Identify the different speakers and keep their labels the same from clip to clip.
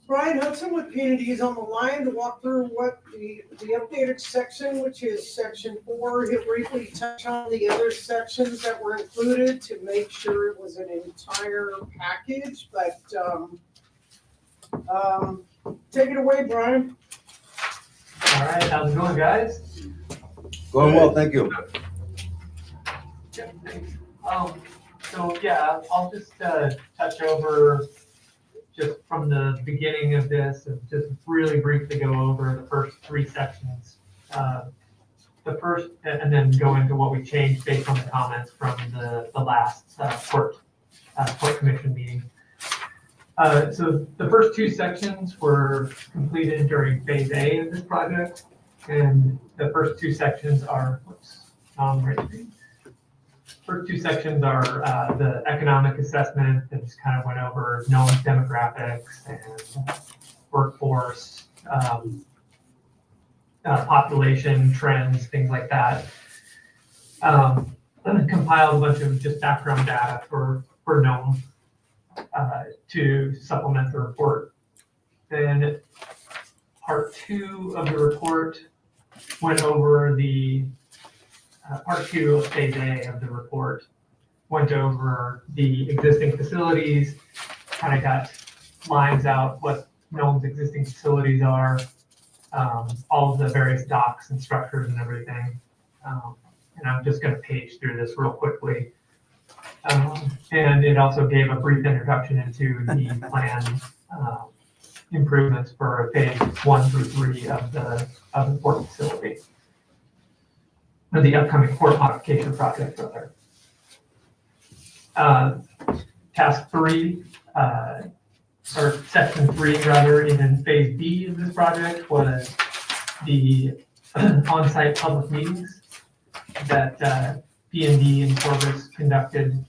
Speaker 1: Brian Hudson with P&D's on the line to walk through what the updated section, which is section 4. He'll briefly touch on the other sections that were included to make sure it was an entire package. But take it away, Brian.
Speaker 2: All right, how's it going, guys?
Speaker 3: Going well, thank you.
Speaker 2: Yeah, thanks. So yeah, I'll just touch over just from the beginning of this and just really briefly go over the first 3 sections. The first, and then go into what we changed based on the comments from the last port commission meeting. So the first 2 sections were completed during phase A of this project, and the first 2 sections are, first 2 sections are the economic assessment that just kind of went over Nome's demographics and workforce, population trends, things like that. And compiled a bunch of just background data for Nome to supplement the report. Then part 2 of the report went over the part 2 of phase A of the report went over the existing facilities, kind of got lines out what Nome's existing facilities are, all of the various docks and structures and everything. And I'm just going to page through this real quickly. And it also gave a brief introduction into the planned improvements for phase 1 through 3 of the port facility. Or the upcoming port modification project, rather. Task 3, or section 3, rather, in phase B of this project was the on-site public meetings that P&D and Corvus conducted.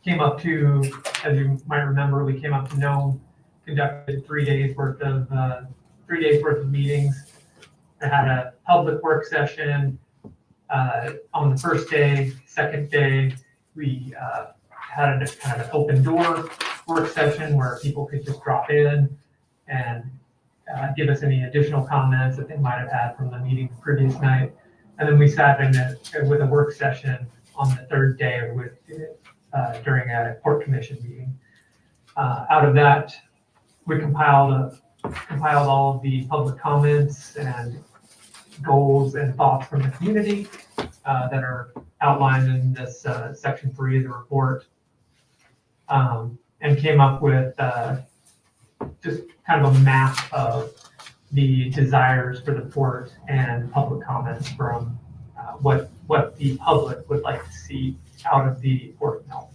Speaker 2: Came up to, as you might remember, we came up to Nome, conducted 3 days worth of meetings. I had a public work session on the first day. Second day, we had a kind of an open door work session where people could just drop in and give us any additional comments that they might have had from the meeting the previous night. And then we sat in with a work session on the 3rd day during a port commission meeting. Out of that, we compiled all of the public comments and goals and thoughts from the community that are outlined in this section 3 of the report, and came up with just kind of a map of the desires for the port and public comments from what the public would like to see out of the Port of Nome.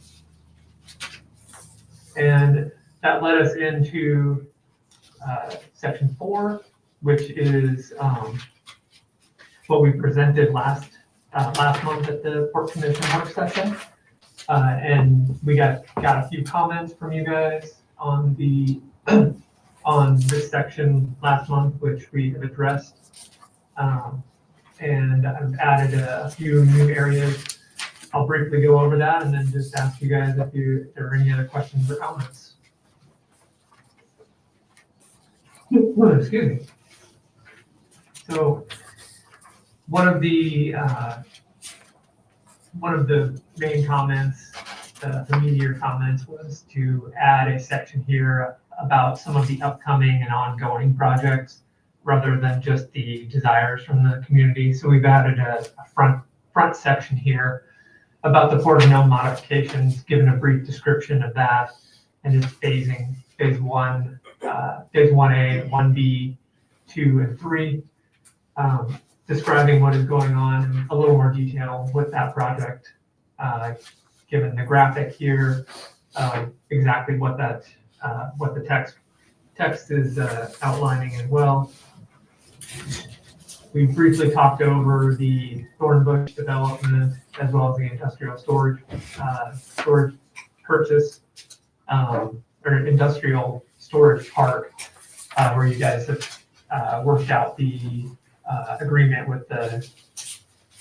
Speaker 2: And that led us into section 4, which is what we presented last month at the Port Commission work session. And we got a few comments from you guys on on this section last month, which we have addressed. And I've added a few new areas. I'll briefly go over that and then just ask you guys if there are any other questions or comments. Excuse me. So one of the main comments, the meatier comments, was to add a section here about some of the upcoming and ongoing projects rather than just the desires from the community. So we've added a front section here about the Port of Nome modifications, given a brief description of that and its phasing, phase 1, phase 1A, 1B, 2, and 3, describing what is going on in a little more detail with that project, given the graphic here, exactly what the text is outlining as well. We briefly talked over the Thornbush development as well as the industrial storage purchase, or industrial storage park, where you guys have worked out the agreement with the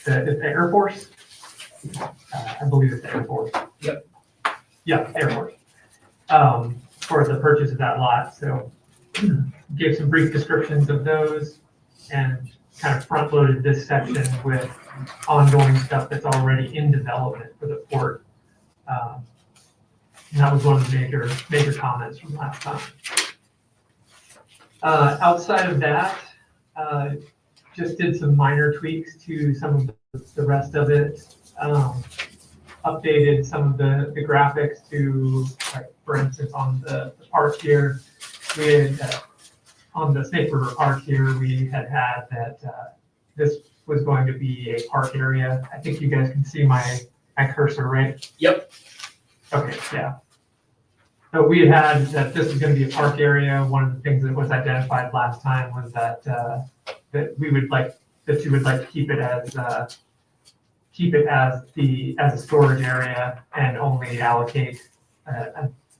Speaker 2: Air Force. I believe it's the Air Force.
Speaker 4: Yep.
Speaker 2: Yeah, Air Force. for the purchase of that lot. So gave some brief descriptions of those and kind of front loaded this section with ongoing stuff that's already in development for the port. And that was one of the major comments from last time. Outside of that, just did some minor tweaks to some of the rest of it. Updated some of the graphics to, like, for instance, on the park here, we had, on the Snake River Park here, we had that this was going to be a park area. I think you guys can see my cursor, right?
Speaker 4: Yep.
Speaker 2: Okay, yeah. So we had that this was going to be a park area. One of the things that was identified last time was that that you would like to keep it as a storage area and only allocate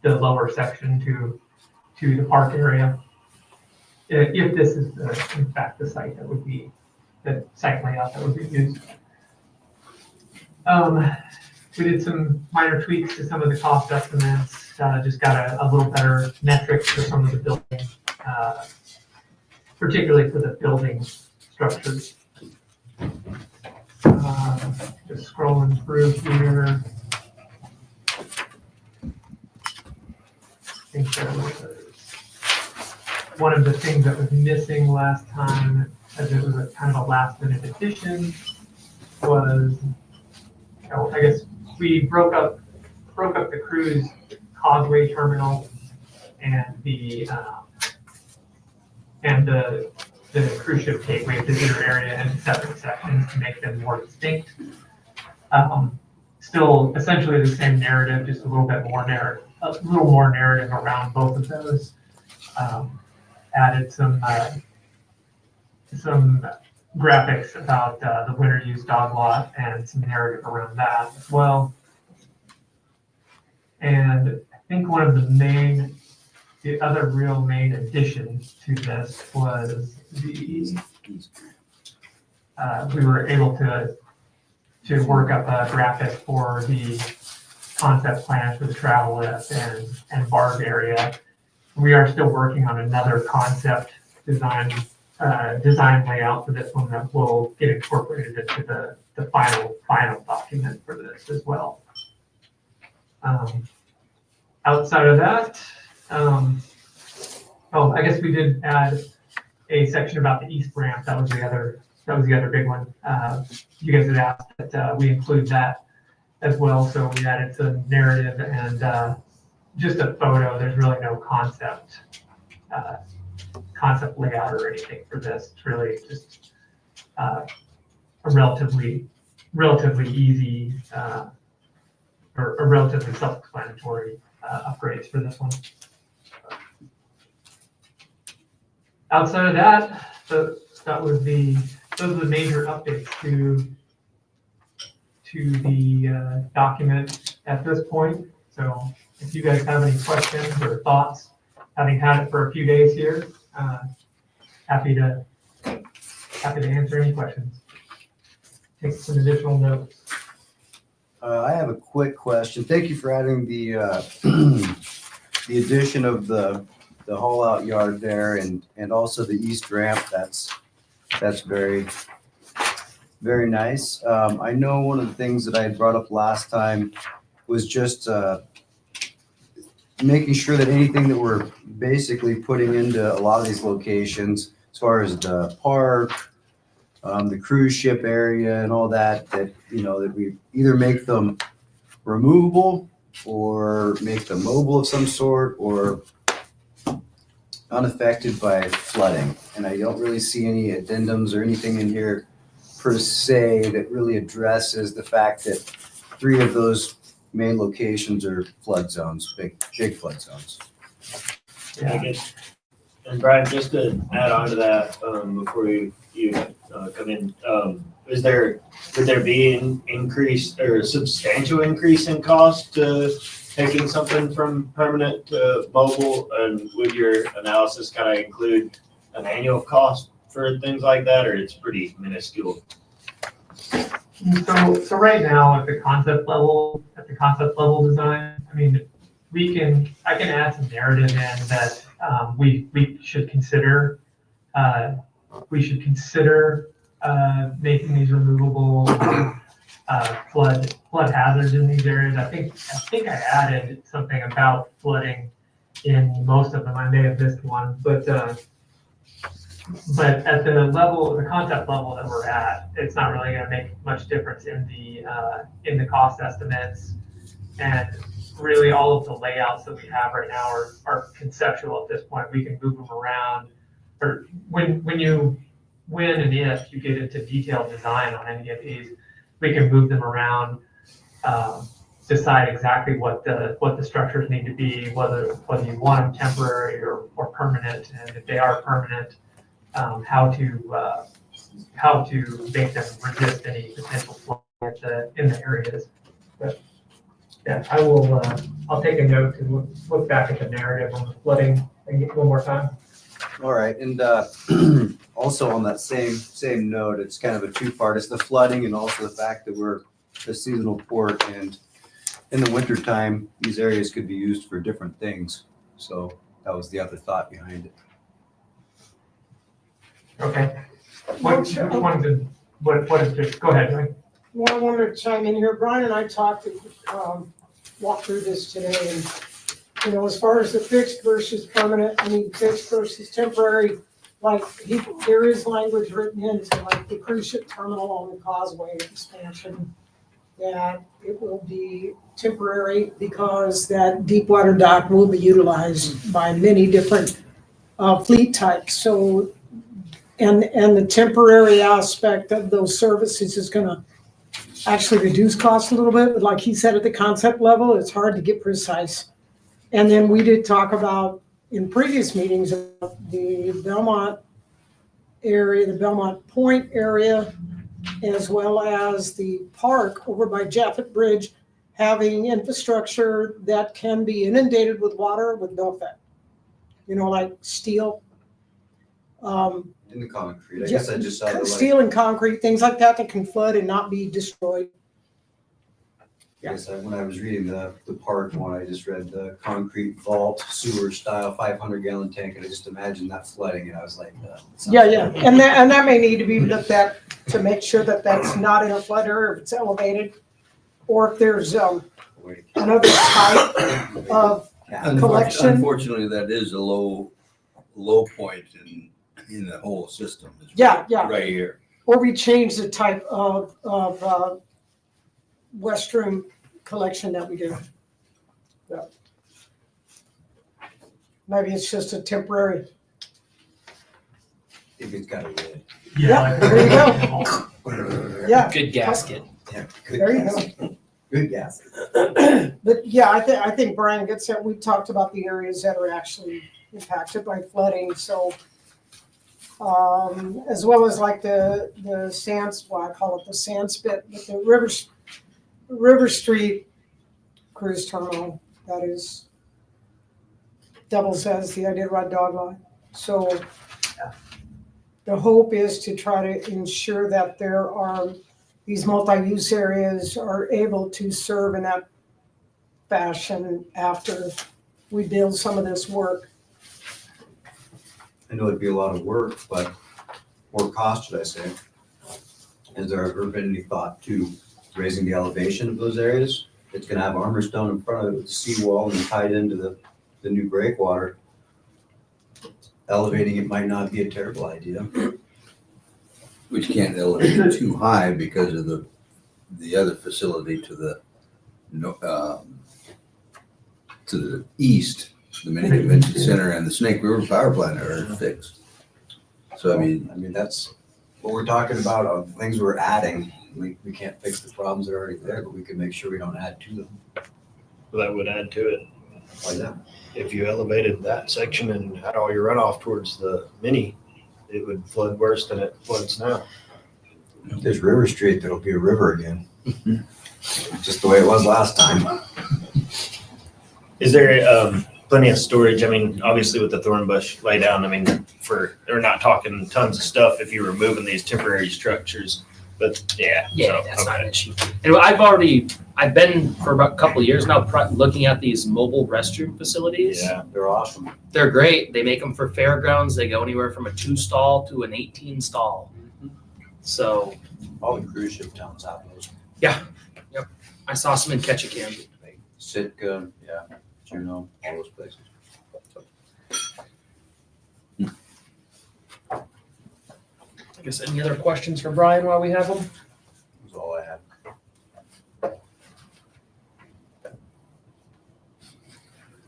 Speaker 2: the lower section to the park area. If this is in fact the site that would be the site layout that would be used. We did some minor tweaks to some of the cost estimates, just got a little better metrics for some of the building, particularly for the building structures. Just scrolling through here. I think there was one of the things that was missing last time, as it was a kind of a last minute addition, was, I guess we broke up the cruise causeway terminal and the cruise ship gateway visitor area into separate sections to make them more distinct. Still essentially the same narrative, just a little more narrative around both of those. Added some graphics about the winter use dog lot and some narrative around that as well. And I think one of the other real main additions to this was we were able to work up a graphic for the concept plans for the travel lift and barge area. We are still working on another concept design layout for this one that will get incorporated into the final document for this as well. Outside of that, I guess we did add a section about the east ramp. That was the other big one. You guys had asked that we include that as well, so we added some narrative and just a photo. There's really no concept layout or anything for this. It's really just a relatively easy or a relatively self-explanatory upgrades for this one. Outside of that, those are the major updates to the document at this point. So if you guys have any questions or thoughts, having had it for a few days here, happy to answer any questions. Take some additional notes.
Speaker 3: I have a quick question. Thank you for adding the the addition of the haul out yard there and also the east ramp. That's very, very nice. I know one of the things that I had brought up last time was just making sure that anything that we're basically putting into a lot of these locations, as far as the park, the cruise ship area and all that that we either make them removable or make them mobile of some sort or unaffected by flooding. And I don't really see any addendums or anything in here per se that really addresses the fact that 3 of those main locations are flood zones, big flood zones.
Speaker 4: I guess, and Brian, just to add on to that, before you come in, would there be an increase or a substantial increase in cost to taking something from permanent to mobile? And would your analysis kind of include an annual cost for things like that, or it's pretty minuscule?
Speaker 2: So right now at the concept level design, I mean, I can add some narrative in that we should consider making these removable flood hazards in these areas. I think I added something about flooding in most of them. I may have missed one, but at the concept level that we're at, it's not really going to make much difference in the cost estimates. And really, all of the layouts that we have right now are conceptual at this point. We can move them around, or when and if you get into detailed design on any of these, we can move them around, decide exactly what the structures need to be, whether you want them temporary or permanent, and if they are permanent, how to make them resist any potential flooding in the areas. But yeah, I'll take a note and look back at the narrative on the flooding one more time.
Speaker 3: All right, and also on that same note, it's kind of a two-part. It's the flooding and also the fact that we're a seasonal port, and in the wintertime, these areas could be used for different things. So that was the other thought behind it.
Speaker 2: Okay. What is this? Go ahead, Mike.
Speaker 1: Well, I wanted to chime in here. Brian and I walked through this today, and as far as the fixed versus permanent, fixed versus temporary, there is language written into the cruise ship terminal on the Causeway expansion that it will be temporary because that deep water dock will be utilized by many different fleet types. So, and the temporary aspect of those services is going to actually reduce costs a little bit, but like he said, at the concept level, it's hard to get precise. And then we did talk about in previous meetings about the Belmont area, the Belmont Point area, as well as the park over by Jaffet Bridge, having infrastructure that can be inundated with water with no effect. Like steel.
Speaker 3: In the concrete, I guess I just saw the
Speaker 1: steel and concrete, things like that can flood and not be destroyed.
Speaker 3: Yes, when I was reading the park one, I just read the concrete vault sewer style 500-gallon tank, and I just imagined that flooding, and I was like,
Speaker 1: Yeah, and that may need to be looked at to make sure that that's not in a flood area, if it's elevated, or if there's another type of collection.
Speaker 5: Unfortunately, that is a low point in the whole system.
Speaker 1: Yeah.
Speaker 5: Right here.
Speaker 1: Or we change the type of restroom collection that we do. Yeah. Maybe it's just a temporary.
Speaker 3: if it's got a lid.
Speaker 1: Yeah, there you go. Yeah.
Speaker 6: Good gasket.
Speaker 3: Yeah, good
Speaker 1: There you
Speaker 3: gas.
Speaker 1: go.
Speaker 3: Good gas.
Speaker 1: But yeah, I think Brian gets it. We talked about the areas that are actually impacted by flooding. So, as well as like the sands, well, I call it the sand spit, but the River Street cruise terminal, that is doubles as the Iditarod dog line. So the hope is to try to ensure that there are these multi-use areas are able to serve in that fashion after we build some of this work.
Speaker 3: I know it'd be a lot of work, but more cost, should I say. Has there ever been any thought to raising the elevation of those areas? It's gonna have armor stone in front of it with the seawall and tied into the new breakwater. Elevating it might not be a terrible idea.
Speaker 5: Which can't elevate it too high because of the other facility to the east, the mini convention center and the Snake River Power Plant are fixed. So I mean
Speaker 3: That's what we're talking about, things we're adding. We can't fix the problems that are already there, but we can make sure we don't add to them.
Speaker 4: Well, that would add to it.
Speaker 3: Why that?
Speaker 4: If you elevated that section and had all your runoff towards the mini, it would flood worse than it floods now.
Speaker 3: If there's River Street, there'll be a river again. Just the way it was last time.
Speaker 4: Is there plenty of storage? I mean, obviously with the thorn bush laydown, I mean, we're not talking tons of stuff if you're removing these temporary structures, but yeah.
Speaker 6: Yeah,
Speaker 4: so,
Speaker 6: that's
Speaker 4: okay.
Speaker 6: not an issue. And I I've been for about a couple of years now looking at these mobile restroom facilities.
Speaker 4: Yeah.
Speaker 3: They're awesome.
Speaker 6: They're great. They make them for fairgrounds. They go anywhere from a 2-stall to an 18-stall. So
Speaker 3: All the cruise ship towns have those.
Speaker 6: I saw some in Ketchikan.
Speaker 3: Like Sitka, yeah, Juneau, all those places.
Speaker 6: I guess any other questions for Brian while we have him?
Speaker 3: That's all I had.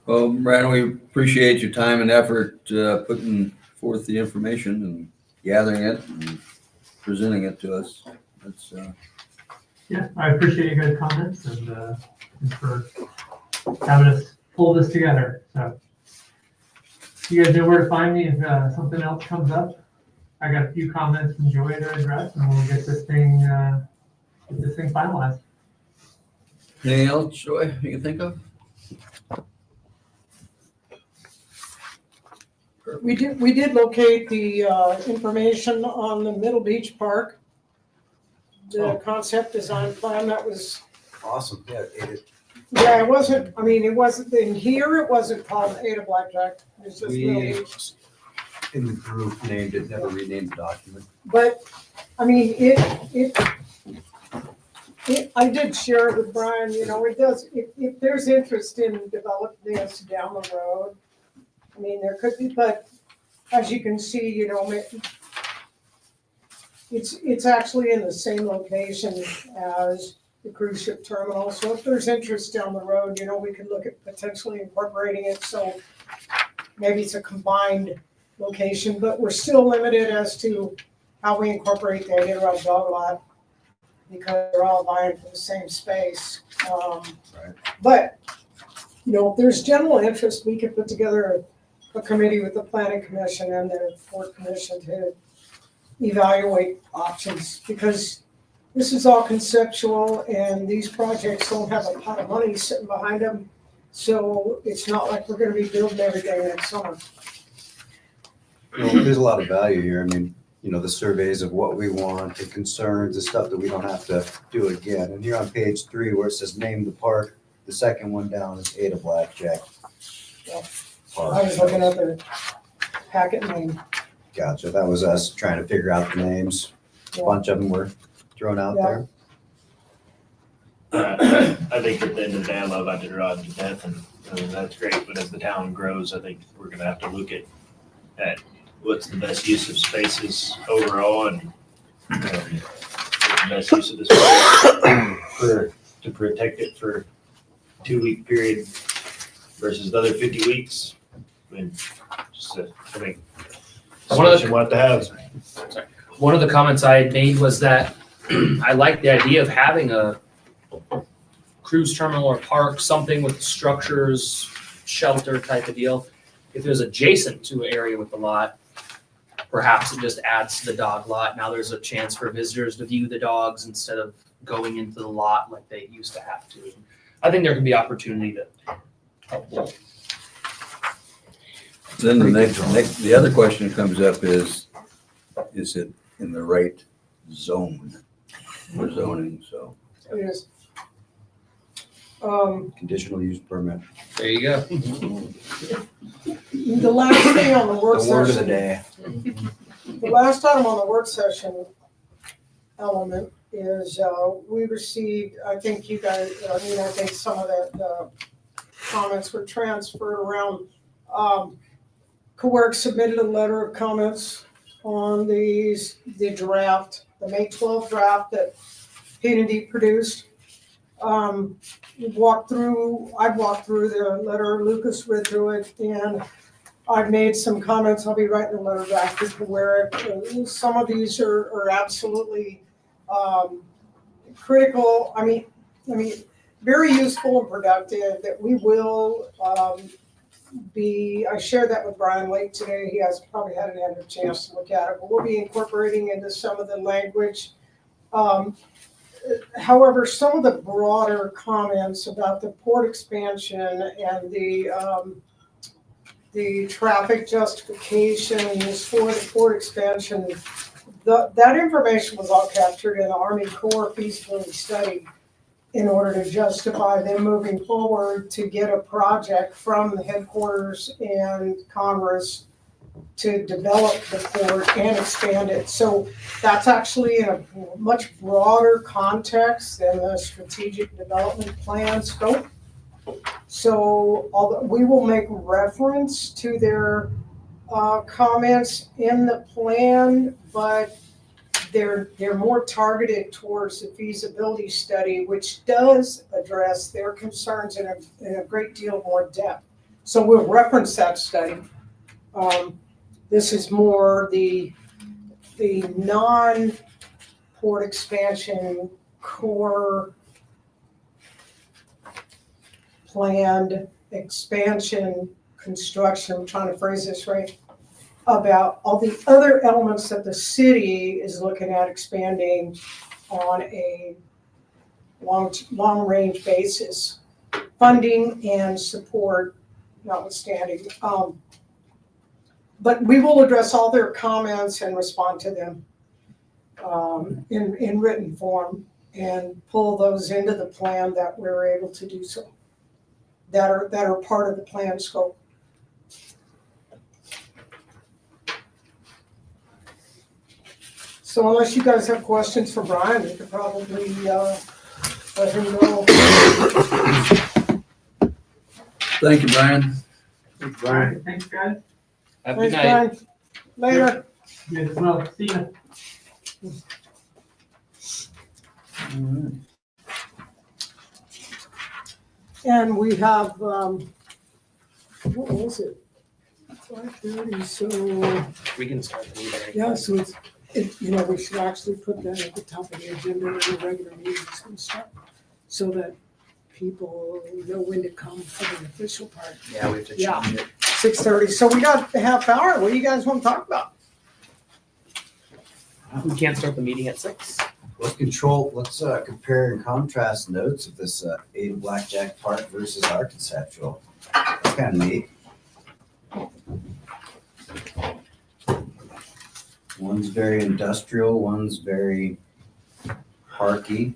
Speaker 5: Well, Brad, we appreciate your time and effort putting forth the information and gathering it and presenting it to us. That's
Speaker 2: Yeah, I appreciate you guys' comments and for having us pull this together. So you guys know where to find me if something else comes up. I got a few comments from Joy to address, and we'll get this thing finalized.
Speaker 5: anything else, Joy, you can think of?
Speaker 1: We did locate the information on the Middle Beach Park. The concept design plan, that was,
Speaker 3: Awesome, yeah,
Speaker 1: yeah, it wasn't in here, it wasn't called Ada Blackjack. It was just Middle
Speaker 3: We-
Speaker 1: Beach.
Speaker 3: in the group named it, never renamed the document.
Speaker 1: But, I mean, I did share it with Brian, you know, it does, if there's interest in developing this down the road, I mean, there could be, but as you can see, you know, it's actually in the same location as the cruise ship terminal. So if there's interest down the road, you know, we could look at potentially incorporating it. So maybe it's a combined location, but we're still limited as to how we incorporate the interrupt dog lot because they're all vying for the same space.
Speaker 3: Right.
Speaker 1: But, you know, if there's general interest, we could put together a committee with the planning commission and the port commission to evaluate options because this is all conceptual and these projects don't have a pot of money sitting behind them. So it's not like we're gonna be building everything next summer.
Speaker 3: You know, there's a lot of value here. I mean, you know, the surveys of what we want, the concerns, the stuff that we don't have to do again. And here on page 3 where it says name the park, the second one down is Ada Blackjack.
Speaker 1: Yeah.
Speaker 3: Park.
Speaker 1: I was looking at the packet name.
Speaker 3: Gotcha, that was us trying to figure out the names. A
Speaker 1: Yeah.
Speaker 3: bunch of them were thrown out
Speaker 1: Yeah.
Speaker 3: there.
Speaker 4: I think at the end of the day, I love Iditarod to death, and that's great. But as the town grows, I think we're gonna have to look at what's the best use of spaces overall, and the best use of the space to protect it for 2-week period versus the other 50 weeks. I mean, just I think
Speaker 6: One of the-
Speaker 4: solution what to have.
Speaker 6: One of the comments I had made was that I like the idea of having a cruise terminal or park, something with structures, shelter type of deal. If it was adjacent to an area with the lot, perhaps it just adds to the dog lot. Now there's a chance for visitors to view the dogs instead of going into the lot like they used to have to. I think there could be opportunity to help both.
Speaker 5: Then the other question that comes up is it in the right zone for zoning, so.
Speaker 1: It is.
Speaker 3: Conditional use permit.
Speaker 6: There you go.
Speaker 1: The last thing on the work
Speaker 3: The word of the
Speaker 1: session,
Speaker 3: day.
Speaker 1: the last item on the work session element is, we received, I think you guys, I think some of the comments were transferred around. COWERC submitted a letter of comments on the draft, the May 12th draft that P&D produced. I've walked through the letter, Lucas read through it, and I've made some comments. I'll be writing a letter back to COWERC. Some of these are absolutely critical. I mean, very useful and productive that we will I shared that with Brian late today. He has probably hadn't had a chance to look at it, but we'll be incorporating into some of the language. However, some of the broader comments about the port expansion and the traffic justifications for the port expansion, that information was all captured in the Army Corps feasibility study. in order to justify them moving forward to get a project from the headquarters and Congress to develop the port and expand it. So that's actually in a much broader context than the strategic development plan scope. So although we will make reference to their comments in the plan, but they're more targeted towards the feasibility study, which does address their concerns in a great deal more depth. So we'll reference that study. This is more the non-port expansion core planned expansion construction, I'm trying to phrase this right, about all the other elements that the city is looking at expanding on a long-range basis, funding and support notwithstanding. But we will address all their comments and respond to them in written form and pull those into the plan that we're able to do so, that are part of the plan scope. So unless you guys have questions for Brian, we could probably let him know.
Speaker 5: Thank you, Brian.
Speaker 2: All right, thanks, guys.
Speaker 6: Have a good
Speaker 1: Thanks,
Speaker 6: night.
Speaker 1: Brian. Later.
Speaker 2: You as well. See ya.
Speaker 1: And we have, what was it? 5:30, so,
Speaker 6: We can start the meeting.
Speaker 1: yeah, so we should actually put that at the top of the agenda when the regular meeting is gonna start, so that people know when to come for the official part.
Speaker 6: Yeah, we have to
Speaker 1: Yeah.
Speaker 6: change it.
Speaker 1: 6:30, so we got a half hour, what do you guys want to talk about?
Speaker 6: We can't start the meeting at 6.
Speaker 3: Let's compare and contrast notes of this Ada Blackjack Park versus architectural. That's kind of neat. One's very industrial, one's very parky.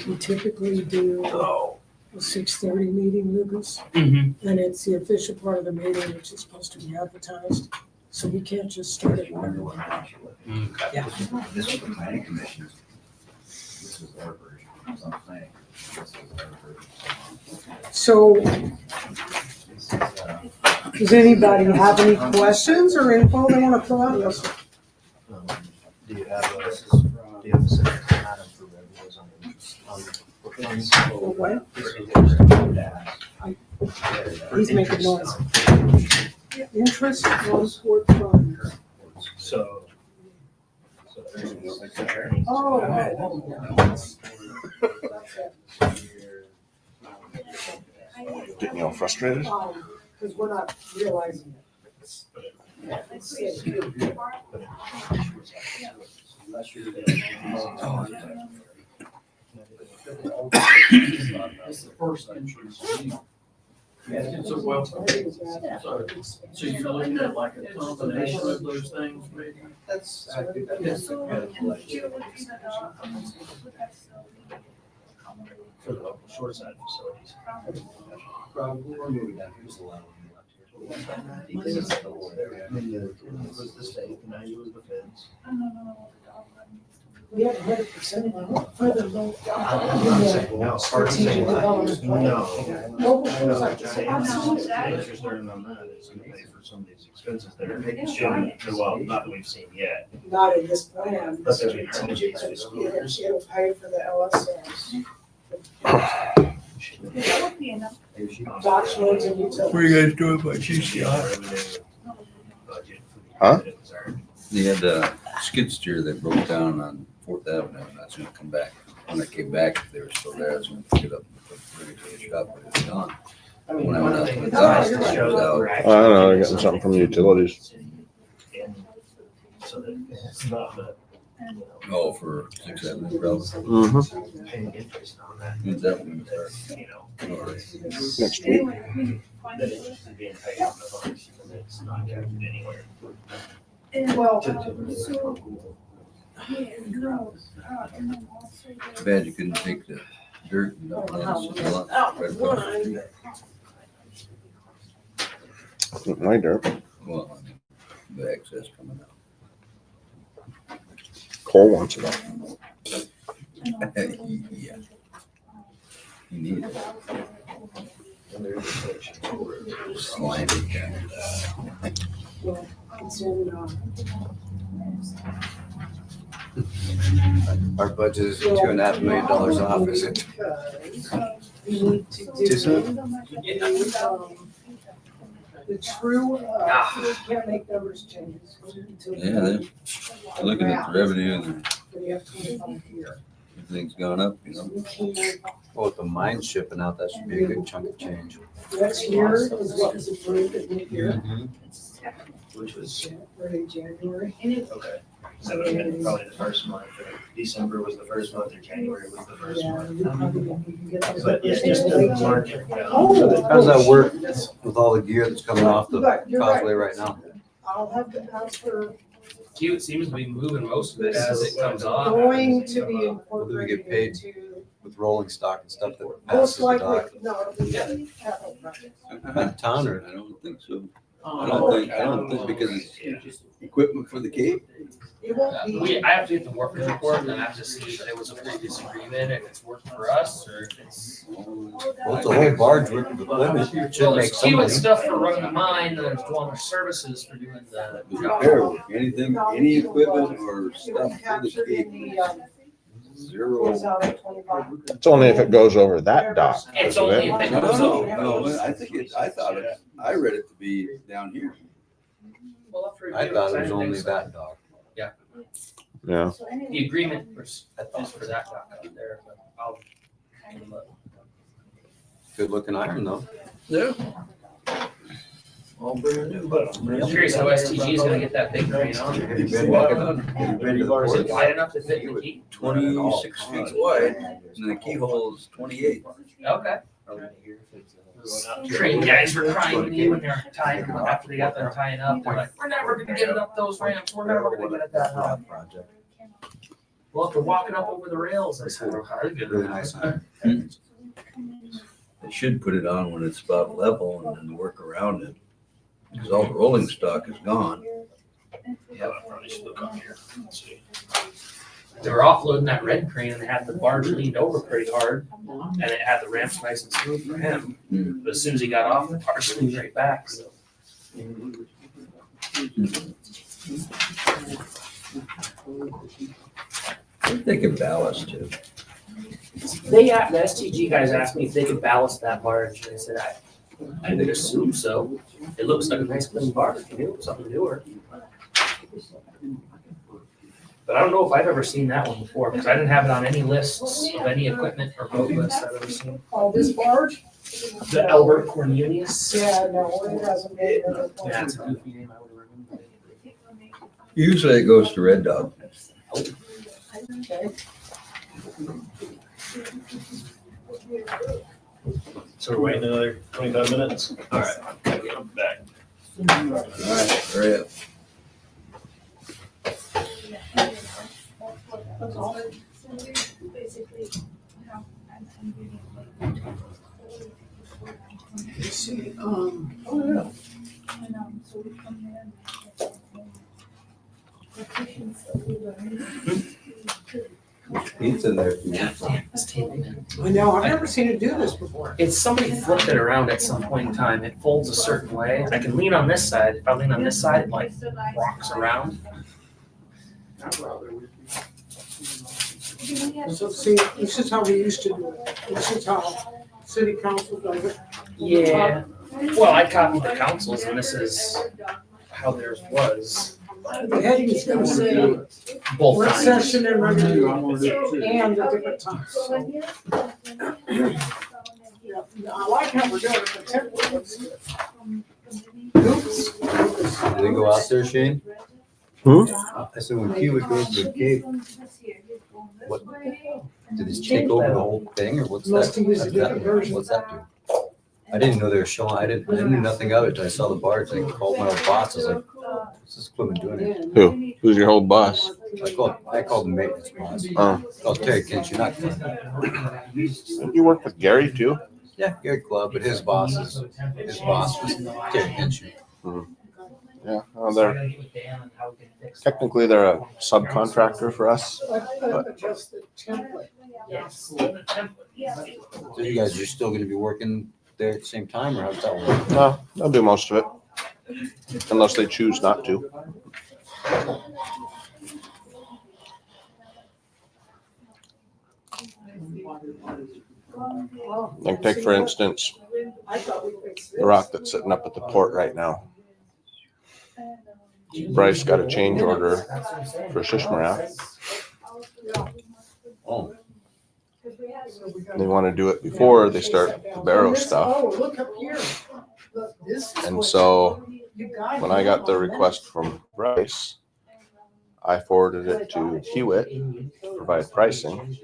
Speaker 1: We typically do a 6:30 meeting, Lucas,
Speaker 6: Mm-hmm.
Speaker 1: and it's the official part of the meeting, which is supposed to be advertised. So we can't just start it whenever we want. Yeah.
Speaker 3: This is the planning commission. This is our version. It's not planning. This is our version.
Speaker 1: So
Speaker 3: This is,
Speaker 1: does anybody have any questions or info they want to throw out? Yes, sir.
Speaker 7: Do you have a second item for revenues on interest?
Speaker 1: For what? He's making noise. Interest on port fund.
Speaker 4: So.
Speaker 1: Oh, right.
Speaker 8: Getting all frustrated?
Speaker 1: Because we're not realizing it. Let's see.
Speaker 9: It's the first entrance. So, well, so you're looking at like a combination of those things, maybe?
Speaker 3: That's.
Speaker 4: For the local shore side facilities.
Speaker 3: Probably we're moving down. Here's the line.
Speaker 7: It was the state, now you was the feds.
Speaker 1: We have 100% for the low.
Speaker 7: No,
Speaker 1: Strategic development plan.
Speaker 7: No.
Speaker 1: Local
Speaker 7: No,
Speaker 1: shores like
Speaker 7: it's
Speaker 1: that. Absolutely.
Speaker 7: interest earned on that is gonna pay for some of these expenses that are well, not that we've seen yet.
Speaker 1: Not in this plan.
Speaker 7: But they're in some of these
Speaker 1: Strategic,
Speaker 7: fiscal
Speaker 1: it'll
Speaker 7: years.
Speaker 1: it'll pay for the LSS. Documents and utilities.
Speaker 5: What are you guys doing by GCI?
Speaker 8: Huh?
Speaker 5: They had a skid steer that broke down on 4th Avenue, and that's gonna come back. When I came back, if they were still there, I was gonna pick it up and bring it to the shop, but it's gone.
Speaker 7: I mean,
Speaker 5: When I
Speaker 7: one
Speaker 5: went
Speaker 7: of
Speaker 5: out
Speaker 7: the
Speaker 5: to
Speaker 7: things
Speaker 5: the
Speaker 7: that
Speaker 5: dock,
Speaker 7: shows
Speaker 5: it was
Speaker 7: that
Speaker 5: out.
Speaker 7: we're
Speaker 8: I don't know,
Speaker 7: actually-
Speaker 8: getting something from the utilities.
Speaker 7: So that it's not that,
Speaker 5: Oh, for 6th Avenue, probably.
Speaker 8: Mm-hmm.
Speaker 7: paying interest on that,
Speaker 5: When's that one start?
Speaker 7: you know,
Speaker 5: Or-
Speaker 8: Next week.
Speaker 7: that interest is being paid on the funds and it's not captured anywhere.
Speaker 1: Well,
Speaker 5: Too bad you couldn't take the dirt and let it settle up right across the street.
Speaker 8: My dirt.
Speaker 5: Well, I mean, the excess coming out.
Speaker 8: Cole wants it all.
Speaker 5: Yeah. You need it. Slime it down.
Speaker 1: it's in,
Speaker 3: Our budget is $2.5 million off, is it?
Speaker 1: You need to do.
Speaker 3: Too soon?
Speaker 1: The true, you can't make numbers changes.
Speaker 5: Yeah, they're looking at the revenue and
Speaker 1: But you have 25 here.
Speaker 5: everything's gone up, you know.
Speaker 1: You can't,
Speaker 3: Well, with the mine shipping out, that should be a good chunk of change.
Speaker 1: next year is what was approved at mid-year,
Speaker 7: Which was,
Speaker 1: January.
Speaker 7: okay. So it would have been probably the first month, or December was the first month, or January was the first
Speaker 1: Yeah,
Speaker 7: month.
Speaker 1: you probably can get those.
Speaker 7: But yeah, just the market.
Speaker 1: Oh.
Speaker 3: How does that work with all the gear that's coming off the
Speaker 1: But you're
Speaker 3: causeway right now?
Speaker 1: I'll have to ask for,
Speaker 6: It seems to be moving most of it as it comes off.
Speaker 1: going to be
Speaker 3: Will we
Speaker 1: incorporated
Speaker 3: get paid?
Speaker 1: into,
Speaker 3: With rolling stock and stuff that
Speaker 1: most
Speaker 3: passes the dock?
Speaker 1: likely, no, it'll be a capital project.
Speaker 3: In town or?
Speaker 5: I don't think so. I don't think because it's equipment for the Cape.
Speaker 1: It won't be.
Speaker 6: I have to get the workers report and I have to see if there was a previous agreement, if it's working for us or if it's.
Speaker 3: Well, it's a whole barge worth of equipment. It should
Speaker 6: Well,
Speaker 3: make
Speaker 6: it's
Speaker 3: some
Speaker 6: fuel
Speaker 3: money.
Speaker 6: stuff for running the mine, and there's Dwellers Services for doing the job.
Speaker 5: Repair work, anything, any equipment or
Speaker 1: It
Speaker 5: stuff
Speaker 1: was
Speaker 5: for the
Speaker 1: captured in
Speaker 5: Cape,
Speaker 1: the,
Speaker 5: zero.
Speaker 1: goes out at 25.
Speaker 8: It's only if it goes over that dock.
Speaker 6: It's
Speaker 8: isn't
Speaker 6: only
Speaker 8: it?
Speaker 6: if it
Speaker 5: No,
Speaker 6: goes over.
Speaker 5: no, I think I read it to be down here.
Speaker 6: We'll have to
Speaker 3: I
Speaker 6: review
Speaker 3: thought it
Speaker 6: I
Speaker 3: was
Speaker 6: didn't
Speaker 3: only
Speaker 6: think so.
Speaker 3: that dog.
Speaker 8: Yeah.
Speaker 6: The agreement was for that dock out there, but I'll.
Speaker 3: Good looking iron though.
Speaker 5: Yeah. All brand new.
Speaker 6: I'm curious how STG is gonna get that big crane on there.
Speaker 3: Have you been walking on? Have you been to the
Speaker 6: Is it
Speaker 3: port?
Speaker 6: wide enough to fit in the key?
Speaker 5: 26 feet wide, and the keyhole is 28.
Speaker 6: Okay. Crane guys were crying to me when they were tying, after they got done tying up, they're like, we're never gonna get it up those ramps, we're never gonna get it that high.
Speaker 3: Project.
Speaker 6: Well, if they're walking up over the rails, I said, how are they gonna?
Speaker 3: Really nice iron.
Speaker 5: They should put it on when it's about level and then work around it. Because all the rolling stock is gone.
Speaker 7: Yeah, I probably should look on here. Let's see.
Speaker 6: They were offloading that red crane and they had the barge leaned over pretty hard and it had the ramps nice and smooth for him. But as soon as he got off, the barge slid right back, so.
Speaker 5: They could ballast too.
Speaker 6: The STG guys asked me if they could ballast that barge, and I said, I would assume so. It looks like a nice clean barge, something newer. But I don't know if I've ever seen that one before, because I didn't have it on any lists of any equipment or boat lists I've ever seen.
Speaker 1: Oh, this barge?
Speaker 6: The Albert Cornelius.
Speaker 1: Yeah, no, it hasn't been.
Speaker 6: Yeah, it's a goofy name, I would remember.
Speaker 5: Usually it goes to Red Dog.
Speaker 1: Okay.
Speaker 7: So we're waiting another 25 minutes? All right, I'm back.
Speaker 5: All right, hurry up.
Speaker 1: Let's see, oh, yeah.
Speaker 3: He's in there. too.
Speaker 6: It's taping in.
Speaker 1: I know, I've never seen it do this before.
Speaker 6: It's somebody flipped it around at some point in time. It folds a certain way. I can lean on this side. If I lean on this side, it like rocks around.
Speaker 1: So see, this is how we used to do it. This is how city council does it.
Speaker 6: Yeah. Well, I copied the councils and this is how theirs was.
Speaker 1: The heading is gonna say
Speaker 6: Both
Speaker 1: work
Speaker 6: times.
Speaker 1: session and revenue and the different times. Yeah, I like how we're doing it, the template looks good. Oops.
Speaker 3: Did they go out there, Shane? I said when Kiwi goes to the Cape, what, did it take over the whole thing or what's
Speaker 1: Must
Speaker 3: that?
Speaker 1: have used a different version.
Speaker 3: What's that do? I didn't know they were showing, I knew nothing of it until I saw the bars. I called my old boss. I was like, what's this equipment doing here?
Speaker 8: Who? Who's your old boss?
Speaker 3: I called the maintenance boss.
Speaker 8: Oh,
Speaker 3: Called Terry Kinch, you're not.
Speaker 8: you work with Gary too?
Speaker 3: Yeah, Gary Club, but his boss was Terry Kinch.
Speaker 8: Yeah, well, technically they're a subcontractor for us.
Speaker 1: Adjust the template.
Speaker 6: Yes.
Speaker 3: So you guys are still gonna be working there at the same time, or how's that work?
Speaker 8: No, they'll do most of it, unless they choose not to. Like take for instance, the rock that's sitting up at the port right now. Bryce got a change order for Shishmaref.
Speaker 3: Oh,
Speaker 8: They want to do it before they start the barrow stuff.
Speaker 1: Oh, look up here. Look, this is
Speaker 8: And
Speaker 1: what
Speaker 8: so
Speaker 1: you got
Speaker 8: when I
Speaker 1: here
Speaker 8: got the
Speaker 1: on
Speaker 8: request from Bryce, I forwarded it to Hewitt to provide pricing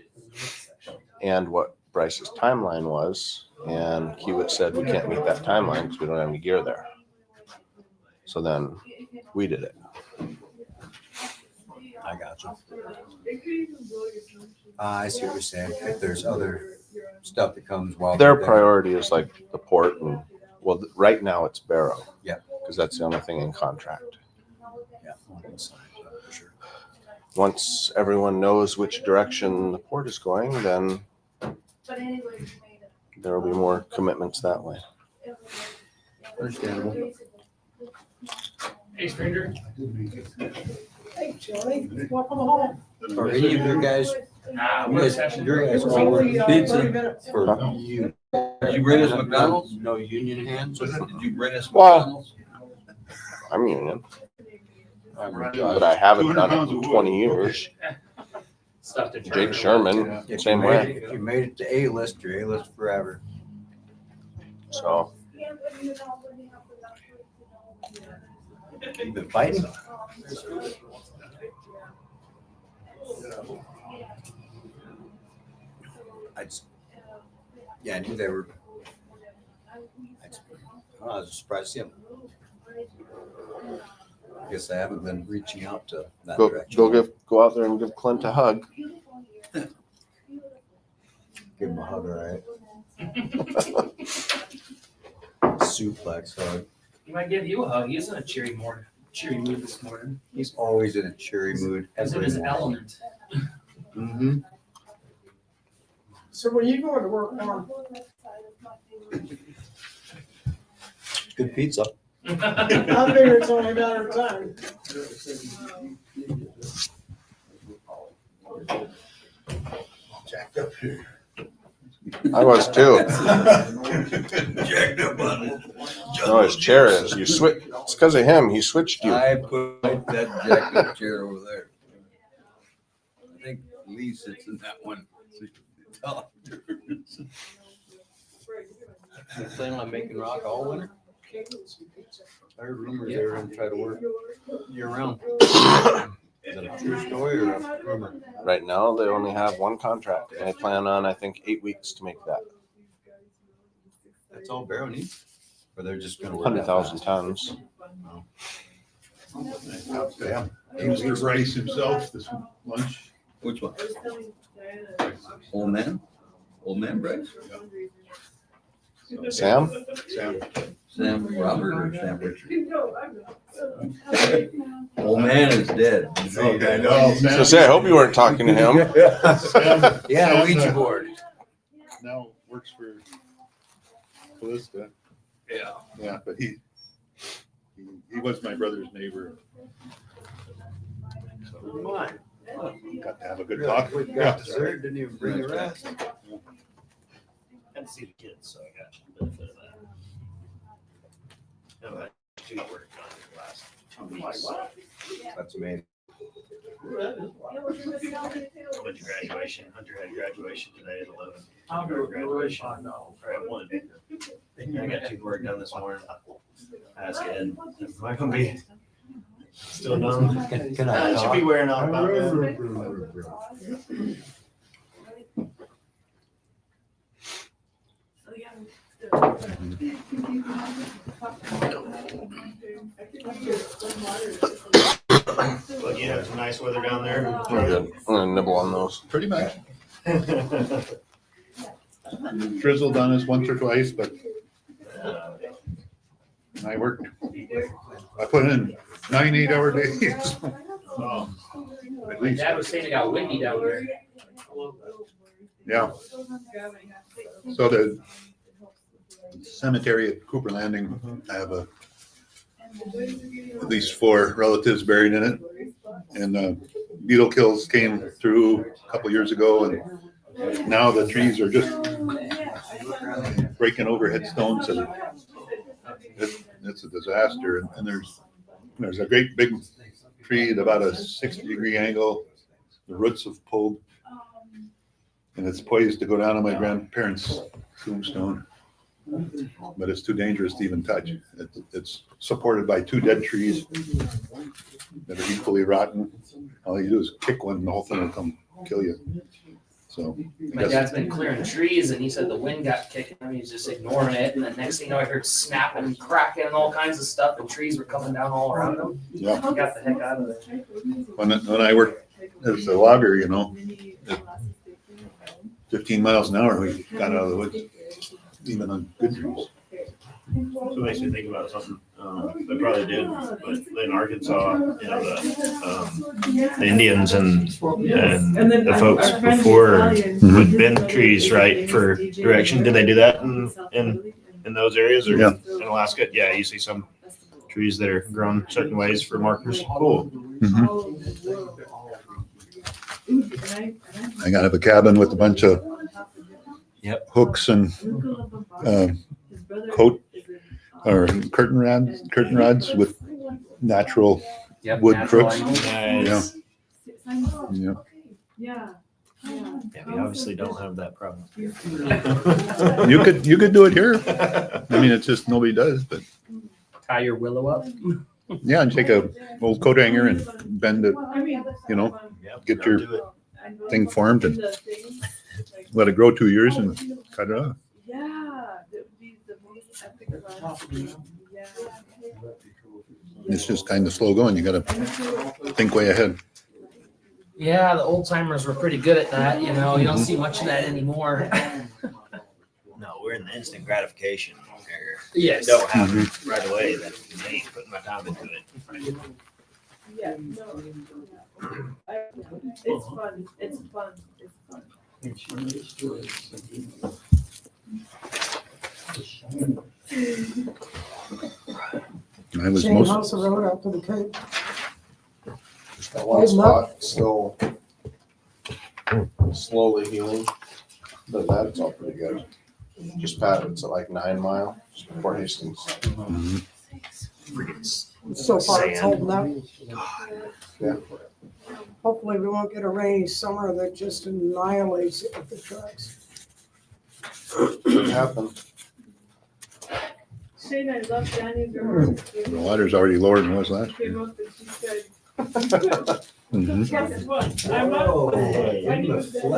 Speaker 8: and what Bryce's timeline was. And Hewitt said, we can't meet that timeline because we don't have any gear there. So then we did it.
Speaker 3: I got you. I see what you're saying. If there's other stuff that comes while
Speaker 8: Their
Speaker 3: they're there.
Speaker 8: priority is like the port and, well, right now it's barrow.
Speaker 3: Yeah.
Speaker 8: Because that's the only thing in contract.
Speaker 3: Yeah, on the inside, for sure.
Speaker 8: Once everyone knows which direction the port is going, then there will be more commitments that way.
Speaker 3: Understandable.
Speaker 6: Hey, stranger.
Speaker 1: Hey, Johnny, welcome home.
Speaker 3: Are any of your guys,
Speaker 6: Work session.
Speaker 3: your guys
Speaker 1: It was
Speaker 3: all work
Speaker 1: only 30
Speaker 3: pizza
Speaker 1: minutes.
Speaker 3: for you?
Speaker 5: Did you bring us McDonald's?
Speaker 3: No union hands?
Speaker 5: Did you bring us
Speaker 8: Well-
Speaker 5: McDonald's?
Speaker 8: I'm union,
Speaker 3: But
Speaker 8: but I haven't done it in 20 years.
Speaker 6: Stuff to
Speaker 8: Jake Sherman,
Speaker 3: If
Speaker 8: same
Speaker 3: you made
Speaker 8: way.
Speaker 3: it- If you made it to A-list, you're A-list forever.
Speaker 8: So
Speaker 3: You've been fighting? I knew they were. I was surprised to see them. I guess I haven't been reaching out to that direction.
Speaker 8: go out there and give Clint a hug.
Speaker 3: Give him a hug, all right? Suplex hug.
Speaker 6: He might give you a hug. He's in a cheery mood this morning.
Speaker 3: He's always in a cheery mood.
Speaker 6: He's in his element.
Speaker 3: Mm-hmm.
Speaker 1: So when you going to work on?
Speaker 3: Good pizza.
Speaker 1: I figure it's only a matter of time.
Speaker 10: Jacked up here.
Speaker 8: I was too.
Speaker 5: Jacked up on it.
Speaker 8: No, his chair is. You switch. It's because of him. He switched you.
Speaker 5: I put that jacked up chair over there. I think Lee sits in that one. So you can tell the difference.
Speaker 3: You planning on making rock all winter? I heard rumors they were gonna try to work year round. Is that a true story or a rumor?
Speaker 8: Right now, they only have one contract, and they plan on, I think, 8 weeks to make that.
Speaker 3: That's all Barrow needs? Or they're just gonna work that
Speaker 8: 100,000
Speaker 3: fast?
Speaker 8: tons.
Speaker 10: Damn. He was gonna race himself this lunch.
Speaker 5: Which one? Old man? Old man Bryce?
Speaker 8: Sam?
Speaker 10: Sam.
Speaker 5: Sam Robert or Sam Richard? Old man is dead.
Speaker 10: I know.
Speaker 8: So say, I hope you weren't talking to him.
Speaker 10: Sam
Speaker 3: Yeah,
Speaker 10: Sam,
Speaker 3: Ouija board.
Speaker 10: now works for Callista.
Speaker 5: Yeah.
Speaker 10: Yeah, but he was my brother's neighbor. So
Speaker 3: Come on.
Speaker 10: got to have a good
Speaker 3: Really
Speaker 10: talk.
Speaker 3: quick,
Speaker 10: Yeah.
Speaker 3: got dessert, didn't even bring the rest.
Speaker 4: And see the kids, so I got the benefit of that. No, I do work on the last 2 weeks.
Speaker 3: That's amazing.
Speaker 4: I went to graduation. Hunter had graduation today at 11. Hunter graduation. Or at 1. I got 2 work done this morning. Ask Ed, am I gonna be still done?
Speaker 3: Can I
Speaker 4: Should
Speaker 3: talk?
Speaker 4: be wearing out about that. But you have some nice weather down there.
Speaker 8: We're good. I'm gonna nibble on those.
Speaker 10: Pretty much. Drizzled on us once or twice, but I worked. I put in 9 8-hour days.
Speaker 4: Oh,
Speaker 10: At
Speaker 6: My
Speaker 10: least,
Speaker 6: dad was saying it got windy down there.
Speaker 10: yeah. So the cemetery at Cooper Landing, I have at least 4 relatives buried in it. And beetle kills came through a couple years ago, and now the trees are just breaking over headstones, and it's a disaster. And there's a great big tree at about a 60-degree angle. The roots have pulled, and it's poised to go down on my grandparents' tombstone. But it's too dangerous to even touch. It's supported by 2 dead trees that are equally rotten. All you do is kick one, and the whole thing will come kill you. So I
Speaker 6: My
Speaker 10: guess
Speaker 6: dad's been clearing trees and he said the wind got kicking him. He's just ignoring it. And the next thing you know, I heard snapping and cracking and all kinds of stuff, and trees were coming down all around him.
Speaker 10: Yeah.
Speaker 6: He got the heck out of there.
Speaker 10: when I worked as a logger, 15 miles an hour, we got out of the woods, even on good trees.
Speaker 4: so it makes me think about something they probably did, but in Arkansas, the Indians and the folks before would bend trees right for direction. Did they do that in those areas or
Speaker 10: Yeah.
Speaker 4: in Alaska? Yeah, you see some trees that are grown certain ways for markers. Cool.
Speaker 10: I got to have a cabin with a bunch of hooks and coat or curtain rods with natural
Speaker 6: Yep,
Speaker 10: wood
Speaker 6: natural
Speaker 10: crooks.
Speaker 6: angles.
Speaker 4: Nice.
Speaker 10: Yeah.
Speaker 4: Yeah, we obviously don't have that problem.
Speaker 10: You could do it here. I mean, it's just nobody does, but
Speaker 6: Tie your willow up.
Speaker 10: yeah, and take a old coat hanger and bend it, get your thing formed and let it grow 2 years and cut it off. It's just kind of slow going. You got to think way ahead.
Speaker 6: Yeah, the old timers were pretty good at that. You don't see much of that anymore.
Speaker 4: No, we're in the instant gratification area.
Speaker 6: Yes.
Speaker 4: Don't have it right away. That I ain't putting my time into it.
Speaker 11: It's fun. It's fun. It's
Speaker 10: I was
Speaker 1: Shane,
Speaker 10: most,
Speaker 1: how's the road out to the Cape?
Speaker 8: Just that one spot still slowly healing, but that's all pretty good. Just it's at like 9 Mile, just before Hastings.
Speaker 1: So far it's holding up.
Speaker 8: Yeah.
Speaker 1: Hopefully we won't get a rainy summer that just annihilates it with the trucks.
Speaker 8: Could happen.
Speaker 11: Shane, I love Danny's remarks.
Speaker 10: the water's already lower than it was last year.
Speaker 11: Came up and she said,
Speaker 10: Mhm.
Speaker 11: guess what? I'm up. I need to-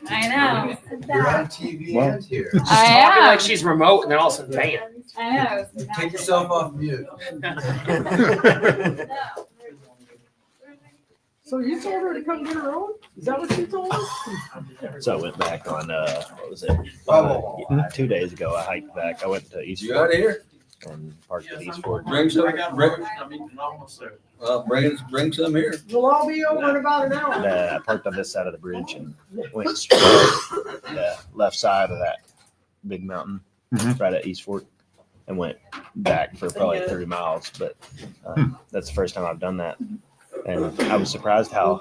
Speaker 12: I know.
Speaker 3: You're on TV
Speaker 10: Well,
Speaker 3: and here.
Speaker 6: She's
Speaker 12: I
Speaker 6: talking
Speaker 12: am.
Speaker 6: like she's remote, and then all of a sudden, bam.
Speaker 12: I know.
Speaker 3: Take yourself off mute.
Speaker 1: So you told her to come get her own? Is that what you told her?
Speaker 4: So I went back on, what was it?
Speaker 3: Oh.
Speaker 4: 2 days ago, I hiked back. I went to East
Speaker 5: You out
Speaker 4: Fork
Speaker 5: of here?
Speaker 4: and parked at East Fork.
Speaker 5: Bring some,
Speaker 9: Almost there.
Speaker 5: well, bring some here.
Speaker 1: We'll all be over in about an
Speaker 4: And,
Speaker 1: hour.
Speaker 4: I parked on this side of the bridge and went straight the left side of that big mountain, right at East Fork, and went back for probably 30 miles. But that's the first time I've done that. And I was surprised how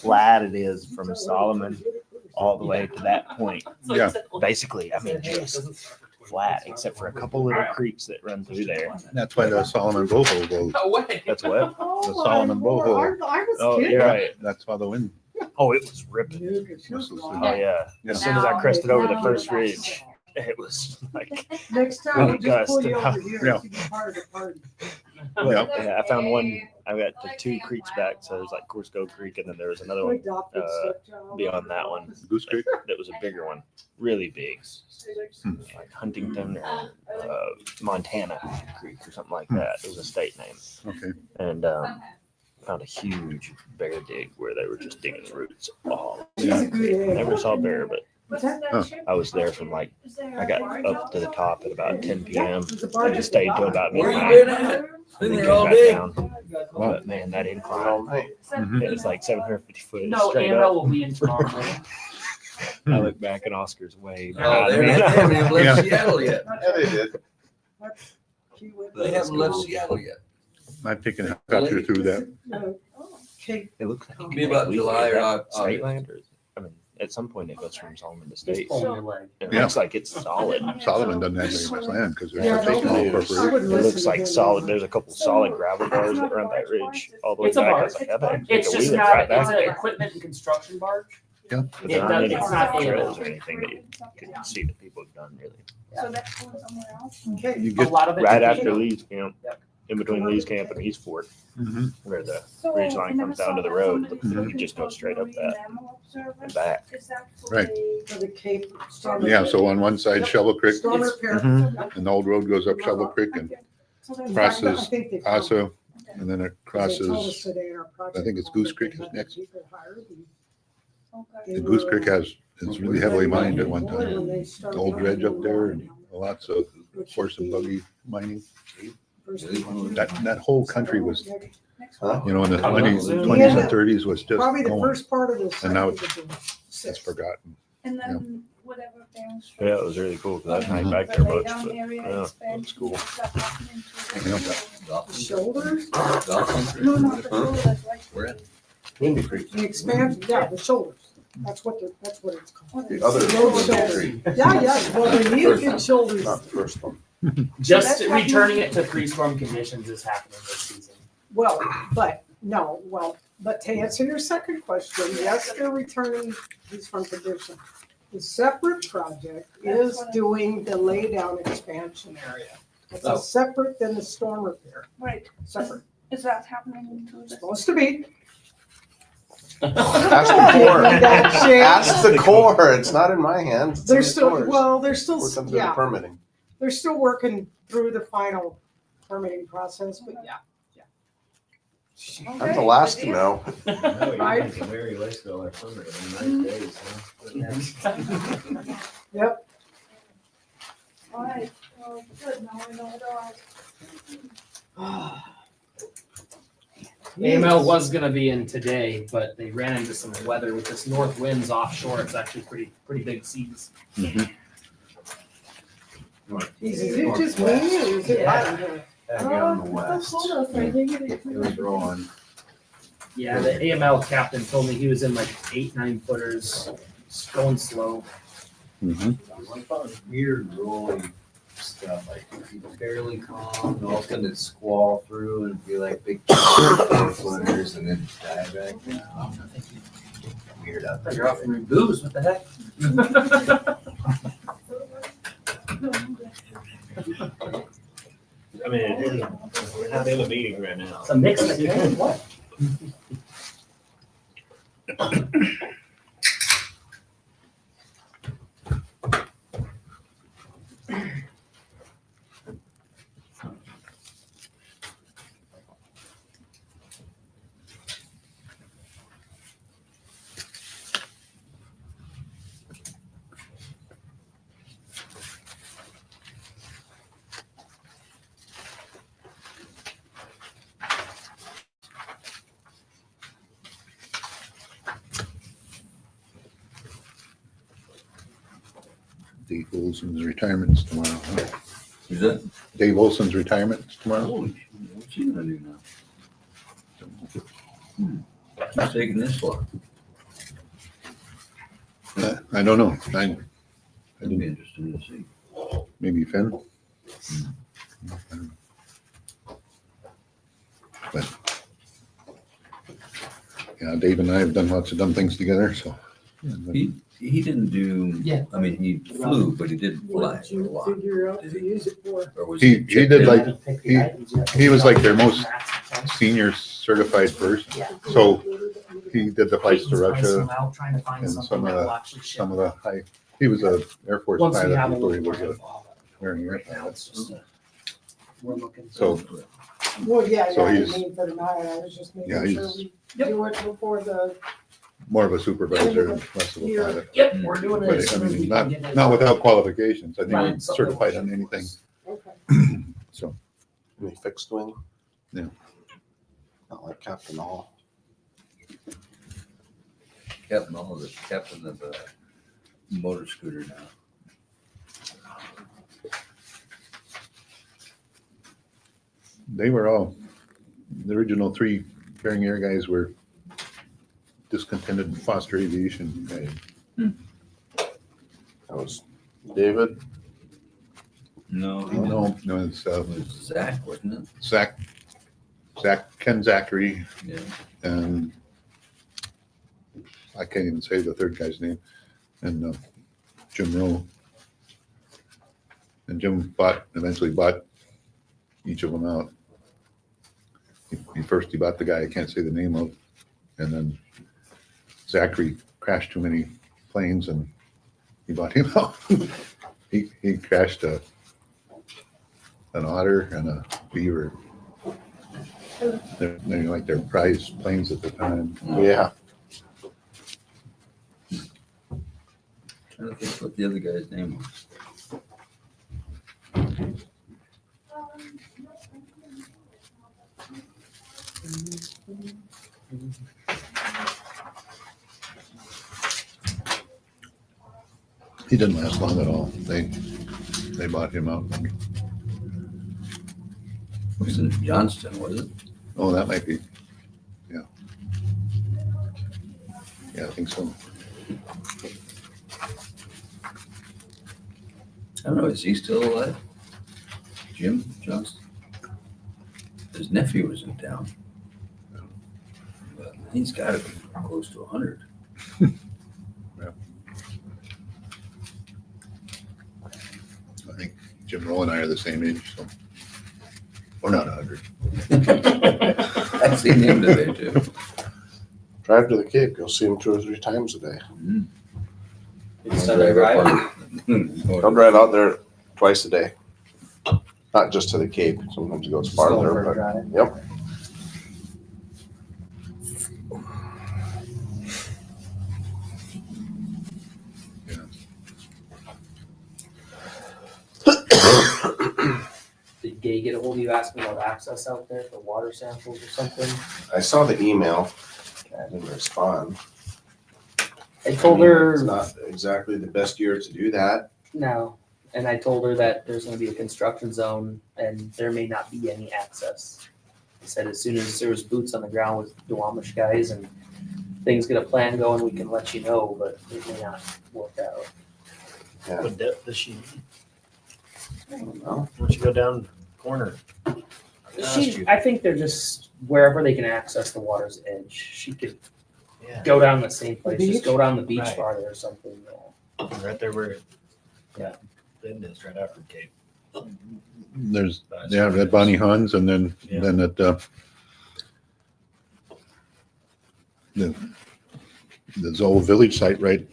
Speaker 4: flat it is from Solomon all the way to that point.
Speaker 10: Yeah.
Speaker 4: Basically, I mean, just flat, except for a couple little creeks that run through there.
Speaker 10: That's why the Solomon Boho goes.
Speaker 6: No way.
Speaker 4: That's what?
Speaker 10: The Solomon Boho.
Speaker 1: I was
Speaker 4: Oh,
Speaker 1: kidding.
Speaker 4: you're right.
Speaker 10: That's why the wind.
Speaker 4: Oh, it was ripping. Oh, yeah. As soon as I crested over the first ridge, it was like,
Speaker 1: Next time, we'll just pull you
Speaker 4: Gust.
Speaker 1: over here.
Speaker 10: Yeah.
Speaker 1: It's even harder to party.
Speaker 10: Yeah.
Speaker 4: yeah, I found
Speaker 7: I've got the two creeks back. So there's like Corsco Creek, and then there was another one
Speaker 1: Adopted stepchild.
Speaker 7: beyond that one
Speaker 10: Goose Creek?
Speaker 7: that was a bigger one, really big, like Huntington or Montana Creek or something like that. It was a state name,
Speaker 10: Okay.
Speaker 7: and found a huge bear dig where they were just digging roots all.
Speaker 1: She's a good egg.
Speaker 7: Never saw a bear, but
Speaker 10: Huh.
Speaker 7: I was there from like I got up to the top at about 10 p.m.
Speaker 1: There's a barge
Speaker 7: and
Speaker 1: at
Speaker 7: stayed
Speaker 1: the
Speaker 7: till
Speaker 1: bottom.
Speaker 7: about
Speaker 5: Where you
Speaker 7: midnight.
Speaker 5: been at? Been
Speaker 7: and then
Speaker 5: there all
Speaker 7: came
Speaker 5: day.
Speaker 7: back down. But man, that incline, it was like 750 foot
Speaker 6: No,
Speaker 7: straight
Speaker 6: AML
Speaker 7: up.
Speaker 6: will be in tomorrow morning.
Speaker 7: I look back and Oscar's way
Speaker 5: Oh,
Speaker 7: behind
Speaker 5: they
Speaker 7: me.
Speaker 5: haven't even left
Speaker 10: Yeah.
Speaker 5: Seattle yet.
Speaker 8: Yeah, they did.
Speaker 5: They haven't left Seattle yet.
Speaker 10: I've taken a helicopter through that.
Speaker 1: Okay,
Speaker 7: It looks like
Speaker 5: Be about July or
Speaker 7: August.
Speaker 5: August.
Speaker 7: State land, or I mean, at some point it goes from Solomon to
Speaker 6: Just
Speaker 7: state.
Speaker 6: pulling your leg.
Speaker 7: It
Speaker 10: Yeah.
Speaker 7: looks like it's solid.
Speaker 10: Solomon doesn't have very much land because
Speaker 1: Yeah,
Speaker 10: they're such a small
Speaker 1: I
Speaker 10: corporation.
Speaker 1: wouldn't
Speaker 7: It
Speaker 1: listen
Speaker 7: looks
Speaker 1: to
Speaker 7: like
Speaker 1: him.
Speaker 7: solid. There's a couple solid gravel bars that run that ridge all the way
Speaker 6: It's a
Speaker 7: back. I
Speaker 6: barge.
Speaker 7: was like, I bet I can
Speaker 6: It's
Speaker 7: take a
Speaker 6: just
Speaker 7: wheelie
Speaker 6: not,
Speaker 7: right
Speaker 6: it's
Speaker 7: back
Speaker 6: an
Speaker 7: there.
Speaker 6: equipment and construction barge.
Speaker 10: Yeah.
Speaker 7: But there aren't any
Speaker 6: It's not
Speaker 7: trails or
Speaker 6: AML.
Speaker 7: anything that you could see that people have done really.
Speaker 12: So that's going somewhere else?
Speaker 1: Okay.
Speaker 10: You
Speaker 6: A
Speaker 10: get,
Speaker 6: lot of it.
Speaker 7: Right after Lee's Camp,
Speaker 6: Yep.
Speaker 7: in between Lee's Camp and East Fort,
Speaker 10: Mhm.
Speaker 7: where the
Speaker 12: So
Speaker 7: ridge
Speaker 12: I
Speaker 7: line
Speaker 12: never
Speaker 7: comes down to
Speaker 12: saw
Speaker 7: the
Speaker 12: that
Speaker 7: road,
Speaker 12: somebody
Speaker 7: you just go straight up that
Speaker 12: mammal observers.
Speaker 7: and back.
Speaker 12: Is that for
Speaker 10: Right.
Speaker 12: the-
Speaker 1: For the Cape. Storm
Speaker 10: yeah, so on one side Shovel Creek,
Speaker 1: Storm repair.
Speaker 10: and the old road goes up Shovel Creek and
Speaker 12: So that's-
Speaker 1: In fact,
Speaker 10: crosses
Speaker 1: I think they found-
Speaker 10: Paso, and then it
Speaker 1: because they told us
Speaker 10: crosses,
Speaker 1: today in our project
Speaker 10: I think it's
Speaker 1: call
Speaker 10: Goose
Speaker 1: that
Speaker 10: Creek
Speaker 1: they
Speaker 10: is
Speaker 1: had
Speaker 10: next.
Speaker 1: people hired and
Speaker 12: Okay.
Speaker 10: the Goose Creek has, it's really heavily mined at one time.
Speaker 1: When they started
Speaker 10: The old dredge up there and
Speaker 1: mining,
Speaker 10: lots of
Speaker 1: which
Speaker 10: horse and
Speaker 1: is
Speaker 10: buggy mining.
Speaker 1: first-
Speaker 10: That whole country was,
Speaker 12: Next
Speaker 8: Huh?
Speaker 12: one.
Speaker 10: you know, in the
Speaker 6: Oh,
Speaker 10: twenties
Speaker 6: yeah.
Speaker 10: and thirties was just
Speaker 1: Probably the
Speaker 10: going.
Speaker 1: first part of this.
Speaker 10: And now
Speaker 1: It's
Speaker 10: It's forgotten.
Speaker 12: And then whatever things.
Speaker 7: Yeah, it was really cool because I hiked back
Speaker 12: The
Speaker 7: there much,
Speaker 12: laydown
Speaker 7: but
Speaker 12: area
Speaker 7: yeah,
Speaker 12: expansion,
Speaker 7: it's cool.
Speaker 12: is that happening to the-
Speaker 10: Yeah.
Speaker 1: Shoulders,
Speaker 12: No, not the shoulder, that's right.
Speaker 5: Where at?
Speaker 8: Windy Creek.
Speaker 1: the expansion, yeah, the shoulders. That's what it's called.
Speaker 8: The other
Speaker 1: Road
Speaker 8: Windy
Speaker 1: shoulders.
Speaker 8: Creek,
Speaker 1: Yeah, yeah, well, they need big shoulders.
Speaker 8: not the first one.
Speaker 6: Just
Speaker 12: that's
Speaker 6: returning it to pre-storm conditions is happening this season.
Speaker 1: Well, but to answer your second question, yes, they're returning these from condition. The separate project is doing the laydown expansion area. It's
Speaker 5: Oh.
Speaker 1: a separate than the storm repair,
Speaker 12: Right,
Speaker 1: separate,
Speaker 12: is that happening to the?
Speaker 1: supposed to be.
Speaker 8: Ask the Corps.
Speaker 1: That shade.
Speaker 8: Ask the Corps. It's not in my hands. It's in
Speaker 1: They're
Speaker 8: the
Speaker 1: still,
Speaker 8: Corps'.
Speaker 1: well, they're still,
Speaker 8: Working through the
Speaker 1: yeah,
Speaker 8: permitting.
Speaker 1: they're still working through the final permitting process, but yeah.
Speaker 8: I'm the last to know.
Speaker 1: Right.
Speaker 11: Mary Lakeville or somewhere in 9 days, huh?
Speaker 1: Yep.
Speaker 12: All right, well, good, now I know what I.
Speaker 6: AML was gonna be in today, but they ran into some weather with this north winds offshore. It's actually pretty big seas.
Speaker 1: Is it just me or is it hot in here?
Speaker 11: Back out in the west.
Speaker 12: It
Speaker 11: It was rolling.
Speaker 6: Yeah, the AML captain told me he was in like 8-9 footers, going slow.
Speaker 11: Weird rolling stuff, like you barely calm, and all of a sudden it squall through and be like big 4-footers and then die back down. Weird out there.
Speaker 6: You're off from your booze. What the heck?
Speaker 7: I mean, it is, we're having a meeting right now.
Speaker 6: It's a mix of what?
Speaker 10: Dave Olson's retirement's tomorrow. Huh?
Speaker 5: Who's that?
Speaker 10: Dave Olson's retirement's tomorrow.
Speaker 5: Holy shit, what's he gonna do now? Who's taking this for?
Speaker 10: I don't know.
Speaker 5: That'd be interesting to see.
Speaker 10: Maybe Finn. But yeah, Dave and I have done lots of dumb things together, so.
Speaker 5: He didn't do,
Speaker 6: Yeah.
Speaker 5: I mean, he flew, but he didn't fly
Speaker 1: What did
Speaker 5: a
Speaker 1: you
Speaker 5: lot.
Speaker 1: figure out to use it for?
Speaker 5: Or was
Speaker 10: He
Speaker 5: checked
Speaker 10: did
Speaker 5: in?
Speaker 10: like, he was like their most senior certified first. So he did the flights to
Speaker 6: Peyton's pricing
Speaker 10: Russia
Speaker 6: them out, trying to find
Speaker 10: and
Speaker 6: something
Speaker 10: some of
Speaker 6: that will
Speaker 10: the-
Speaker 6: actually ship.
Speaker 10: some of the high, he was a Air Force
Speaker 6: Once we
Speaker 10: pilot
Speaker 6: have a
Speaker 10: before he
Speaker 6: little
Speaker 10: was
Speaker 6: more
Speaker 10: a
Speaker 6: info.
Speaker 10: Marine Air
Speaker 6: Right now,
Speaker 10: pilot.
Speaker 6: it's just, we're looking.
Speaker 10: So,
Speaker 1: Well, yeah,
Speaker 10: So
Speaker 1: yeah, I
Speaker 10: he's-
Speaker 1: mean, for tonight, I was just
Speaker 10: Yeah,
Speaker 1: making sure
Speaker 10: he's-
Speaker 1: we do it before the,
Speaker 10: more of a supervisor and less of a
Speaker 1: Here.
Speaker 10: pilot.
Speaker 6: Yep, we're doing it
Speaker 10: But
Speaker 6: as
Speaker 10: I
Speaker 6: soon as we
Speaker 10: mean,
Speaker 6: can get it.
Speaker 10: not without qualifications. I think
Speaker 6: Right,
Speaker 10: he's
Speaker 6: something that
Speaker 10: certified
Speaker 6: will
Speaker 10: on
Speaker 6: ship
Speaker 10: anything.
Speaker 6: us.
Speaker 1: okay.
Speaker 10: So,
Speaker 8: Any fixed wing?
Speaker 10: Yeah.
Speaker 8: Not like Captain All.
Speaker 5: Captain, all of the captain of a motor scooter now.
Speaker 10: they were all, the original 3 Bering Air guys were discontented Foster Aviation guys.
Speaker 8: That was David.
Speaker 5: No,
Speaker 10: No, it's
Speaker 5: it was Zach, wasn't it?
Speaker 10: Ken Zachary,
Speaker 5: Yeah.
Speaker 10: and I can't even say the third guy's name, and Jim Rowe. And Jim eventually bought each of them out. He bought the guy I can't say the name of, and then Zachary crashed too many planes and he bought him out. He crashed an Otter and a Beaver. They're like their prize planes at the time.
Speaker 8: Yeah.
Speaker 5: Trying to think what the other guy's name was.
Speaker 10: He didn't last long at all. They bought him out.
Speaker 5: It was in Johnston, was it?
Speaker 10: Oh, that might be. Yeah. Yeah, I think so.
Speaker 5: I don't know, is he still alive? Jim Johnston? His nephew was in town. But he's gotta be close to 100.
Speaker 10: I think Jim Rowe and I are the same age, so we're not 100.
Speaker 5: I've seen him today too.
Speaker 8: Drive to the Cape. You'll see him 2 or 3 times a day.
Speaker 6: Instead of driving.
Speaker 8: He'll drive out there twice a day. Not just to the Cape. Sometimes he goes farther, but yep.
Speaker 6: Did Gay get a hold of you asking about access out there for water samples or something?
Speaker 8: I saw the email. I didn't respond.
Speaker 6: I told her.
Speaker 8: It's not exactly the best year to do that.
Speaker 6: No, and I told her that there's gonna be a construction zone and there may not be any access. I said as soon as there was boots on the ground with Duwamish guys and things get a plan going, we can let you know, but it may not work out.
Speaker 8: Yeah.
Speaker 4: What depth does she need?
Speaker 8: I don't know.
Speaker 4: Once you go down the corner.
Speaker 6: I think they're just wherever they can access the water's edge. She could
Speaker 4: Yeah.
Speaker 6: go down the same place,
Speaker 1: beach?
Speaker 6: just go down the beach
Speaker 4: Right.
Speaker 6: farther or something.
Speaker 4: Right there where, Bend is right after the Cape.
Speaker 10: There's, at Bonnie Hans, and then at the Zoll Village site, right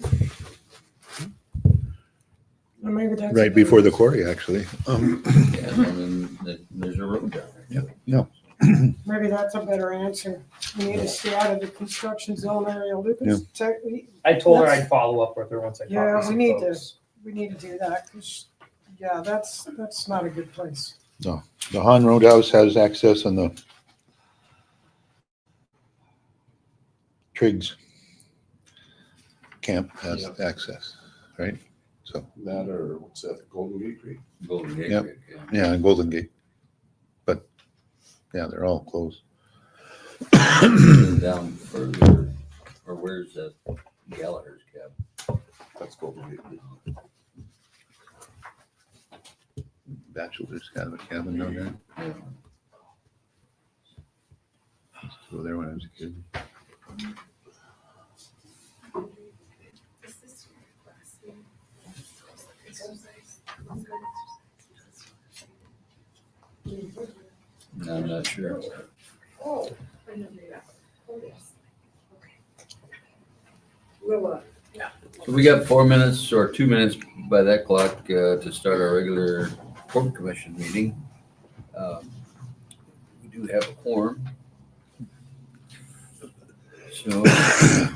Speaker 1: Or maybe that's.
Speaker 10: right before the quarry, actually.
Speaker 5: Yeah, and then there's a road down there.
Speaker 10: Yeah.
Speaker 1: Maybe that's a better answer. We need to stay out of the construction zone area. Lucas,
Speaker 6: I told her I'd follow up with her once I talked
Speaker 1: Yeah,
Speaker 6: to
Speaker 1: we
Speaker 6: some
Speaker 1: need
Speaker 6: folks.
Speaker 1: we need to do that, because, yeah, that's not a good place.
Speaker 10: The Han Roadhouse has access, and the Triggs camp has access, right? So,
Speaker 8: That or what's that, Golden Gate Creek?
Speaker 5: Golden Gate
Speaker 10: Yep.
Speaker 5: Creek, yeah.
Speaker 10: yeah, and Golden Gate. But, yeah, they're all closed.
Speaker 5: Down further, or where's that Gallagher's cabin?
Speaker 8: That's Golden Gate Creek.
Speaker 10: Bachelor's cabin down there.
Speaker 5: Yeah.
Speaker 10: Used to go there when I was a kid.
Speaker 5: No, I'm not sure.
Speaker 1: We'll,
Speaker 5: So we got 4 minutes or 2 minutes by that clock to start our regular Port Commission meeting. We do have a quorum. So a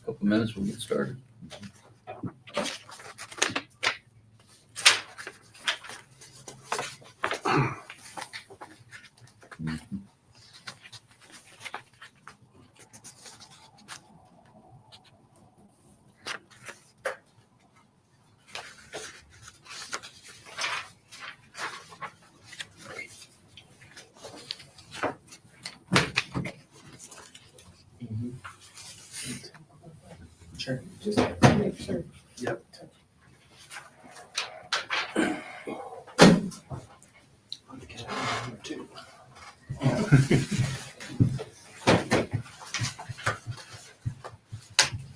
Speaker 5: couple minutes, we'll get started.
Speaker 6: Sure.
Speaker 1: just make sure.
Speaker 6: Yep.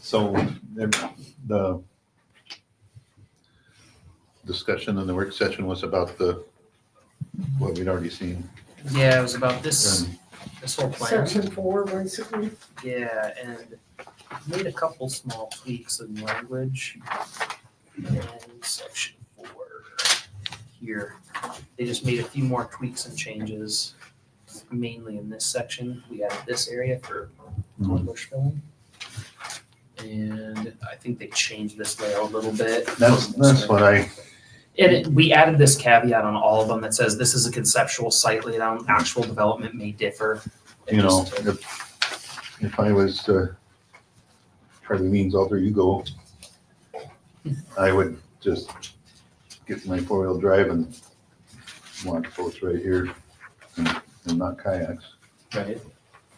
Speaker 10: So the discussion in the work session was about what we'd already seen.
Speaker 6: Yeah, it was about this whole plan.
Speaker 1: Section 4, basically.
Speaker 6: Yeah, and made a couple small tweaks in language. And section 4 here, they just made a few more tweaks and changes, mainly in this section. We added this area for bush filling. And I think they changed this layout a little bit.
Speaker 10: That's what
Speaker 6: We added this caveat on all of them that says this is a conceptual site layout, actual development may differ.
Speaker 10: you know, if I was Charlie Means alter ego, I would just get my 4-wheel drive and launch boats right here and not kayaks.
Speaker 6: Right.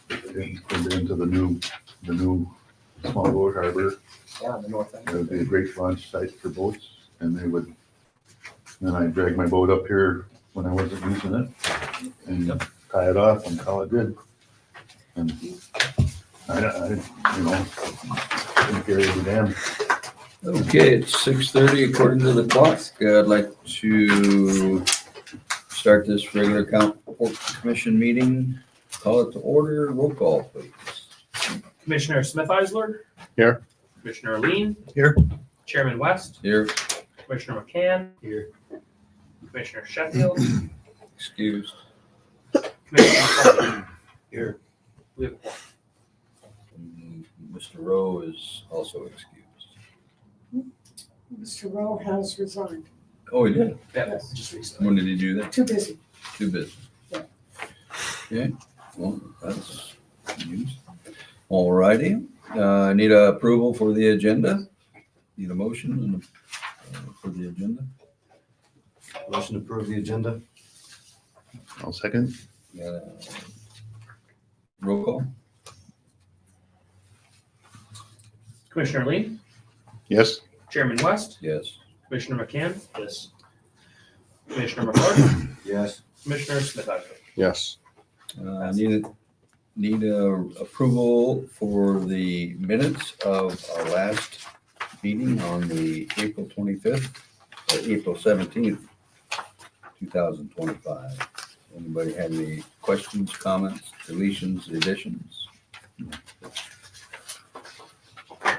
Speaker 10: And put it into the new small boat harbor.
Speaker 6: Yeah, on the north end.
Speaker 10: It would be a great launch site for boats, and then I'd drag my boat up here when I wasn't using it and tie it off and call it good. And I couldn't carry it damn.
Speaker 5: Okay, it's 6:30 according to the clock. I'd like to start this regular Port Commission meeting. Call it to order. Roll call, please.
Speaker 6: Commissioner Smith Eisler.
Speaker 10: Here.
Speaker 6: Commissioner Lean.
Speaker 10: Here.
Speaker 6: Chairman West.
Speaker 5: Here,
Speaker 6: Commissioner McCann.
Speaker 4: Here.
Speaker 6: Commissioner Sheffield.
Speaker 5: excused.
Speaker 6: Commissioner McCarty.
Speaker 10: Here.
Speaker 6: We have
Speaker 5: Mr. Rowe is also excused.
Speaker 1: Mr. Rowe has resigned.
Speaker 5: Oh, he did?
Speaker 6: yeah, just recently.
Speaker 5: When did he do that?
Speaker 1: Too busy.
Speaker 5: Too busy.
Speaker 1: Yeah.
Speaker 5: Okay, well, that's news. All righty, I need a approval for the agenda. Need a motion for the agenda.
Speaker 3: Motion to approve the agenda?
Speaker 10: I'll second.
Speaker 5: Got a roll call?
Speaker 6: Commissioner Lean.
Speaker 10: Yes.
Speaker 6: Chairman West.
Speaker 5: Yes.
Speaker 6: Commissioner McCann.
Speaker 4: Yes.
Speaker 6: Commissioner McCarty.
Speaker 3: Yes.
Speaker 6: Commissioner Smith Eisler.
Speaker 8: Yes.
Speaker 5: Need a approval for the minutes of our last meeting on the April 25th, or April 17th, 2025. Anybody have any questions, comments, deletions, additions?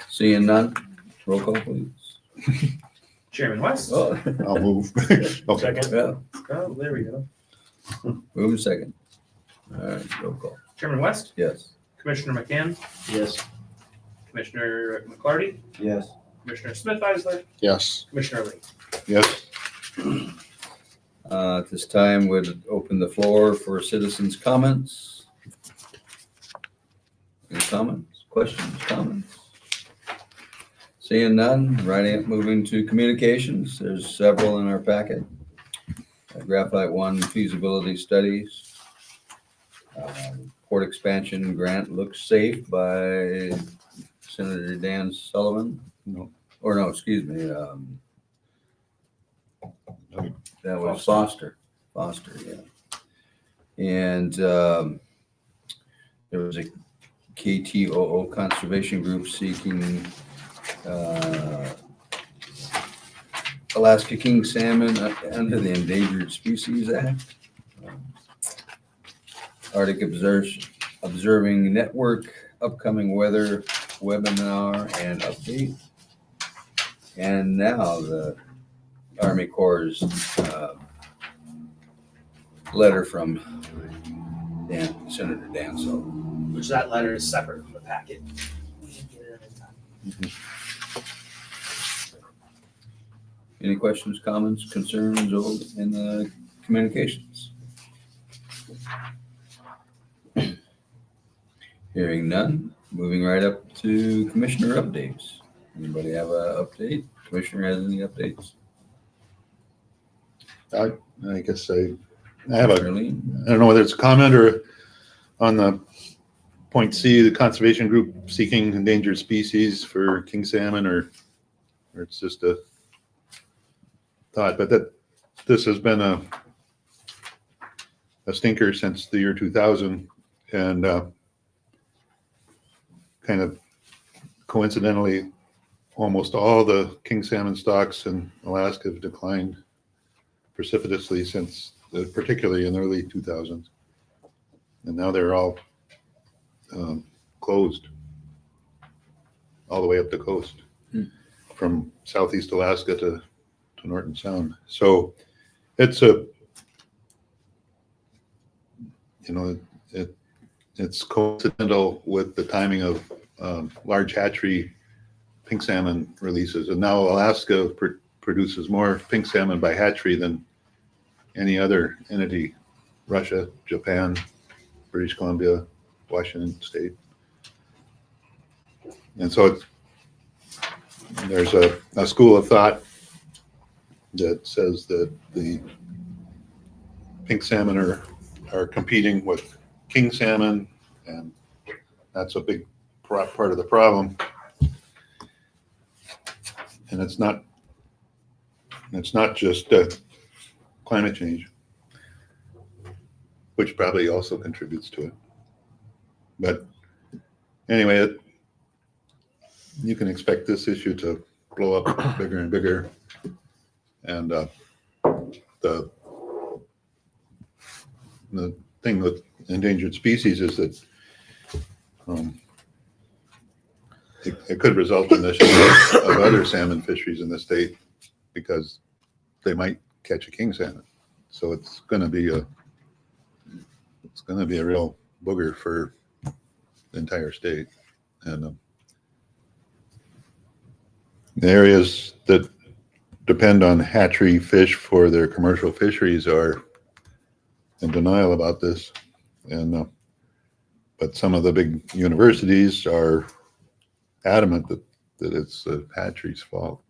Speaker 5: Seeing none, roll call please.
Speaker 6: Chairman West.
Speaker 5: Oh,
Speaker 10: I'll move. Okay.
Speaker 4: Second.
Speaker 5: yeah,
Speaker 6: Oh, there we go.
Speaker 5: move second. All right, roll call.
Speaker 6: Chairman West.
Speaker 5: Yes.
Speaker 6: Commissioner McCann.
Speaker 4: Yes.
Speaker 6: Commissioner McClarty.
Speaker 3: Yes.
Speaker 6: Commissioner Smith Eisler.
Speaker 8: Yes.
Speaker 6: Commissioner Lee.
Speaker 10: Yes.
Speaker 5: At this time, would open the floor for citizens' comments. Any comments, questions, comments? Seeing none, moving to communications. There's several in our packet. Graphite One feasibility studies. Port expansion grant looks safe by Senator Dan Sullivan. Excuse me. That was Foster, yeah. And there was a KTOO conservation group seeking Alaska king salmon under the Endangered Species Act. Arctic Observing Network, upcoming weather webinar and update. And now the Army Corps' letter from Senator Danso.
Speaker 6: Which that letter is separate from the packet.
Speaker 5: Any questions, comments, concerns in the communications? Hearing none, moving right up to commissioner updates. Anybody have an update? Commissioner has any updates?
Speaker 10: I guess I have a,
Speaker 5: Darlene?
Speaker 10: I don't know whether it's a comment or on the point C, the conservation group seeking endangered species for king salmon, or it's just a thought, but this has been a stinker since the year 2000, and kind of coincidentally, almost all the king salmon stocks in Alaska have declined precipitously since, particularly in the early 2000s. And now they're all closed all the way up the coast, from southeast Alaska to Norton Sound. So it's it's coincidental with the timing of large hatchery pink salmon releases. And now Alaska produces more pink salmon by hatchery than any other entity: Russia, Japan, British Columbia, Washington State. And so there's a school of thought that says that the pink salmon are competing with king salmon, and that's a big part of the problem. And it's not just climate change, which probably also contributes to it. But anyway, you can expect this issue to blow up bigger and bigger. And the thing with endangered species is that it could result in the shutdown of other salmon fisheries in the state, because they might catch a king salmon. So it's going to be a real booger for the entire state. And the areas that depend on hatchery fish for their commercial fisheries are in denial about this. And but some of the big universities are adamant that it's the hatchery's fault.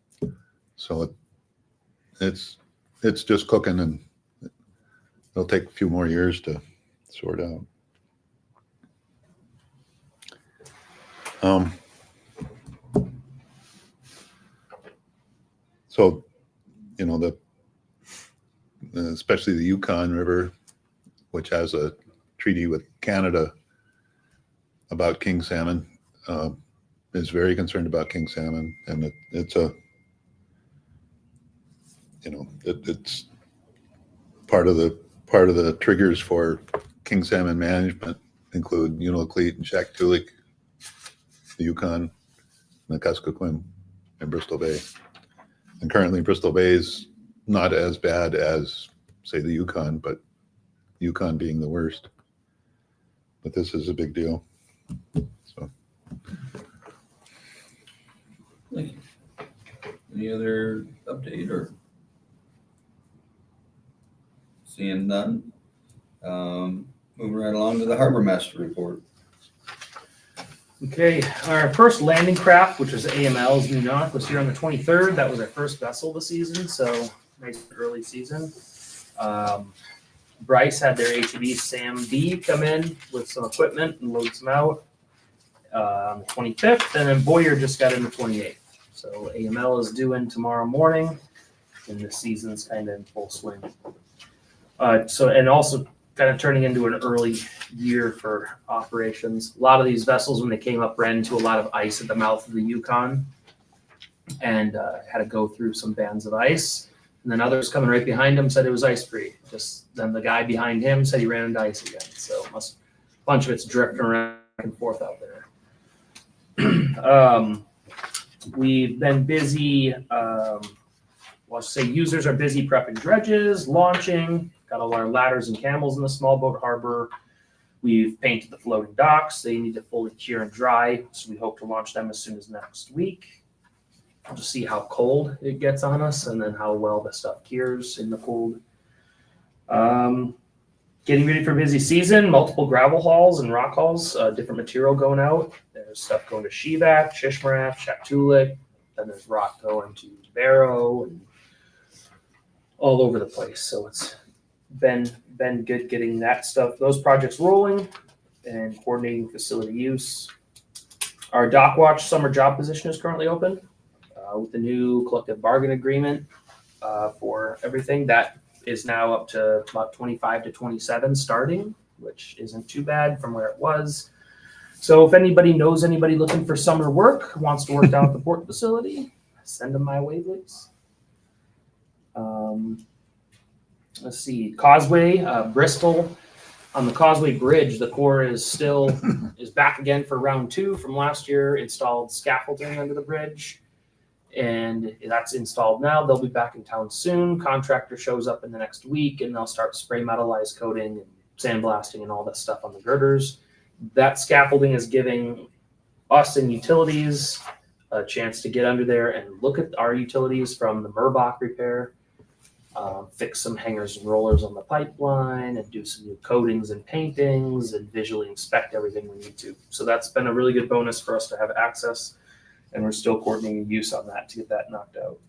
Speaker 10: So it's just cooking, and it'll take a few more years to sort out. So, especially the Yukon River, which has a treaty with Canada about king salmon, is very concerned about king salmon, and it's part of the triggers for king salmon management include Unalakleet and Shaktoolik, the Yukon, and the Kuskokwim, and Bristol Bay. And currently Bristol Bay is not as bad as, say, the Yukon, but Yukon being the worst. But this is a big deal. So.
Speaker 5: Thank you. Any other update or? Seeing none. Moving right along to the Harbor Master report.
Speaker 6: Okay, our first landing craft, which was AML's New Knock, was here on the 23rd. That was our first vessel of the season, so nice early season. Bryce had their HEB Sam B come in with some equipment and load some out on the 25th, and then Boyer just got in the 28th. So AML is due in tomorrow morning, and the season's kind of in full swing. And also kind of turning into an early year for operations. A lot of these vessels, when they came up, ran into a lot of ice at the mouth of the Yukon, and had to go through some bands of ice. And then others coming right behind him said it was ice free. Just then the guy behind him said he ran into ice again. So a bunch of it's drifting around back and forth out there. We've been busy, well, I'll say users are busy prepping dredges, launching, got all our ladders and camels in the small boat harbor. We've painted the floating docks. They need to fully cure and dry, so we hope to launch them as soon as next week. We'll just see how cold it gets on us and then how well the stuff cures in the cold. Getting ready for busy season, multiple gravel hauls and rock hauls, different material going out. There's stuff going to Shevac, Shishmaref, Shaktulik, then there's rock going to Barrow and all over the place. So it's been good getting that stuff, those projects rolling and coordinating facility use. Our dock watch summer job position is currently open with the new collective bargain agreement for everything. That is now up to about 25 to 27 starting, which isn't too bad from where it was. So if anybody knows anybody looking for summer work, wants to work down at the port facility, send them my way, please. Let's see, Causeway, Bristol. On the Causeway Bridge, the Corps is back again for round 2 from last year, installed scaffolding under the bridge. And that's installed now. They'll be back in town soon. Contractor shows up in the next week and they'll start spray metallized coating and sandblasting and all that stuff on the girders. That scaffolding is giving us and utilities a chance to get under there and look at our utilities from the Murbach repair, fix some hangers and rollers on the pipeline and do some new coatings and paintings and visually inspect everything we need to. So that's been a really good bonus for us to have access. And we're still coordinating use on that to get that knocked out.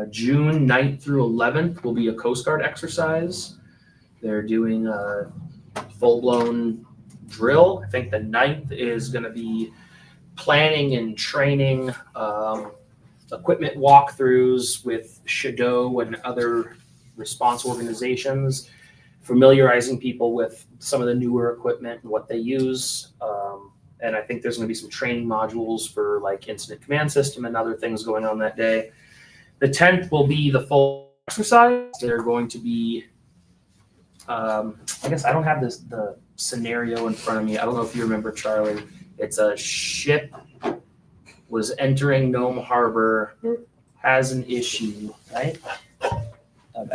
Speaker 6: June 9th through 11th will be a Coast Guard exercise. They're doing a full-blown drill. I think the 9th is going to be planning and training equipment walkthroughs with Shadow and other response organizations, familiarizing people with some of the newer equipment and what they use. And I think there's going to be some training modules for like incident command system and other things going on that day. The 10th will be the full exercise. They're going to be, I guess I don't have the scenario in front of me. I don't know if you remember, Charlie. It's a ship was entering Nome Harbor, has an issue, right?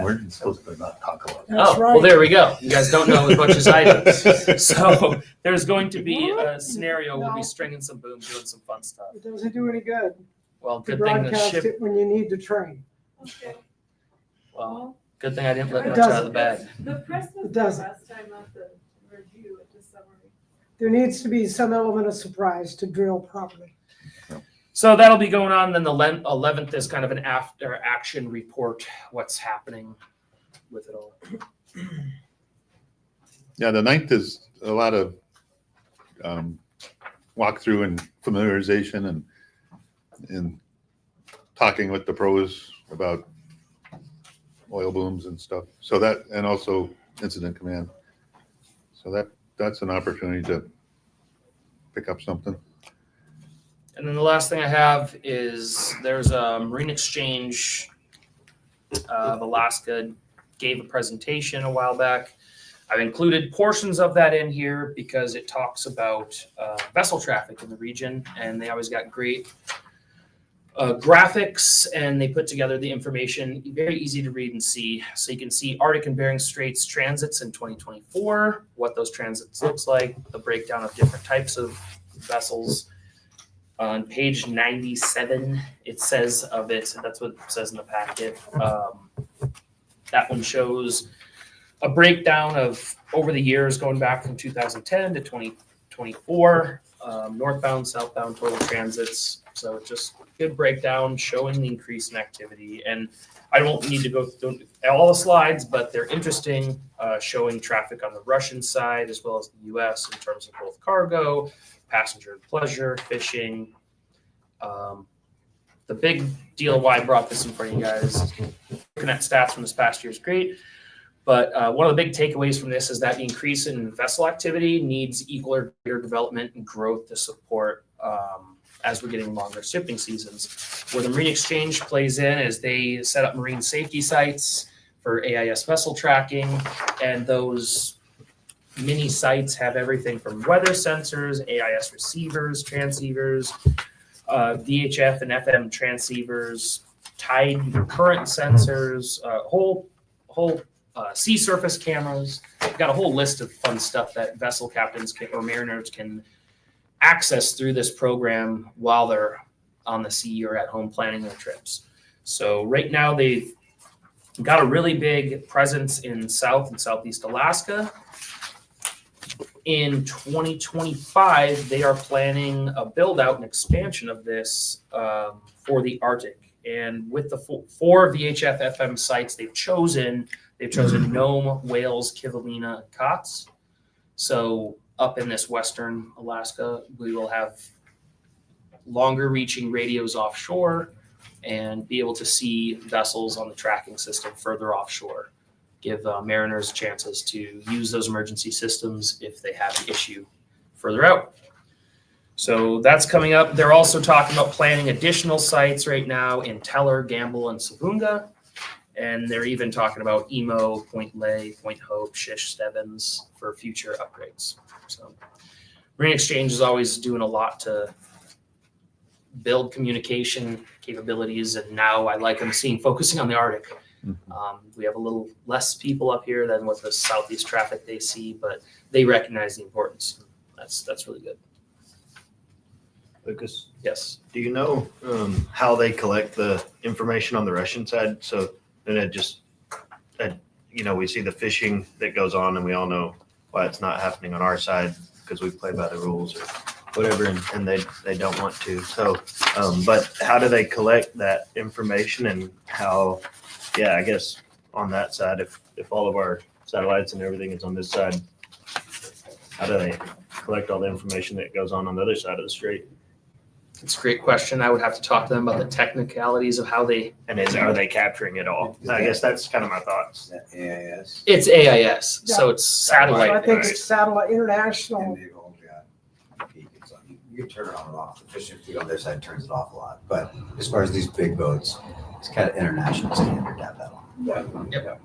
Speaker 11: We're supposed to not talk about that.
Speaker 1: That's
Speaker 6: Well,
Speaker 1: right.
Speaker 6: there we go. You guys don't know as much as I do. So there's going to be a scenario. We'll be stringing some booms, doing some fun stuff.
Speaker 1: It doesn't do any good
Speaker 6: Well,
Speaker 1: to
Speaker 6: good thing the
Speaker 1: broadcast
Speaker 6: ship.
Speaker 1: it when you need to train.
Speaker 12: Okay.
Speaker 6: Well, good thing I didn't let
Speaker 1: It
Speaker 6: much out of
Speaker 1: doesn't.
Speaker 6: the bag.
Speaker 12: The press was
Speaker 1: It
Speaker 12: there
Speaker 1: doesn't.
Speaker 12: last time at the review at the summary.
Speaker 1: There needs to be some element of surprise to drill properly.
Speaker 6: So that'll be going on. Then the 11th is kind of an after action report, what's happening with it all.
Speaker 10: Yeah, the 9th is a lot of walkthrough and familiarization and talking with the pros about oil booms and stuff. So that, and also incident command. So that's an opportunity to pick up something.
Speaker 6: And then the last thing I have is there's a Marine Exchange of Alaska gave a presentation a while back. I've included portions of that in here because it talks about vessel traffic in the region, and they always got great graphics, and they put together the information very easy to read and see. So you can see Arctic and Bering Straits transits in 2024, what those transits looks like, the breakdown of different types of vessels. On page 97, it says of it, that's what it says in the packet. That one shows a breakdown of over the years going back from 2010 to 2024, northbound, southbound total transits. So it's just a good breakdown showing the increase in activity. And I won't need to go through all the slides, but they're interesting, showing traffic on the Russian side as well as the US in terms of both cargo, passenger and pleasure, fishing. The big deal why I brought this in front of you guys, looking at stats from this past year is great, but one of the big takeaways from this is that the increase in vessel activity needs equal or greater development and growth to support as we're getting longer shipping seasons. Where the Marine Exchange plays in is they set up marine safety sites for AIS vessel tracking, and those mini sites have everything from weather sensors, AIS receivers, transceivers, VHF and FM transceivers, tide current sensors, whole sea surface cameras. We've got a whole list of fun stuff that vessel captains or mariners can access through this program while they're on the sea or at home planning their trips. So right now they've got a really big presence in South and Southeast Alaska. In 2025, they are planning a build out and expansion of this for the Arctic. And with the 4 VHF FM sites they've chosen Nome, Wales, Kivalina, and Kots. So up in this western Alaska, we will have longer reaching radios offshore and be able to see vessels on the tracking system further offshore. Give mariners chances to use those emergency systems if they have an issue further out. So that's coming up. They're also talking about planning additional sites right now in Teller, Gamble, and Savunga. And they're even talking about Emo, Point Lay, Point Hope, Shish, Stebbins for future upgrades. So Marine Exchange is always doing a lot to build communication capabilities, and now I like them focusing on the Arctic. We have a little less people up here than what the southeast traffic they see, but they recognize the importance. That's really good.
Speaker 7: Lucas,
Speaker 6: Yes.
Speaker 7: do you know how they collect the information on the Russian side? So then it just, we see the fishing that goes on, and we all know why it's not happening on our side because we play by the rules or whatever, and they don't want to. So, but how do they collect that information, and how? Yeah, I guess on that side, if all of our satellites and everything is on this side, how do they collect all the information that goes on the other side of the strait?
Speaker 6: It's a great question. I would have to talk to them about the technicalities of how they.
Speaker 7: And are they capturing it all? I guess that's kind of my thoughts.
Speaker 3: AIS.
Speaker 6: It's AIS, so it's
Speaker 1: So I
Speaker 6: satellite.
Speaker 1: think it's satellite international.
Speaker 3: And they've all got beacons on. You can turn it on and off. The fishing fleet on their side turns it off a lot. But as far as these big boats, it's kind of international standard to have that on.
Speaker 6: Yep.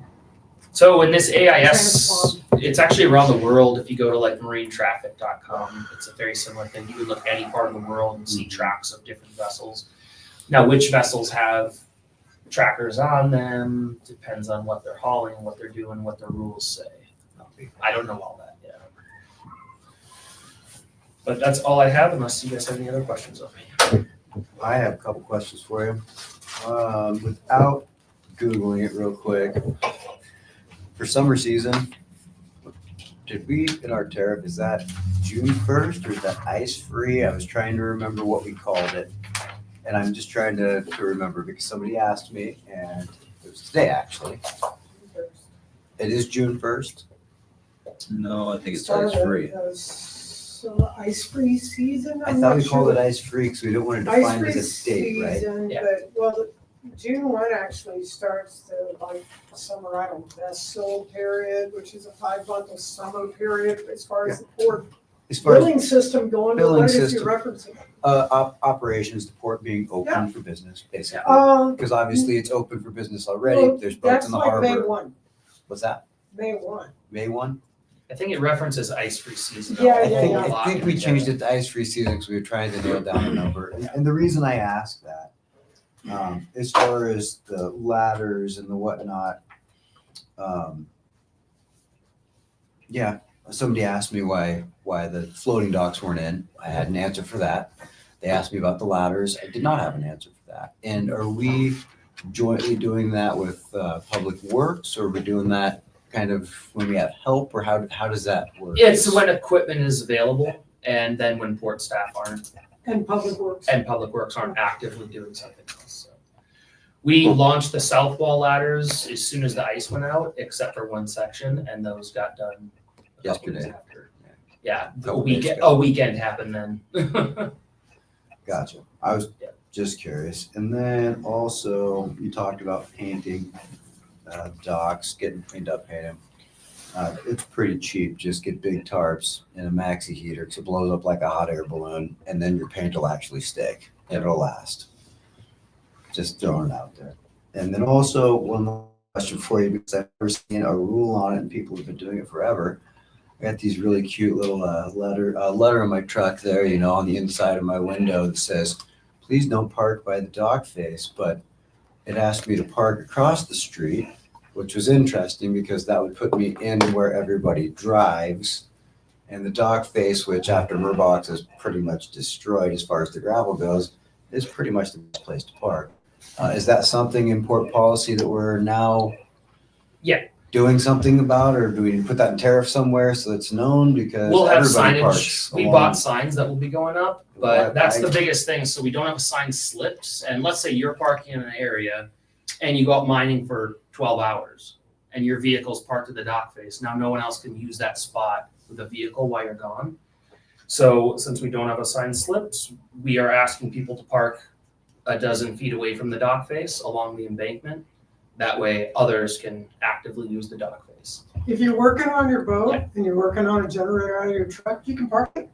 Speaker 6: So in this AIS, it's actually around the world. If you go to like marinetraffic.com, it's a very similar thing. You can look at any part of the world and see tracks of different vessels. Now, which vessels have trackers on them depends on what they're hauling, what they're doing, what their rules say. I don't know all that yet. But that's all I have, unless you guys have any other questions of me.
Speaker 3: I have a couple questions for you. Without Googling it real quick, for summer season, did we, in our tariff, is that June 1st or is that ice free? I was trying to remember what we called it. And I'm just trying to remember because somebody asked me, and it was today actually. It is June 1st?
Speaker 5: No, I think it's ice free.
Speaker 1: So ice-free season,
Speaker 3: I
Speaker 1: I'm
Speaker 3: thought
Speaker 1: not
Speaker 3: we called
Speaker 1: sure.
Speaker 3: it ice free because we don't want to define it
Speaker 1: Ice-free
Speaker 3: as a date, right?
Speaker 1: season,
Speaker 6: Yeah.
Speaker 1: but, well, June 1 actually starts the, like, summer, I don't know, vessel period, which is a 5-month summer period as far as the port
Speaker 3: As far as
Speaker 1: billing system going, but
Speaker 3: billing
Speaker 1: what is you
Speaker 3: system.
Speaker 1: referencing?
Speaker 3: operations, the port being
Speaker 1: Yeah.
Speaker 3: open for business, basically. Because obviously it's open for business already.
Speaker 1: Well,
Speaker 3: There's boats
Speaker 1: that's
Speaker 3: in the
Speaker 1: like May
Speaker 3: harbor.
Speaker 1: 1,
Speaker 3: What's that?
Speaker 1: May 1.
Speaker 3: May 1?
Speaker 6: I think it references ice-free season.
Speaker 1: Yeah,
Speaker 3: I
Speaker 1: yeah,
Speaker 3: think,
Speaker 1: yeah.
Speaker 3: I think we changed it to ice-free season because we were trying to nail down a number. And the reason I asked that, as far as the ladders and the whatnot, yeah, somebody asked me why the floating docks weren't in. I had an answer for that. They asked me about the ladders. I did not have an answer for that. And are we jointly doing that with Public Works, or are we doing that kind of when we have help, or how does that work?
Speaker 6: It's when equipment is available, and then when port staff aren't,
Speaker 1: And Public Works.
Speaker 6: and Public Works aren't actively doing something else. So we launched the south wall ladders as soon as the ice went out, except for one section, and those got done a couple days
Speaker 3: Yesterday.
Speaker 6: after. Yeah,
Speaker 3: Couple days ago.
Speaker 6: a weekend happened then.
Speaker 3: Gotcha. I was
Speaker 6: Yeah.
Speaker 3: just curious. And then also, you talked about painting docks, getting cleaned up, painting. It's pretty cheap. Just get big tarps and a maxi heater because it blows up like a hot air balloon, and then your paint will actually stick and it'll last. Just throwing it out there. And then also, one more question for you, because I've never seen a rule on it and people have been doing it forever. I got these really cute little letter in my truck there, you know, on the inside of my window that says, please don't park by the dock face. But it asked me to park across the street, which was interesting because that would put me in where everybody drives. And the dock face, which after Murbox is pretty much destroyed as far as the gravel goes, is pretty much the best place to park. Is that something in port policy that we're now doing something about, or do we need to put that in tariff somewhere so it's known? Because
Speaker 6: We'll have
Speaker 3: everybody
Speaker 6: signage.
Speaker 3: parks
Speaker 6: We
Speaker 3: along-
Speaker 6: bought signs that will be going up, but that's the
Speaker 3: I-
Speaker 6: biggest thing. So we don't have a sign slips. And let's say you're parking in an area and you go out mining for 12 hours and your vehicle's parked at the dock face. Now no one else can use that spot with a vehicle while you're gone. So since we don't have a sign slips, we are asking people to park a dozen feet away from the dock face along the embankment. That way others can actively use the dock face.
Speaker 1: If you're working on your boat and you're working on a generator out of your truck, you can park it,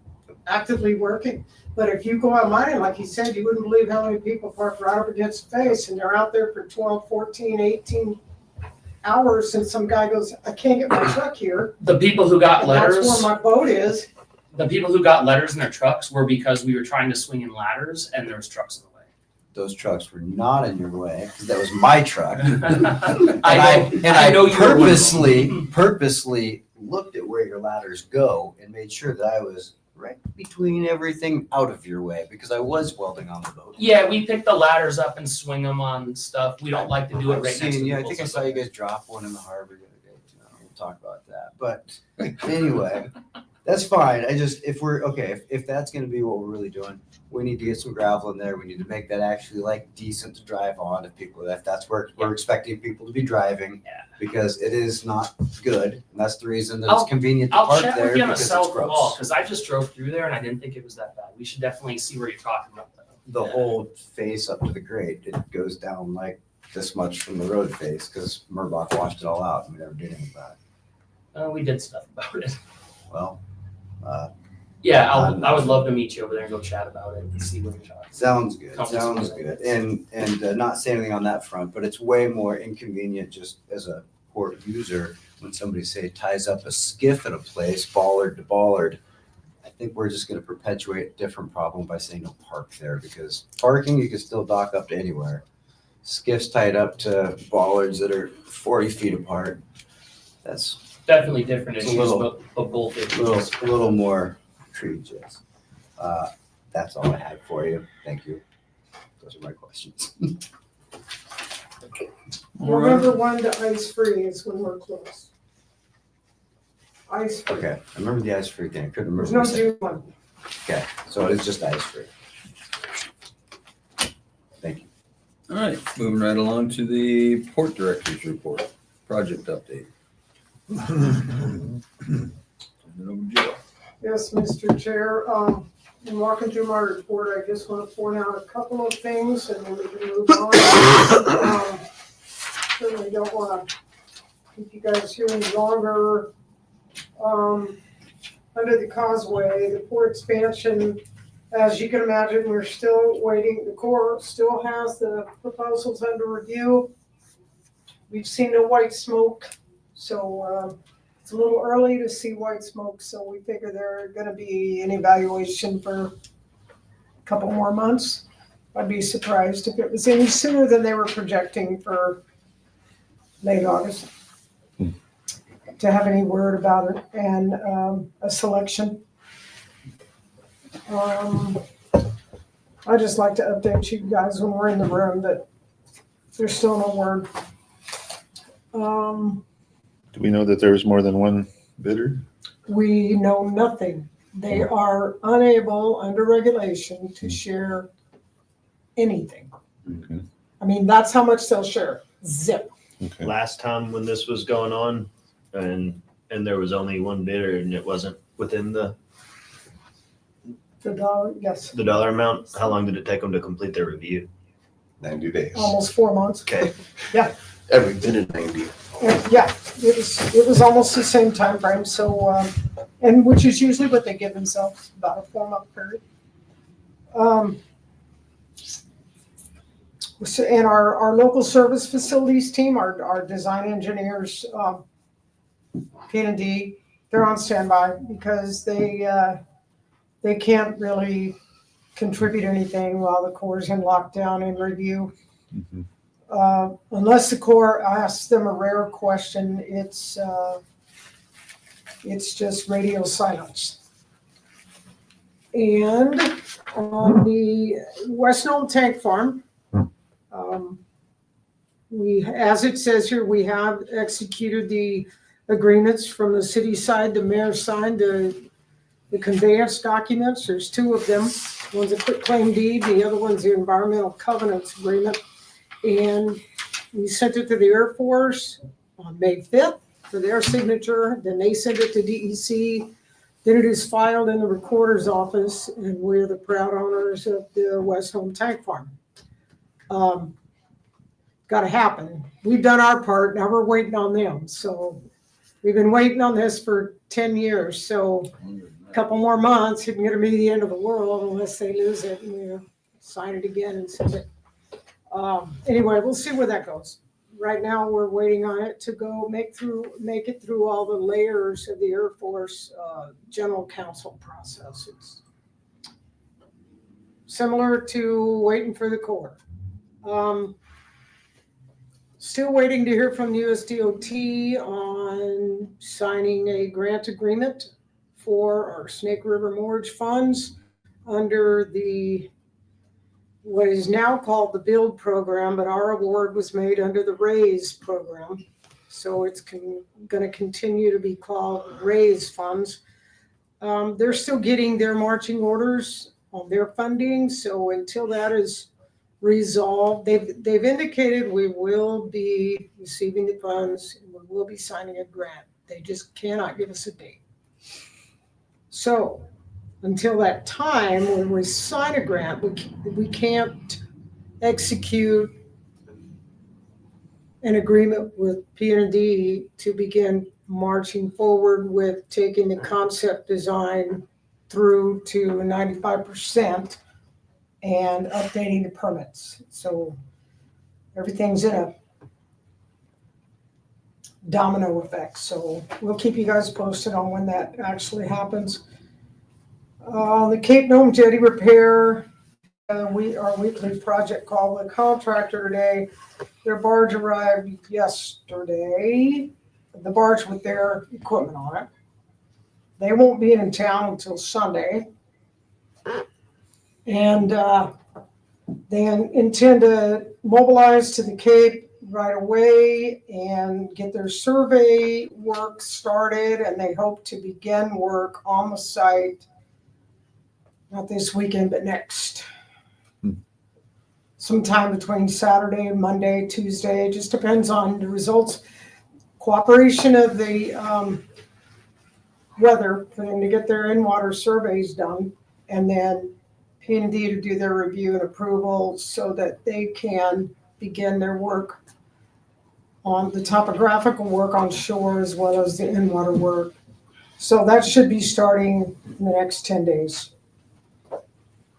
Speaker 1: actively working. But if you go out mining, like he said, you wouldn't believe how many people park right up against the face and they're out there for 12, 14, 18 hours and some guy goes, I can't get my truck here.
Speaker 6: The people who got
Speaker 1: And
Speaker 6: letters.
Speaker 1: that's where my boat is.
Speaker 6: The people who got letters in their trucks were because we were trying to swing in ladders and there was trucks in the way.
Speaker 3: Those trucks were not in your way, because that was my truck.
Speaker 6: I know you were one of them.
Speaker 3: purposely looked at where your ladders go and made sure that I was right between everything out of your way, because I was welding on the boat.
Speaker 6: Yeah, we pick the ladders up and swing them on stuff. We don't like to do it
Speaker 3: I've
Speaker 6: right next
Speaker 3: seen-
Speaker 6: to
Speaker 3: yeah, I
Speaker 6: people's
Speaker 3: think I saw you guys drop one in the harbor the other day. We'll talk about that. But anyway, that's fine. I just, if that's gonna be what we're really doing, we need to get some gravel in there. We need to make that actually like decent to drive on if that's where we're expecting people to be driving.
Speaker 6: Yeah.
Speaker 3: Because it is not good. And that's the reason that
Speaker 6: I'll-
Speaker 3: it's convenient to
Speaker 6: I'll
Speaker 3: park
Speaker 6: check
Speaker 3: there
Speaker 6: with you on the
Speaker 3: because it's
Speaker 6: south wall,
Speaker 3: gross.
Speaker 6: because I just drove through there and I didn't think it was that bad. We should definitely see where you're talking about though.
Speaker 3: The whole face up to the grate, it goes down like this much from the road face because Murbach washed it all out and we never did anything about it.
Speaker 6: We did stuff about it.
Speaker 3: Well,
Speaker 6: Yeah, I would love to meet you over there and go chat about it and see what you're talking.
Speaker 3: sounds good,
Speaker 6: Come
Speaker 3: sounds
Speaker 6: see
Speaker 3: good. And not saying anything on that front, but it's way more inconvenient just as a port user when somebody say ties up a skiff at a place, bollard to bollard. I think we're just gonna perpetuate a different problem by saying no park there, because parking, you can still dock up to anywhere. Skiffs tied up to bollards that are 40 feet apart. That's
Speaker 6: Definitely different
Speaker 3: It's a
Speaker 6: issues,
Speaker 3: little-
Speaker 6: but both
Speaker 3: a
Speaker 6: issues.
Speaker 3: little more egregious. That's all I had for you. Thank you. Those are my questions.
Speaker 1: November 1 to ice free is when we're closed. Ice free.
Speaker 3: Okay, I remember the ice free thing. I couldn't
Speaker 1: There's
Speaker 3: remember.
Speaker 1: no
Speaker 3: what you said.
Speaker 1: June one.
Speaker 3: Okay, so it is just ice free. Thank you.
Speaker 5: All right, moving right along to the port director's report, project update. Turn it over to Joe.
Speaker 1: Yes, Mr. Chair, in walking through my report, I just want to point out a couple of things and then we can move on. Certainly don't want to keep you guys here any longer. Under the causeway, the port expansion, as you can imagine, we're still waiting. The Corps still has the proposals under review. We've seen no white smoke, so it's a little early to see white smoke, so we figure they're gonna be an evaluation for a couple more months. I'd be surprised if it was any sooner than they were projecting for late August to have any word about it and a selection. I'd just like to update you guys when we're in the room that there's still no word.
Speaker 10: Do we know that there was more than one bidder?
Speaker 1: We know nothing. They are unable, under regulation, to share anything.
Speaker 10: Okay.
Speaker 1: I mean, that's how much they'll share. Zip.
Speaker 10: Okay.
Speaker 7: Last time when this was going on and there was only one bidder and it wasn't within the
Speaker 1: The dollar, yes,
Speaker 7: dollar amount, how long did it take them to complete their review?
Speaker 8: 90 days.
Speaker 1: almost 4 months.
Speaker 7: Okay.
Speaker 8: Every bid in 90.
Speaker 1: And yeah, it was almost the same time frame. So, and which is usually what they give themselves, about a 4-month period. So, and our local service facilities team, our design engineers, P&D, they're on standby because they can't really contribute anything while the Corps' in lockdown and review. Unless the Corps asks them a rare question, it's just radio silence. And on the West Nome Tank Farm, as it says here, we have executed the agreements from the city side. The mayor signed the conveyance documents. There's two of them. One's a quitclaim deed, the other one's the environmental covenants agreement. And we sent it to the Air Force on May 5th for their signature. Then they sent it to DEC. Then it is filed in the recorder's office, and we're the proud owners of the West Nome Tank Farm. Got to happen. We've done our part. Now we're waiting on them. So we've been waiting on this for 10 years. So a couple more months, it's going to be the end of the world unless they lose it and sign it again and send it. Anyway, we'll see where that goes. Right now, we're waiting on it to go make it through all the layers of the Air Force General Counsel process. It's similar to waiting for the Corps. Still waiting to hear from the USDOT on signing a grant agreement for our Snake River Mortgage funds under what is now called the BUILD program, but our award was made under the RAISE program. So it's going to continue to be called RAISE funds. They're still getting their marching orders on their funding. So until that is resolved, they've indicated we will be receiving the funds and we will be signing a grant. They just cannot give us a date. So until that time, when we sign a grant, we can't execute an agreement with P&D to begin marching forward with taking the concept design through to 95% and updating the permits. So everything's in a domino effect. So we'll keep you guys posted on when that actually happens. The Cape Nome jetty repair, our weekly project call with the contractor today. Their barge arrived yesterday, the barge with their equipment on it. They won't be in town until Sunday. And they intend to mobilize to the Cape right away and get their survey work started, and they hope to begin work on the site not this weekend, but next. Sometime between Saturday, Monday, Tuesday. It just depends on the results. Cooperation of the weather for them to get their in-water surveys done, and then P&D to do their review and approval so that they can begin their work on the topographical work on shore as well as the in-water work. So that should be starting in the next 10 days.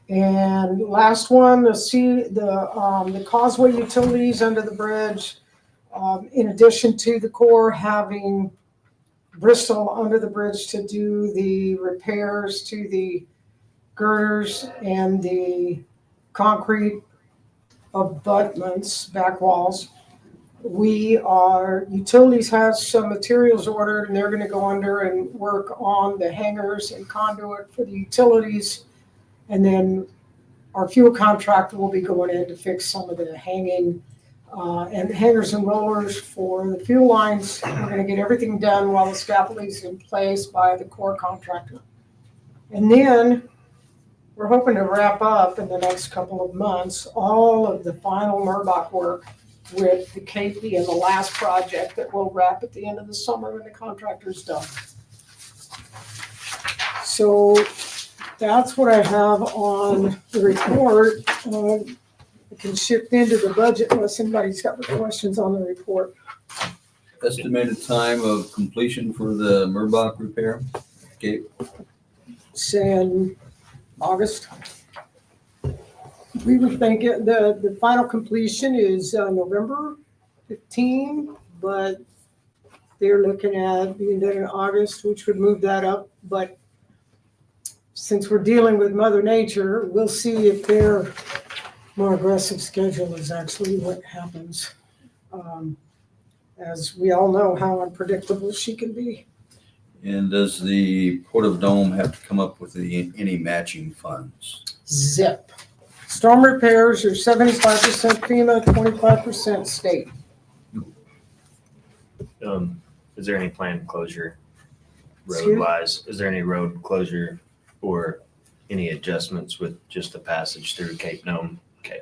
Speaker 1: And last one, the causeway utilities under the bridge, in addition to the Corps having Bristol under the bridge to do the repairs to the girders and the concrete abutments, back walls. Utilities has some materials ordered, and they're going to go under and work on the hangers and conduit for the utilities. And then our fuel contractor will be going in to fix some of the hanging and hangers and rollers for the fuel lines. We're going to get everything done while the scaffolding is in place by the Corps contractor. And then we're hoping to wrap up in the next couple of months all of the final Merbach work with the KP and the last project that we'll wrap at the end of the summer when the contractor's done. So that's what I have on the report. I can shift into the budget unless anybody's got questions on the report.
Speaker 5: Estimated time of completion for the Merbach repair, Cape?
Speaker 1: Saying August. We were thinking the final completion is November 15, but they're looking at being done in August, which would move that up. But since we're dealing with Mother Nature, we'll see if their more aggressive schedule is actually what happens. As we all know how unpredictable she can be.
Speaker 5: And does the Port of Nome have to come up with any matching funds?
Speaker 1: Zip. Storm repairs are 75% FEMA, 25% state.
Speaker 4: Is there any planned closure
Speaker 1: Excuse?
Speaker 4: road wise? Is there any road closure or any adjustments with just the passage through Cape Nome? Okay.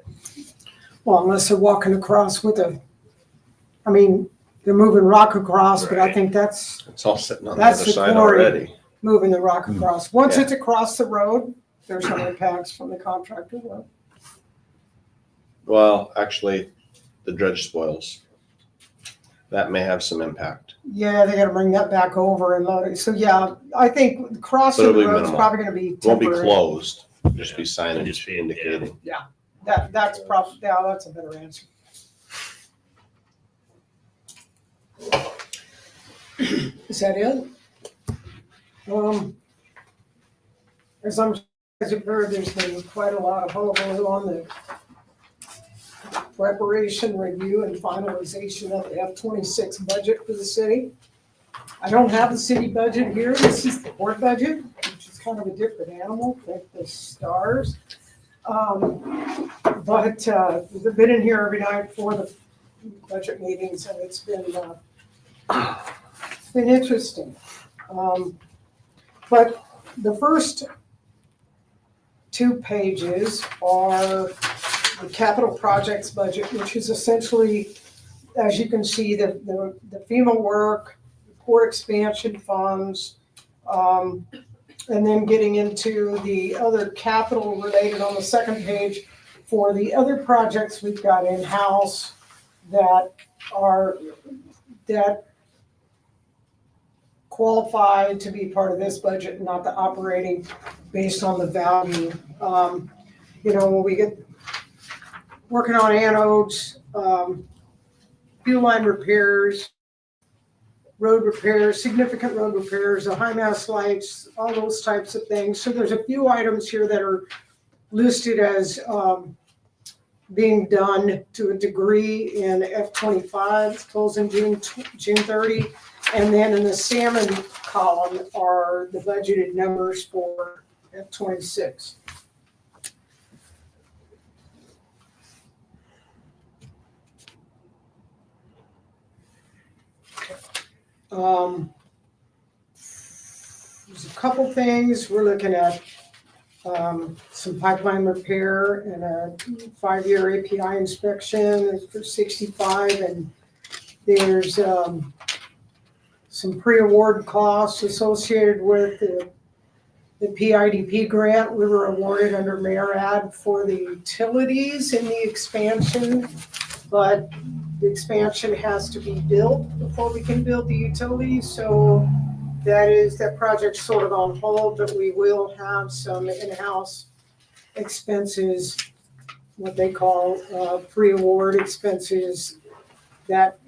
Speaker 1: Well, unless they're walking across with I mean, they're moving rock across, but I
Speaker 4: Right.
Speaker 1: think that's
Speaker 8: It's all sitting on the
Speaker 1: That's
Speaker 8: other
Speaker 1: the
Speaker 8: side
Speaker 1: quarry.
Speaker 8: already.
Speaker 1: moving the rock across. Once
Speaker 8: Yeah.
Speaker 1: it's across the road, there's some impacts from the contractor work.
Speaker 8: Well, actually, the dredge spoils. That may have some impact.
Speaker 1: Yeah, they gotta bring that back over and load it. So yeah, I think crossing
Speaker 8: But
Speaker 1: the
Speaker 8: it'll be
Speaker 1: road is
Speaker 8: minimal.
Speaker 1: probably gonna be
Speaker 8: It won't be
Speaker 1: temporary.
Speaker 8: closed, just be
Speaker 4: It'll
Speaker 8: signage
Speaker 4: just be-
Speaker 8: indicating.
Speaker 1: That's probably, yeah, that's a better answer. Is that it? As you've heard, there's been quite a lot of hullabaloo on the preparation, review, and finalization of the F-26 budget for the city. I don't have the city budget here. This is the board budget, which is kind of a different animal, like the stars. But we've been in here every night for the budget meetings, and it's been interesting. But the first 2 pages are the capital projects budget, which is essentially, as you can see, the FEMA work, core expansion funds, and then getting into the other capital related on the second page for the other projects we've got in-house that qualify to be part of this budget, not the operating based on the value. When we get working on anodes, fuel line repairs, road repairs, significant road repairs, the high mast lights, all those types of things. So there's a few items here that are listed as being done to a degree in F-25, closing June 30. And then in the salmon column are the budgeted numbers for F-26. There's a couple things. We're looking at some pipeline repair and a 5-year API inspection for 65, and there's some pre-award costs associated with the PIDP grant we were awarded under MARAD for the utilities in the expansion, but the expansion has to be built before we can build the utilities. So that project's sort of on hold, but we will have some in-house expenses, what they call pre-award expenses that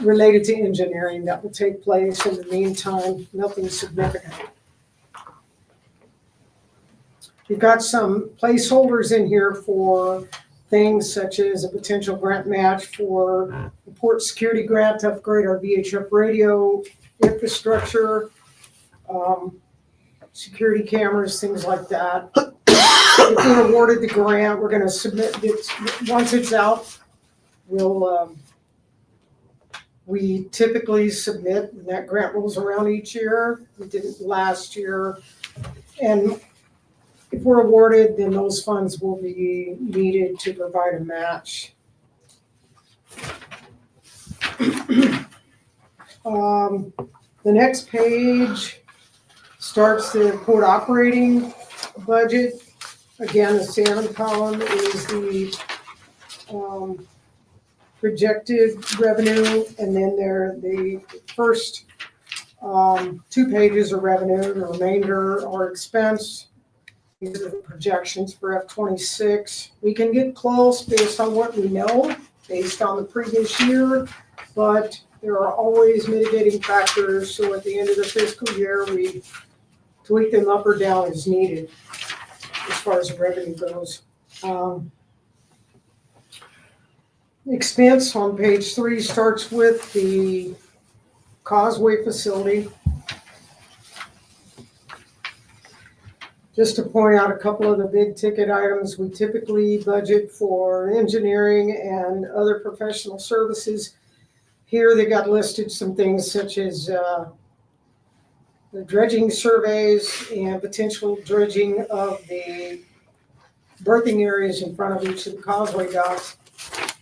Speaker 1: related to engineering that will take place. In the meantime, nothing significant. You've got some placeholders in here for things such as a potential grant match for the port security grant to upgrade our VHF radio infrastructure, security cameras, things like that. If we're awarded the grant, we're going to submit it. Once it's out, we typically submit when that grant rolls around each year. We did it last year. And if we're awarded, then those funds will be needed to provide a match. The next page starts the port operating budget. Again, the salmon column is the projected revenue, and then the first 2 pages are revenue, the remainder are expense. These are the projections for F-26. We can get close based on what we know, based on the previous year, but there are always mitigating factors, so at the end of the fiscal year, we tweak them up or down as needed as far as revenue goes. Expense on page 3 starts with the Causeway facility. Just to point out a couple of the big ticket items, we typically budget for engineering and other professional services. Here they got listed some things such as the dredging surveys and potential dredging of the berthing areas in front of each of the causeway docks.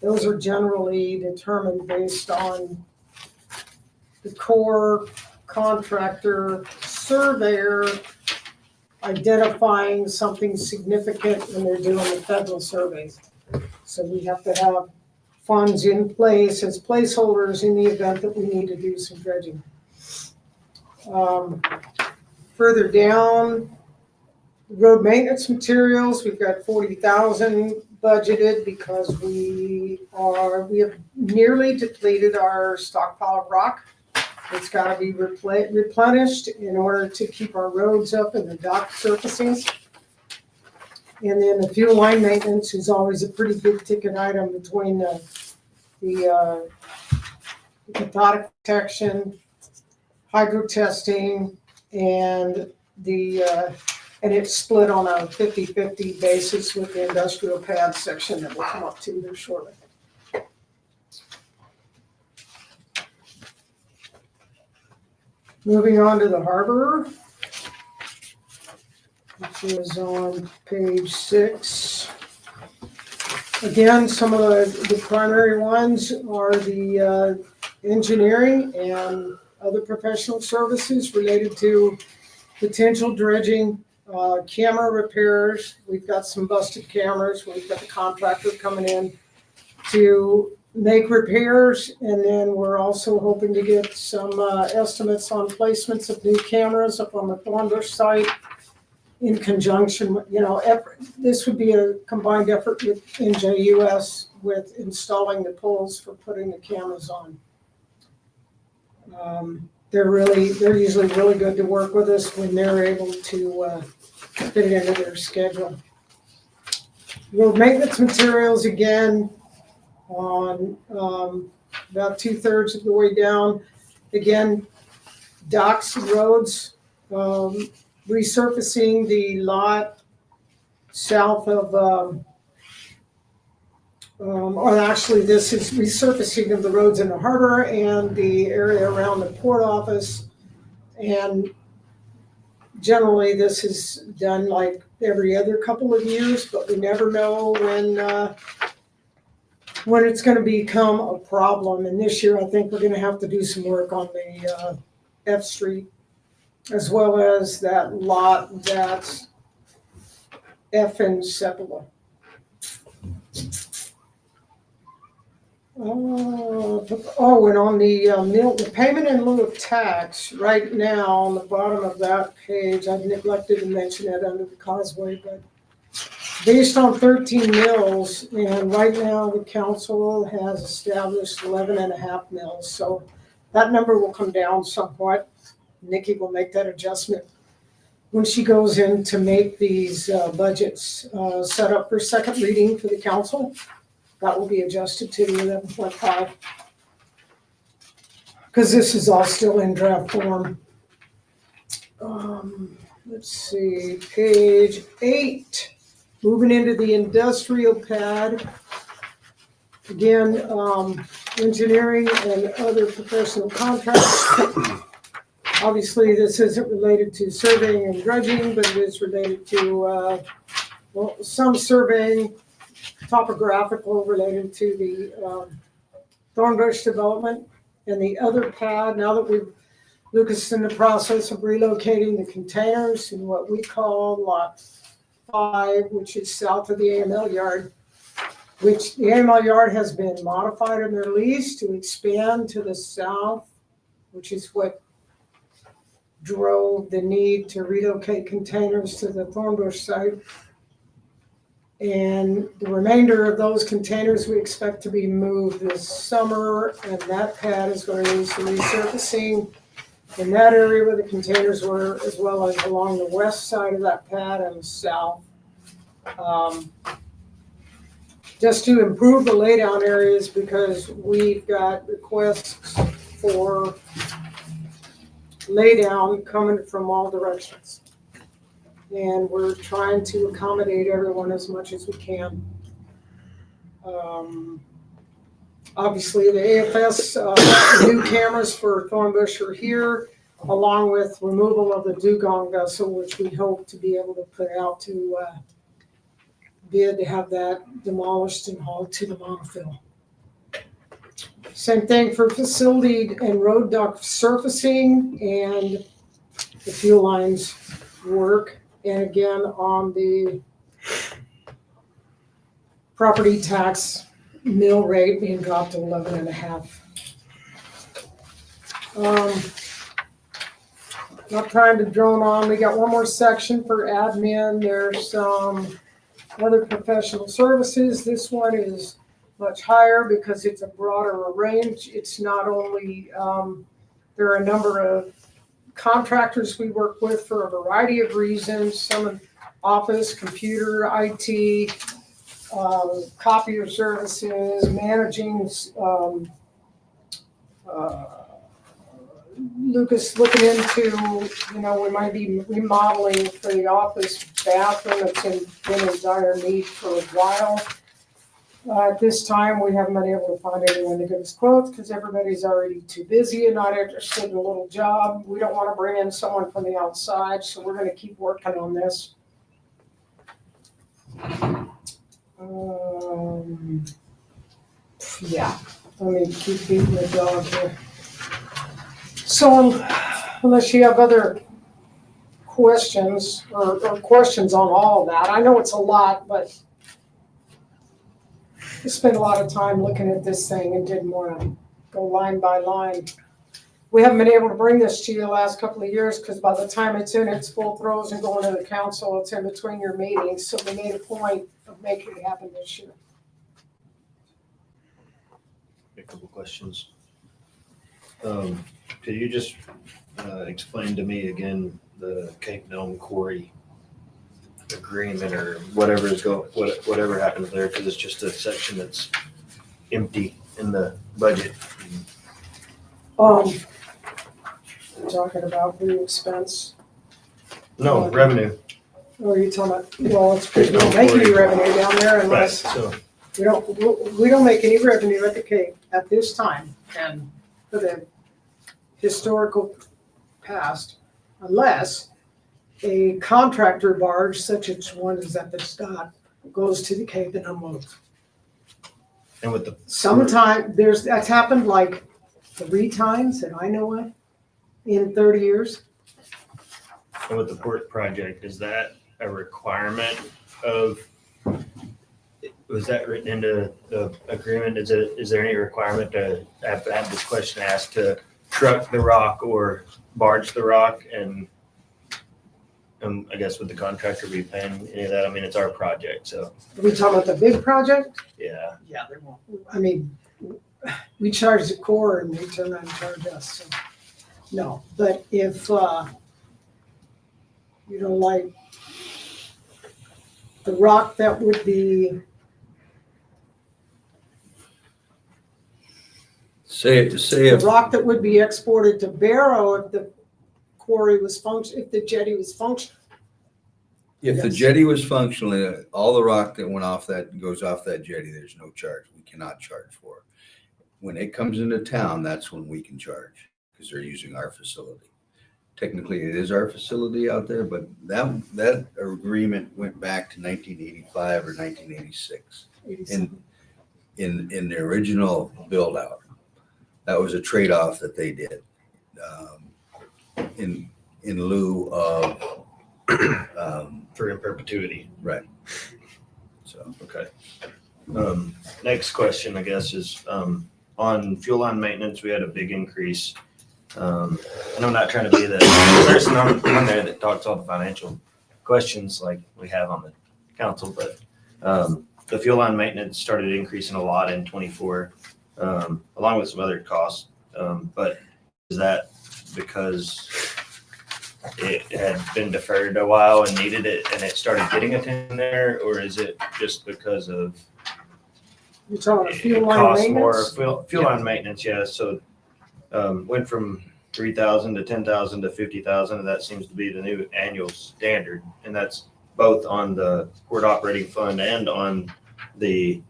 Speaker 1: Those are generally determined based on the Corps contractor surveyor identifying something significant when they're doing the federal surveys. So we have to have funds in place as placeholders in the event that we need to do some dredging. Further down, road maintenance materials, we've got 40,000 budgeted because we have nearly depleted our stockpile of rock. It's got to be replenished in order to keep our roads up and the dock surfacing. And then the fuel line maintenance is always a pretty big ticket item between the cathodic protection, hydro testing, and it's split on a 50-50 basis with the industrial pad section that we'll come up to here shortly. Moving on to the harbor, which is on page 6. Again, some of the primary ones are the engineering and other professional services related to potential dredging, camera repairs. We've got some busted cameras. We've got the contractor coming in to make repairs, and then we're also hoping to get some estimates on placements of new cameras up on the Thornbush site in conjunction with, this would be a combined effort with NJUS with installing the poles for putting the cameras on. They're usually really good to work with us when they're able to fit it into their schedule. Road maintenance materials, again, on about 2/3 of the way down. Again, docks, roads, resurfacing the lot south of, or actually this is resurfacing of the roads in the harbor and the area around the port office. And generally this is done like every other couple of years, but we never know when it's going to become a problem. And this year I think we're going to have to do some work on the F Street, as well as that lot that's F and Sepulveda. And on the payment in lieu of tax, right now on the bottom of that page, I neglected to mention it under the causeway, but based on 13 mills, and right now the council has established 11.5 mills, so that number will come down somewhat. Nikki will make that adjustment when she goes in to make these budgets set up for second reading for the council. That will be adjusted to the 11.5, because this is all still in draft form. Let's see, page 8. Moving into the industrial pad. Again, engineering and other professional contracts. Obviously, this isn't related to surveying and dredging, but it is related to some surveying, topographical related to the Thornbush development. And the other pad, now that Lucas is in the process of relocating the containers in what we call Lot 5, which is south of the AML yard, which the AML yard has been modified in their lease to expand to the south, which is what drove the need to relocate containers to the Thornbush site. And the remainder of those containers we expect to be moved this summer, and that pad is going to need some resurfacing in that area where the containers were, as well as along the west side of that pad and the south. Just to improve the laydown areas, because we've got requests for laydown coming from all directions. And we're trying to accommodate everyone as much as we can. Obviously, the AFS new cameras for Thornbush are here, along with removal of the dugong vessel, which we hope to be able to put out to bid to have that demolished and hauled to the monofill. Same thing for facility and road duct surfacing and the fuel lines work. And again, on the property tax mill rate being dropped to 11.5. Not trying to drone on. We got one more section for admin. There's some other professional services. This one is much higher because it's a broader range. It's not only, there are a number of contractors we work with for a variety of reasons, some in office, computer, IT, copier services, managing, Lucas looking into, we might be remodeling for the office bathroom. It's been in dire need for a while. At this time, we haven't been able to find anyone to give us quotes because everybody's already too busy and not interested in a little job. We don't want to bring in someone from the outside, so we're going to keep working on this. Yeah, let me keep beating the dog here. So unless you have other questions or questions on all of that, I know it's a lot, but I spent a lot of time looking at this thing and didn't want to go line by line. We haven't been able to bring this to you the last couple of years because by the time it's in its full throes and going to the council, it's in between your meetings. So we made a point of making it happen this year.
Speaker 7: A couple questions. Could you just explain to me again the Cape Nome Quarry agreement or whatever whatever happens there? Because it's just a section that's empty in the budget.
Speaker 1: You're talking about the expense.
Speaker 7: No, revenue.
Speaker 1: Or are you talking about, well, it's because we don't make any revenue down there
Speaker 7: Right,
Speaker 1: unless,
Speaker 7: so,
Speaker 1: we don't make any revenue at the Cape at this time and for the historical past, unless a contractor barge, such as one is at the dock, goes to the Cape and unloads.
Speaker 7: and with the.
Speaker 1: Sometime, that's happened like 3 times that I know of in 30 years.
Speaker 7: And with the port project, is that a requirement of, was that written into the agreement? Is there any requirement to have this question asked to truck the rock or barge the rock? And I guess would the contractor be paying any of that? I mean, it's our project, so,
Speaker 1: Are we talking about the big project?
Speaker 7: yeah.
Speaker 1: Yeah, they won't. I mean, we charge the Corps and they turn around and charge us, so, no. But if, like, the rock that would be,
Speaker 5: Say
Speaker 1: the
Speaker 5: if,
Speaker 1: rock that would be exported to Barrow if the quarry was if the jetty was functional.
Speaker 5: if the
Speaker 1: Yes.
Speaker 5: jetty was functioning, all the rock that went off that goes off that jetty, there's no charge. We cannot charge for it. When it comes into town, that's when we can charge because they're using our facility. Technically, it is our facility out there, but that agreement went back to 1985 or 1986 in the original build out. That was a trade-off that they did in lieu of
Speaker 7: For in perpetuity.
Speaker 5: right. So
Speaker 7: Okay. Next question, I guess, is on fuel line maintenance, we had a big increase. And I'm not trying to be the person on there that talks all the financial questions like we have on the council, but The fuel line maintenance started increasing a lot in 24, along with some other costs. But is that because it had been deferred a while and needed it and it started getting attention there? Or is it just because of
Speaker 1: You're talking
Speaker 7: it
Speaker 1: fuel line
Speaker 7: costs more
Speaker 1: maintenance?
Speaker 7: fuel line maintenance? Yeah. So went from 3,000 to 10,000 to 50,000, and that seems to be the new annual standard. And that's both on the port operating fund and on the,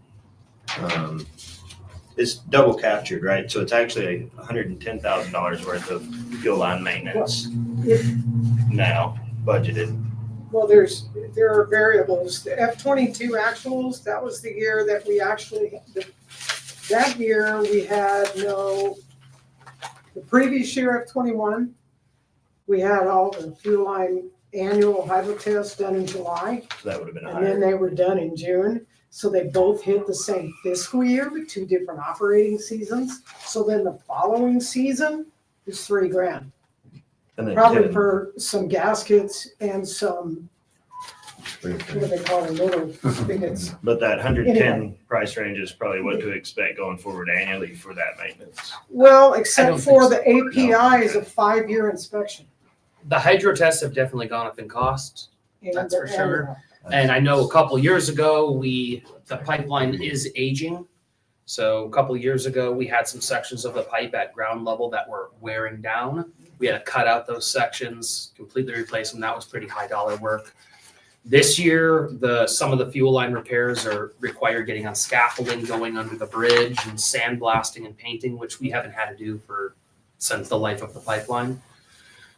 Speaker 7: it's double captured, right? So it's actually $110,000 worth of fuel line maintenance now budgeted.
Speaker 1: Well, there are variables. The F-22 actuals, that was the year that we actually, that year we had the previous year F-21, we had all the fuel line annual hydro tests done in July,
Speaker 7: So that would have been
Speaker 1: and then
Speaker 7: higher.
Speaker 1: they were done in June. So they both hit the same fiscal year, but 2 different operating seasons. So then the following season is $3,000.
Speaker 7: And then
Speaker 1: Probably
Speaker 7: 10,
Speaker 1: for some gaskets and some, what do they call them, little spigots.
Speaker 7: but that 110
Speaker 1: Anyway.
Speaker 7: price range is probably what to expect going forward annually for that maintenance.
Speaker 1: Well,
Speaker 6: I
Speaker 1: except
Speaker 6: don't
Speaker 1: for
Speaker 6: think
Speaker 1: the API is a 5-year inspection.
Speaker 6: The hydro tests have definitely gone up in cost.
Speaker 1: And
Speaker 6: That's for
Speaker 1: they're
Speaker 6: sure.
Speaker 1: annual.
Speaker 6: And I know a couple years ago, the pipeline is aging. So a couple years ago, we had some sections of the pipe at ground level that were wearing down. We had to cut out those sections, completely replace them. That was pretty high dollar work. This year, some of the fuel line repairs require getting on scaffolding, going under the bridge, and sandblasting and painting, which we haven't had to do since the life of the pipeline.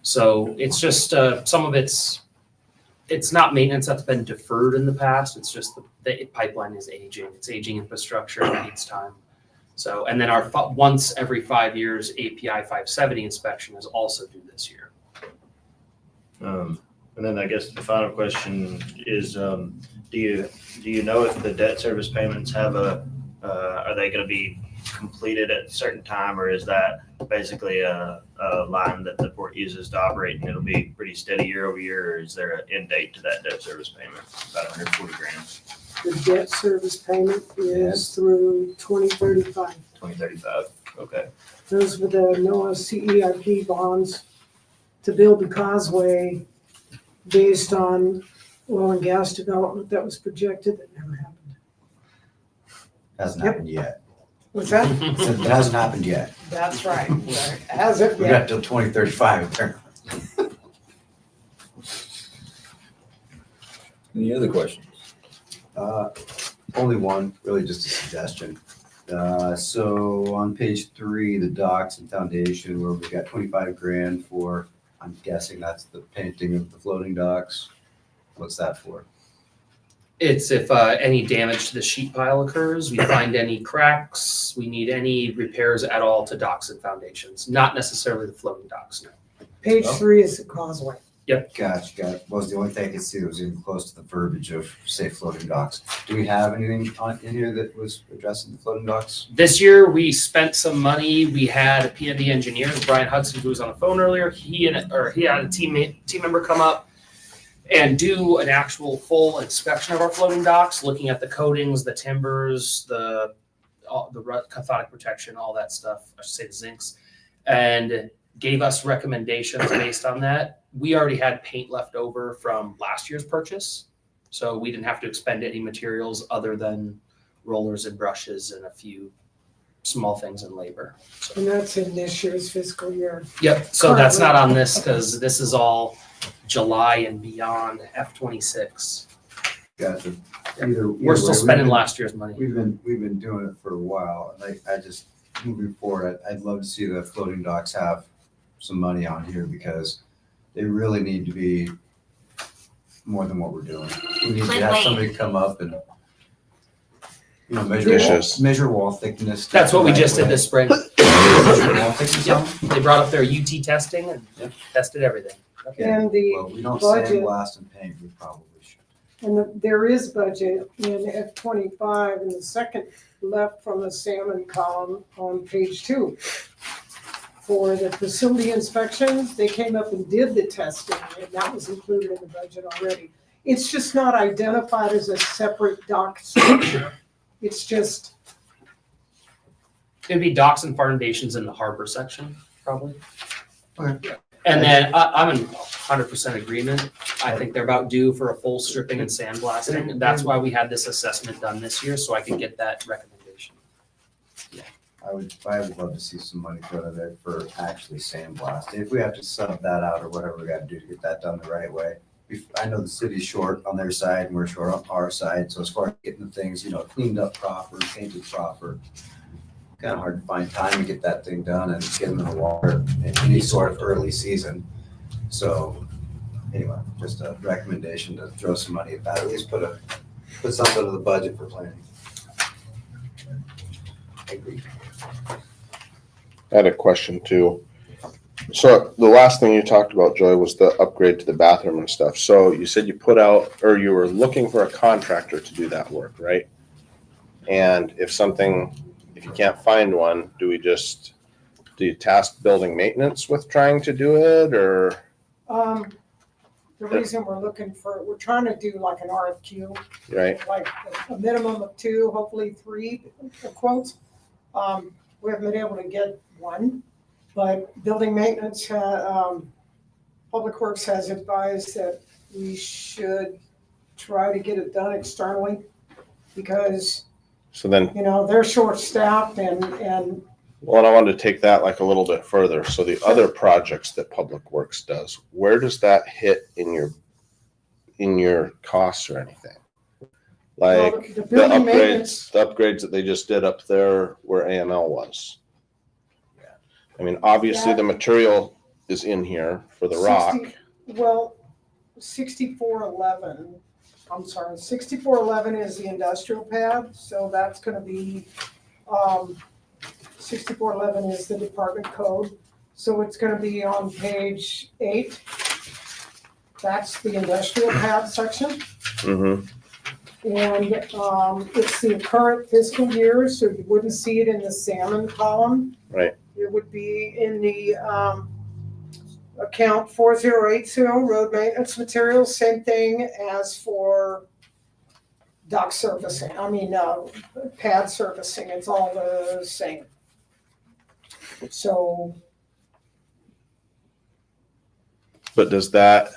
Speaker 6: So it's just some of it's not maintenance that's been deferred in the past. It's just the pipeline is aging. It's aging infrastructure. It needs time. So, and then our once every 5 years API 570 inspection is also due this year.
Speaker 7: And then I guess the final question is, do you know if the debt service payments are they going to be completed at a certain time, or is that basically a line that the port uses to operate and it'll be pretty steady year over year, or is there an end date to that debt service payment? About $140,000.
Speaker 1: The debt service payment is through 2035.
Speaker 7: 2035. Okay.
Speaker 1: Those were the NOAA CEIP bonds to build the causeway based on oil and gas development that was projected that never happened.
Speaker 3: Hasn't
Speaker 1: Yep.
Speaker 3: happened yet.
Speaker 1: Was that?
Speaker 3: It hasn't happened yet.
Speaker 1: That's right. As of
Speaker 3: We
Speaker 1: yet.
Speaker 3: got till 2035 apparently.
Speaker 5: Any other questions?
Speaker 3: Only one, really just a suggestion. So on page 3, the docks and foundation, where we got $25,000 for, I'm guessing that's the painting of the floating docks. What's that for?
Speaker 6: It's if any damage to the sheet pile occurs, we find any cracks, we need any repairs at all to docks and foundations, not necessarily the floating docks, no.
Speaker 1: Page 3 is the causeway.
Speaker 3: Gotcha. Was the only thing I could see that was even close to the verbiage of, say, floating docks. Do we have anything in here that was addressing the floating docks?
Speaker 6: This year, we spent some money. We had a P&D engineer, Brian Hudson, who was on the phone earlier. He had a team member come up and do an actual full inspection of our floating docks, looking at the coatings, the timbers, the cathodic protection, all that stuff. I should say the zincs, and gave us recommendations based on that. We already had paint left over from last year's purchase, so we didn't have to expend any materials other than rollers and brushes and a few small things in labor. So,
Speaker 1: And that's in this year's fiscal year.
Speaker 6: yep. So that's not on this because this is all July and beyond F26.
Speaker 3: Gotcha.
Speaker 6: We're still spending last year's money.
Speaker 3: We've been doing it for a while, and I just, moving forward, I'd love to see the floating docks have some money on here, because they really need to be more than what we're doing. We need to have somebody come up and,
Speaker 8: Dishes.
Speaker 3: measure wall thickness.
Speaker 6: That's what we just did this spring.
Speaker 3: Measure wall thickness
Speaker 6: Yep.
Speaker 3: on?
Speaker 6: They brought up their UT testing and tested everything.
Speaker 3: Okay.
Speaker 1: And the
Speaker 3: Well, we don't
Speaker 1: budget-
Speaker 3: sandblast and paint, we probably should.
Speaker 1: And there is budget in F25 in the second left from the salmon column on page 2. For the facility inspections, they came up and did the testing, and that was included in the budget already. It's just not identified as a separate dock structure. It's just,
Speaker 6: It'd be docks and foundations in the harbor section, probably.
Speaker 3: Okay.
Speaker 6: And then I'm in 100% agreement. I think they're about due for a full stripping and sandblasting. And that's why we had this assessment done this year, so I could get that recommendation.
Speaker 3: I would love to see some money put in there for actually sandblasting. If we have to sub that out or whatever we gotta do to get that done the right way. I know the city's short on their side and we're short on our side, so as far as getting the things, cleaned up proper, painted proper, kind of hard to find time to get that thing done and get them in the water in any sort of early season. So anyway, just a recommendation to throw some money at that, at least put something in the budget for planning. I agree.
Speaker 8: I had a question too. So the last thing you talked about, Joy, was the upgrade to the bathroom and stuff. So you said you put out, or you were looking for a contractor to do that work, right? And if you can't find one, do you task building maintenance with trying to do it, or?
Speaker 1: the reason we're trying to do like an RFQ,
Speaker 8: Right,
Speaker 1: like a minimum of 2, hopefully 3 quotes. We haven't been able to get one, but building maintenance, Public Works has advised that we should try to get it done externally because,
Speaker 8: so then,
Speaker 1: they're short-staffed and
Speaker 8: well, I wanted to take that like a little bit further. So the other projects that Public Works does, where does that hit in your costs or anything? Like
Speaker 1: the building maintenance.
Speaker 8: the upgrades that they just did up there where AML was. I mean, obviously the material is in here for the rock.
Speaker 1: 6411 is the industrial pad, so that's gonna be, 6411 is the department code, so it's gonna be on page 8. That's the industrial pad section.
Speaker 8: Mm-hmm.
Speaker 1: And it's the current fiscal year, so you wouldn't see it in the salmon column.
Speaker 8: Right.
Speaker 1: It would be in the account 4080, road maintenance materials, same thing as for dock surfacing, pad surfacing, it's all the same. So.
Speaker 8: But does that,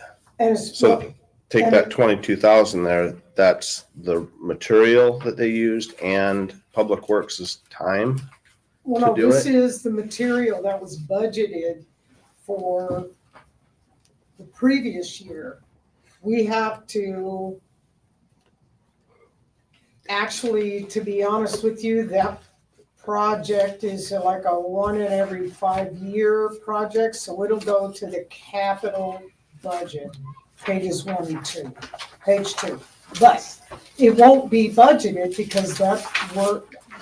Speaker 1: So
Speaker 8: take that 22,000 there, that's the material that they used and Public Works' time?
Speaker 1: Well, no,
Speaker 8: to do
Speaker 1: this
Speaker 8: it?
Speaker 1: is the material that was budgeted for the previous year. We have to, actually, to be honest with you, that project is like a 1 in every 5-year project, so it'll go to the capital budget, pages 1 and 2, page 2. But it won't be budgeted because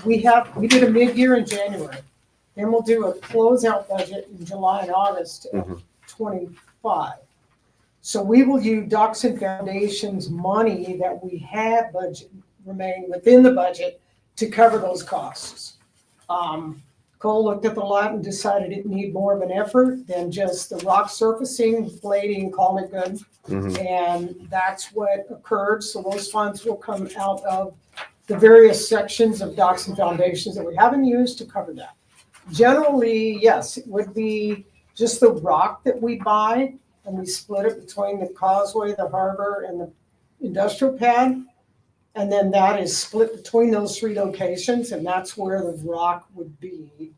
Speaker 1: we did a mid-year in January. Then we'll do a closeout budget in July and August of 25. So we will use docks and foundations money that we had budget remain within the budget to cover those costs. Cole looked at the lot and decided it needed more of an effort than just the rock surfacing, blading, calling it good. And that's what occurred. So those funds will come out of the various sections of docks and foundations that we haven't used to cover that. Generally, yes, it would be just the rock that we buy and we split it between the causeway, the harbor, and the industrial pad. And then that is split between those 3 locations, and that's where the rock would be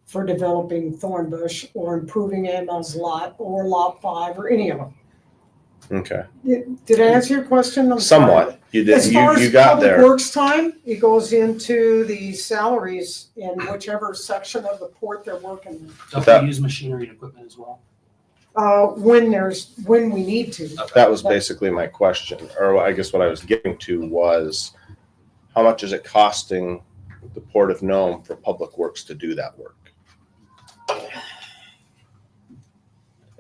Speaker 1: for developing Thornbush or improving AML's lot or Lot 5 or any of them.
Speaker 8: Okay.
Speaker 1: Did I answer your question? I'm sorry.
Speaker 8: Somewhat. You did.
Speaker 1: As far
Speaker 8: You
Speaker 1: as
Speaker 8: got
Speaker 1: public
Speaker 8: there.
Speaker 1: works time, it goes into the salaries in whichever section of the port they're working in.
Speaker 6: Don't we use machinery and equipment as well?
Speaker 1: When we need to.
Speaker 8: That was basically my question, or I guess what I was getting to was, how much is it costing the Port of Nome for Public Works to do that work?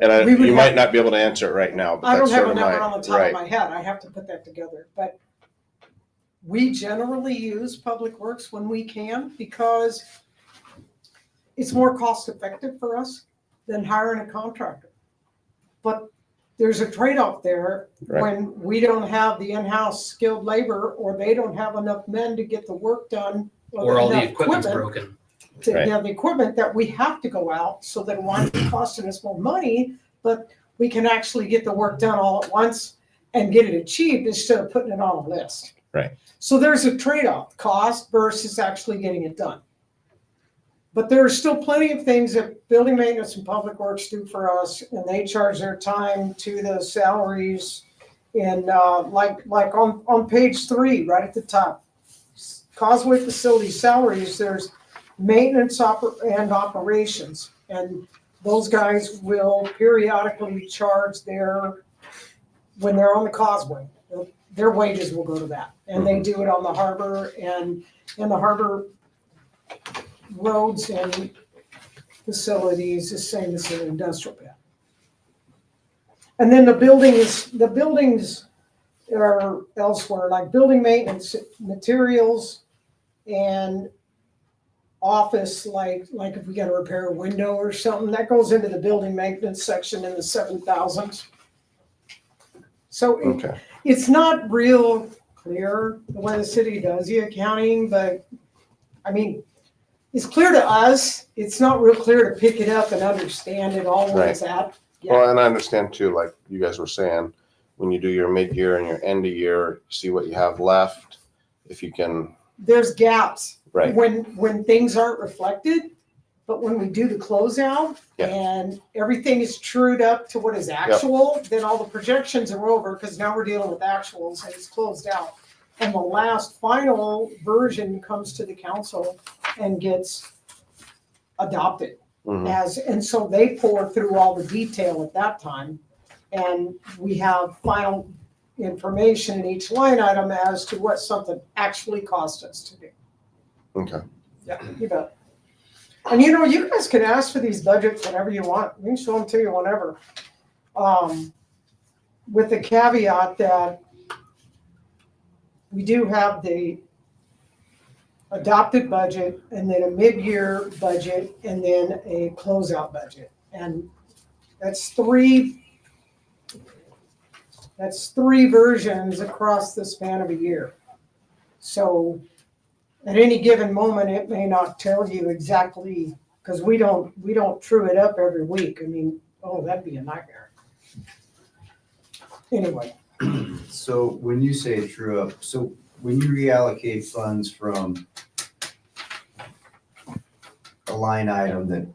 Speaker 8: And you might not be able to answer it right now, but
Speaker 1: I don't
Speaker 8: that's
Speaker 1: have
Speaker 8: sort
Speaker 1: a
Speaker 8: of
Speaker 1: number on the top
Speaker 8: right.
Speaker 1: of my head. I have to put that together. But we generally use Public Works when we can because it's more cost effective for us than hiring a contractor. But there's a trade-off there
Speaker 8: Right.
Speaker 1: when we don't have the in-house skilled labor, or they don't have enough men to get the work done.
Speaker 6: Or all the
Speaker 1: enough
Speaker 6: equipment's broken.
Speaker 1: To
Speaker 8: Right.
Speaker 1: have the equipment that we have to go out, so that it winds up costing us more money, but we can actually get the work done all at once and get it achieved instead of putting it on a list.
Speaker 8: Right.
Speaker 1: So there's a trade-off, cost versus actually getting it done. But there are still plenty of things that building maintenance and public works do for us, and they charge their time to the salaries. And like on page 3, right at the top, Causeway Facility salaries, there's maintenance and operations. And those guys will periodically charge when they're on the causeway, their wages will go to that. And they do it on the harbor and in the harbor roads and facilities, the same as an industrial pad. And then the buildings are elsewhere, like building maintenance, materials, and office, like if we got to repair a window or something, that goes into the building maintenance section in the 7,000s. So
Speaker 8: Okay.
Speaker 1: it's not real clear the way the city does the accounting, but I mean, it's clear to us. It's not real clear to pick it up and understand it all where it's at. Yeah.
Speaker 8: Well, and I understand too, like you guys were saying, when you do your mid-year and your end of year, see what you have left. If you can,
Speaker 1: There's gaps.
Speaker 8: right,
Speaker 1: When things aren't reflected, but when we do the closeout
Speaker 8: Yeah.
Speaker 1: and everything is trued up to what is actual, then all the projections are over, because now we're dealing with actuals and it's closed out. And the last final version comes to the council and gets adopted
Speaker 8: mhm,
Speaker 1: and so they pour through all the detail at that time. And we have final information in each line item as to what something actually cost us to do.
Speaker 8: okay,
Speaker 1: Yeah, you bet. And you guys can ask for these budgets whenever you want. We can show them to you whenever. With the caveat that we do have the adopted budget and then a mid-year budget and then a closeout budget. And that's three versions across the span of a year. So at any given moment, it may not tell you exactly, because we don't true it up every week. I mean, that'd be a nightmare. Anyway,
Speaker 3: So when you say true up, so when you reallocate funds from a line item that,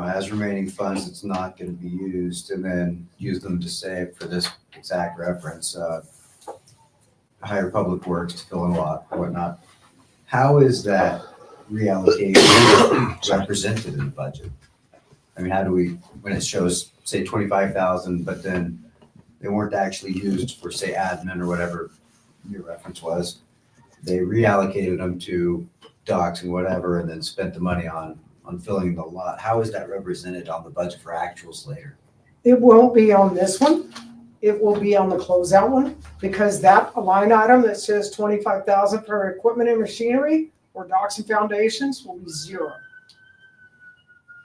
Speaker 3: has remaining funds that's not going to be used, and then use them to say, for this exact reference, hire public works to fill in a lot, whatnot, how is that reallocation represented in the budget? I mean, how do we, when it shows, say, 25,000, but then they weren't actually used for, say, admin or whatever your reference was, they reallocated them to docks and whatever, and then spent the money on filling the lot. How is that represented on the budget for actuals later?
Speaker 1: it won't be on this one. It will be on the closeout one, because that line item that says 25,000 for equipment and machinery or docks and foundations will be 0.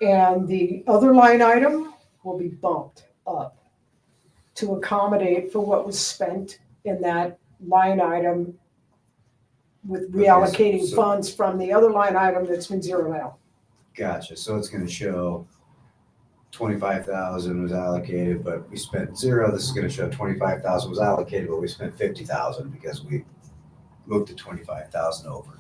Speaker 1: And the other line item will be bumped up to accommodate for what was spent in that line item with reallocating
Speaker 3: so-
Speaker 1: funds from the other line item that's been zeroed out.
Speaker 3: Gotcha. So it's gonna show 25,000 was allocated, but we spent 0. This is gonna show 25,000 was allocated, but we spent 50,000 because we moved to 25,000 over.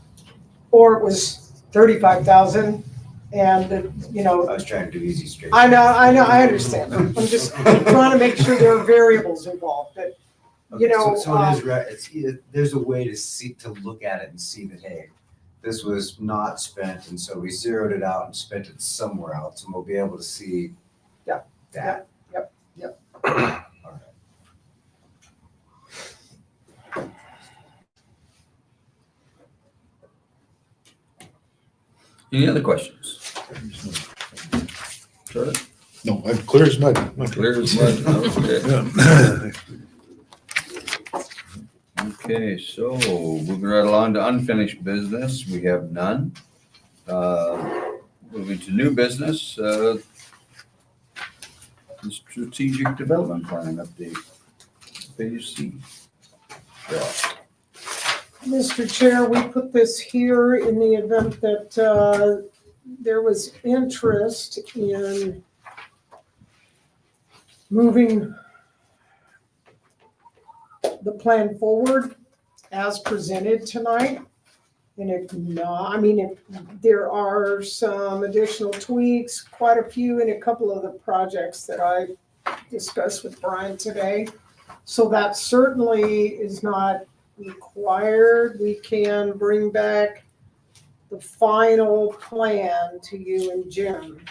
Speaker 1: Or it was 35,000 and,
Speaker 3: I was trying to do easy straight.
Speaker 1: I know, I understand. I'm just trying to make sure there are variables involved, but
Speaker 3: Okay,
Speaker 1: know,
Speaker 3: so it is right. There's a way to look at it and see that, hey, this was not spent, and so we zeroed it out and spent it somewhere else, and we'll be able to see
Speaker 1: Yeah,
Speaker 3: that.
Speaker 1: yep.
Speaker 3: All right.
Speaker 5: Any other questions? Charlie?
Speaker 10: No, I'm clear as mud.
Speaker 5: Clear as mud. Okay.
Speaker 10: Yeah.
Speaker 5: Okay, so moving right along to unfinished business, we have none. Moving to new business, The strategic development plan update, phase C.
Speaker 1: Mr. Chair, we put this here in the event that there was interest in moving the plan forward as presented tonight. And if not, I mean, if there are some additional tweaks, quite a few in a couple of the projects that I discussed with Brian today. So that certainly is not required. We can bring back the final plan to you and Jim.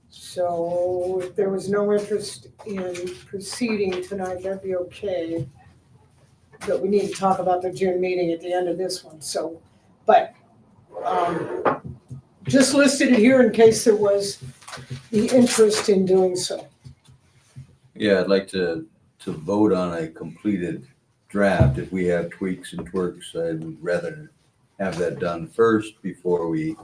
Speaker 1: So if there was no interest in proceeding tonight, that'd be okay. But we need to talk about the June meeting at the end of this one, so, but, just listed it here in case there was the interest in doing so.
Speaker 5: Yeah, I'd like to vote on a completed draft. If we have tweaks and twerks, I would rather have that done first before we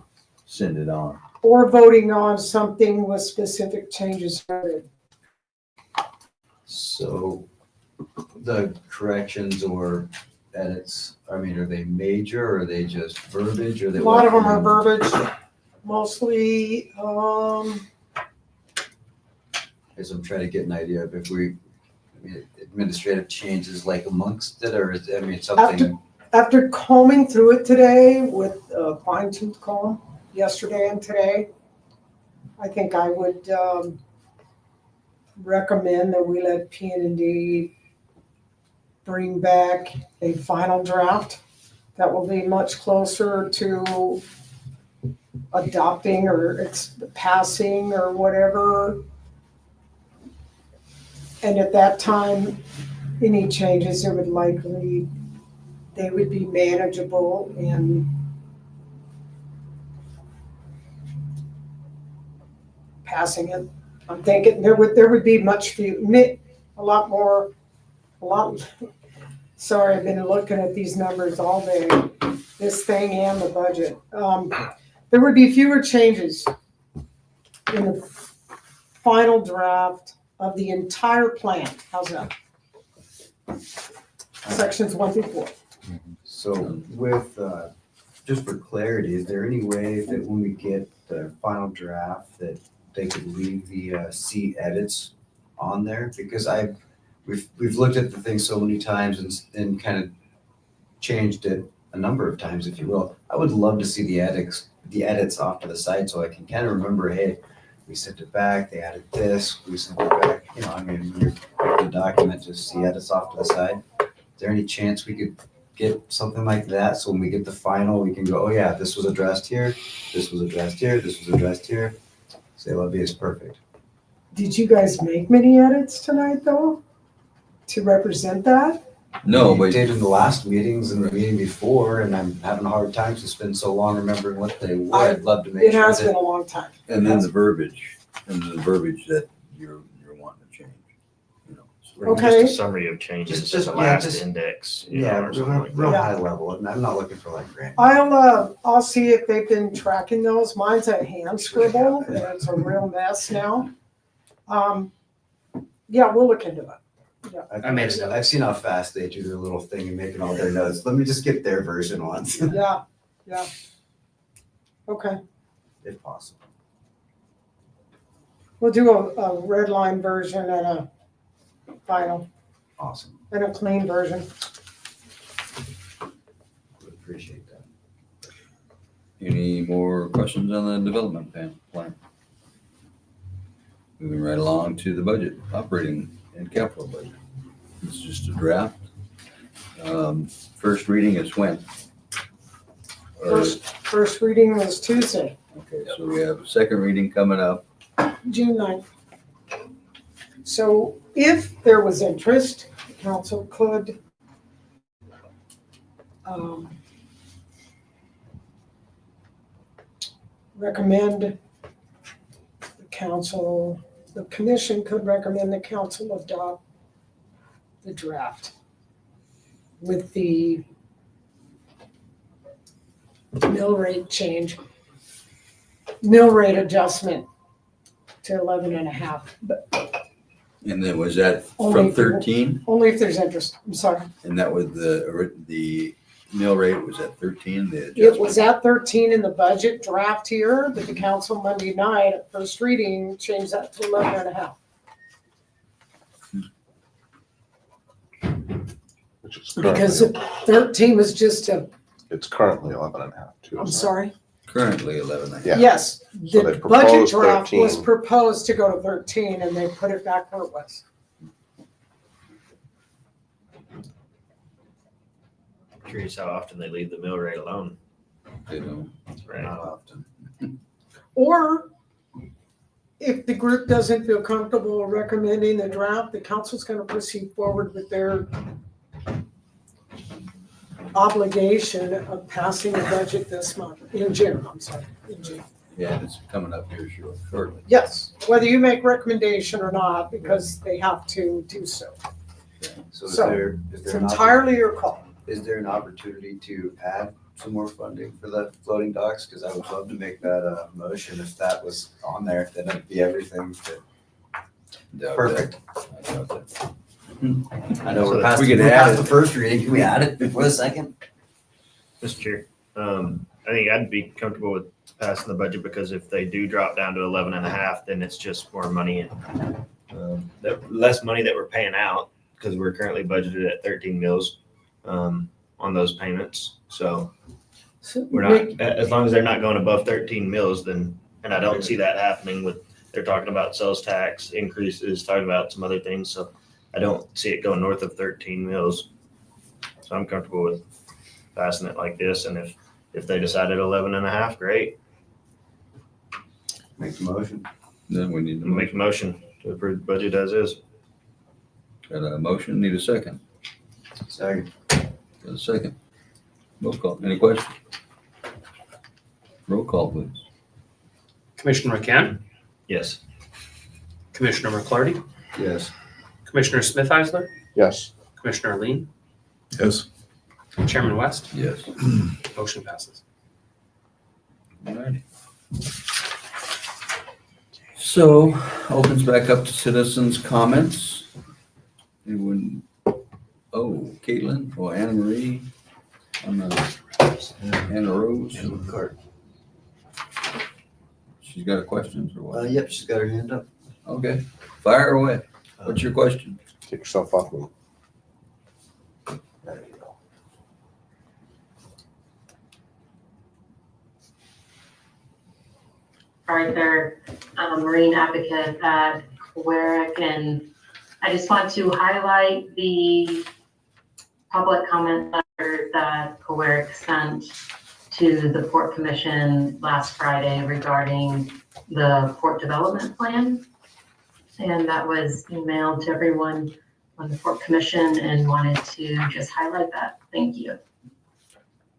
Speaker 5: send it on.
Speaker 1: Or voting on something with specific changes noted.
Speaker 3: So the corrections or edits, I mean, are they major or are they just verbiage or they?
Speaker 1: A lot of them are verbiage, mostly,
Speaker 3: As I'm trying to get an idea of if we, I mean, administrative changes like amongst it, or is, I mean, something.
Speaker 1: after combing through it today with a fine tooth comb, yesterday and today, I think I would, recommend that we let P&D bring back a final draft that will be much closer to adopting or it's passing or whatever. And at that time, any changes they would be manageable and passing it. I'm thinking there would be sorry, I've been looking at these numbers all day, this thing and the budget. There would be fewer changes in the final draft of the entire plan. How's that? Sections 1 through 4.
Speaker 3: So with, just for clarity, is there any way that when we get the final draft that they could leave the C edits on there? Because we've looked at the thing so many times and kind of changed it a number of times, if you will. I would love to see the edits off to the side so I can kind of remember, hey, we sent it back, they added this, we sent it back. You know, I mean, when you're picking a document, just see edits off to the side. Is there any chance we could get something like that so when we get the final, we can go, oh yeah, this was addressed here, this was addressed here, this was addressed here. Say Levy is perfect.
Speaker 1: Did you guys make many edits tonight though? To represent that?
Speaker 5: No,
Speaker 3: We
Speaker 5: but
Speaker 3: did in the last meetings and the meeting before, and I'm having a hard time to spend so long remembering what they were. I'd love to make
Speaker 1: It
Speaker 3: sure
Speaker 1: has been
Speaker 3: that.
Speaker 1: a long time.
Speaker 5: and then the verbiage that you're wanting to change. You know, so
Speaker 7: Or
Speaker 1: Okay.
Speaker 7: Just a summary of changes
Speaker 3: Just-
Speaker 7: to the
Speaker 3: yeah,
Speaker 7: last
Speaker 3: just-
Speaker 7: index. you
Speaker 3: Yeah,
Speaker 7: know, or something like
Speaker 3: real
Speaker 7: that.
Speaker 3: high level, and I'm not looking for like grand.
Speaker 1: I'll see if they've been tracking those. Mine's a hand scribble and it's a real mess now. Yeah, we'll look into it.
Speaker 6: I made a note.
Speaker 3: I've seen how fast they do their little thing and making all their notes. Let me just get their version once,
Speaker 1: Yeah. Okay,
Speaker 3: if possible.
Speaker 1: we'll do a red line version and a final
Speaker 3: Awesome.
Speaker 1: and a clean version.
Speaker 3: Would appreciate that.
Speaker 5: Any more questions on the development plan? Moving right along to the budget, operating and capital budget. This is just a draft. First reading is when? Or-
Speaker 1: First reading was Tuesday,
Speaker 5: Okay, so we have a second reading coming up.
Speaker 1: June 9th. So if there was interest, the council could recommend the commission could recommend the council adopt the draft with the mill rate adjustment to 11.5, but
Speaker 5: And then was that
Speaker 1: Only
Speaker 5: from
Speaker 1: if-
Speaker 5: 13?
Speaker 1: only if there's interest. I'm sorry.
Speaker 5: And that was the mill rate was at 13, the
Speaker 1: It
Speaker 5: adjustment?
Speaker 1: was at 13 in the budget draft here, but the council Monday night at first reading changed that to 11.5.
Speaker 8: Which is
Speaker 1: Because
Speaker 8: currently,
Speaker 1: 13 was just
Speaker 8: it's currently 11.5 too.
Speaker 1: I'm
Speaker 8: isn't it?
Speaker 1: sorry.
Speaker 5: Currently 11.
Speaker 8: Yeah.
Speaker 1: Yes,
Speaker 8: So
Speaker 1: the
Speaker 8: they
Speaker 1: budget
Speaker 8: proposed
Speaker 1: draft was
Speaker 8: 13.
Speaker 1: proposed to go to 13 and they put it back where it was.
Speaker 7: Curious how often they leave the mill rate alone.
Speaker 5: They don't.
Speaker 7: Right.
Speaker 11: Not often.
Speaker 1: Or if the group doesn't feel comfortable recommending the draft, the council's gonna proceed forward with their obligation of passing the budget this month, in June, I'm sorry, in June.
Speaker 5: Yeah, it's coming up here shortly.
Speaker 1: Yes, whether you make recommendation or not, because they have to do so.
Speaker 11: So is
Speaker 1: So,
Speaker 11: there,
Speaker 1: It's entirely your call.
Speaker 11: is there an opportunity to add some more funding for the floating docks? Because I would love to make that a motion. If that was on there, then it'd be everything that, perfect.
Speaker 5: I doubt that.
Speaker 11: I know
Speaker 7: So
Speaker 11: we're past,
Speaker 5: we could
Speaker 11: we're
Speaker 5: add
Speaker 11: past
Speaker 5: it.
Speaker 11: the first reading. Can we add it before the second?
Speaker 7: Mr. Chair, I think I'd be comfortable with passing the budget because if they do drop down to 11.5, then it's just more money and less money that we're paying out because we're currently budgeted at 13 mils on those payments. So
Speaker 1: So
Speaker 7: we're
Speaker 1: make-
Speaker 7: not, as long as they're not going above 13 mils, then, and I don't see that happening with, they're talking about sales tax increases, talking about some other things. So I don't see it going north of 13 mils. So I'm comfortable with passing it like this. And if they decided 11.5, great.
Speaker 11: Make the motion.
Speaker 5: Then we need to
Speaker 7: Make a motion to approve the budget as is.
Speaker 5: Got a motion, need a second.
Speaker 11: Second.
Speaker 5: Got a second. Roll call. Any questions? Roll call, please.
Speaker 6: Commissioner McCann,
Speaker 7: Yes.
Speaker 6: Commissioner McClarty,
Speaker 11: Yes.
Speaker 6: Commissioner Smithheisler,
Speaker 8: Yes.
Speaker 6: Commissioner Lean,
Speaker 10: Yes.
Speaker 6: Chairman West,
Speaker 5: Yes.
Speaker 6: motion passes.
Speaker 5: Alrighty. So, opens back up to citizens' comments. Anyone, Caitlin, Anna Marie, Anna Rose. She's got a question or what?
Speaker 11: Yep, she's got her hand up.
Speaker 5: Okay, fire away. What's your question?
Speaker 8: Take yourself off me.
Speaker 11: There you go.
Speaker 13: Arthur, I'm a Marine advocate at Coeric, and I just want to highlight the public comment letter that Coeric sent to the Port Commission last Friday regarding the port development plan. And that was emailed to everyone on the Port Commission and wanted to just highlight that. Thank you.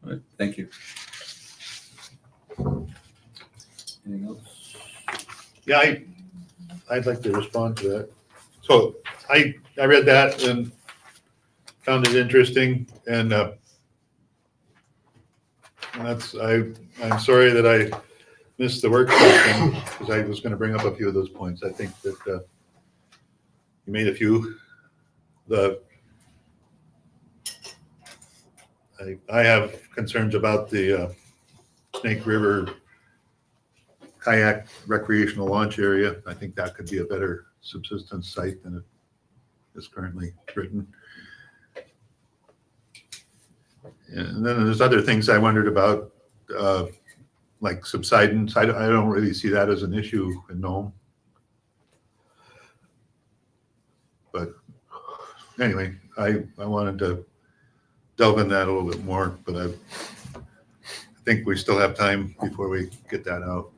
Speaker 5: All right, thank you. Anything else?
Speaker 10: Yeah, I'd like to respond to that. So I read that and found it interesting and I'm sorry that I missed the work session because I was going to bring up a few of those points. I think that you made a few. I have concerns about the Snake River kayak recreational launch area. I think that could be a better subsistence site than it is currently written. And then there's other things I wondered about, like subsidence. I don't really see that as an issue in Nome. But anyway, I wanted to delve in that a little bit more, but I think we still have time before we get that out.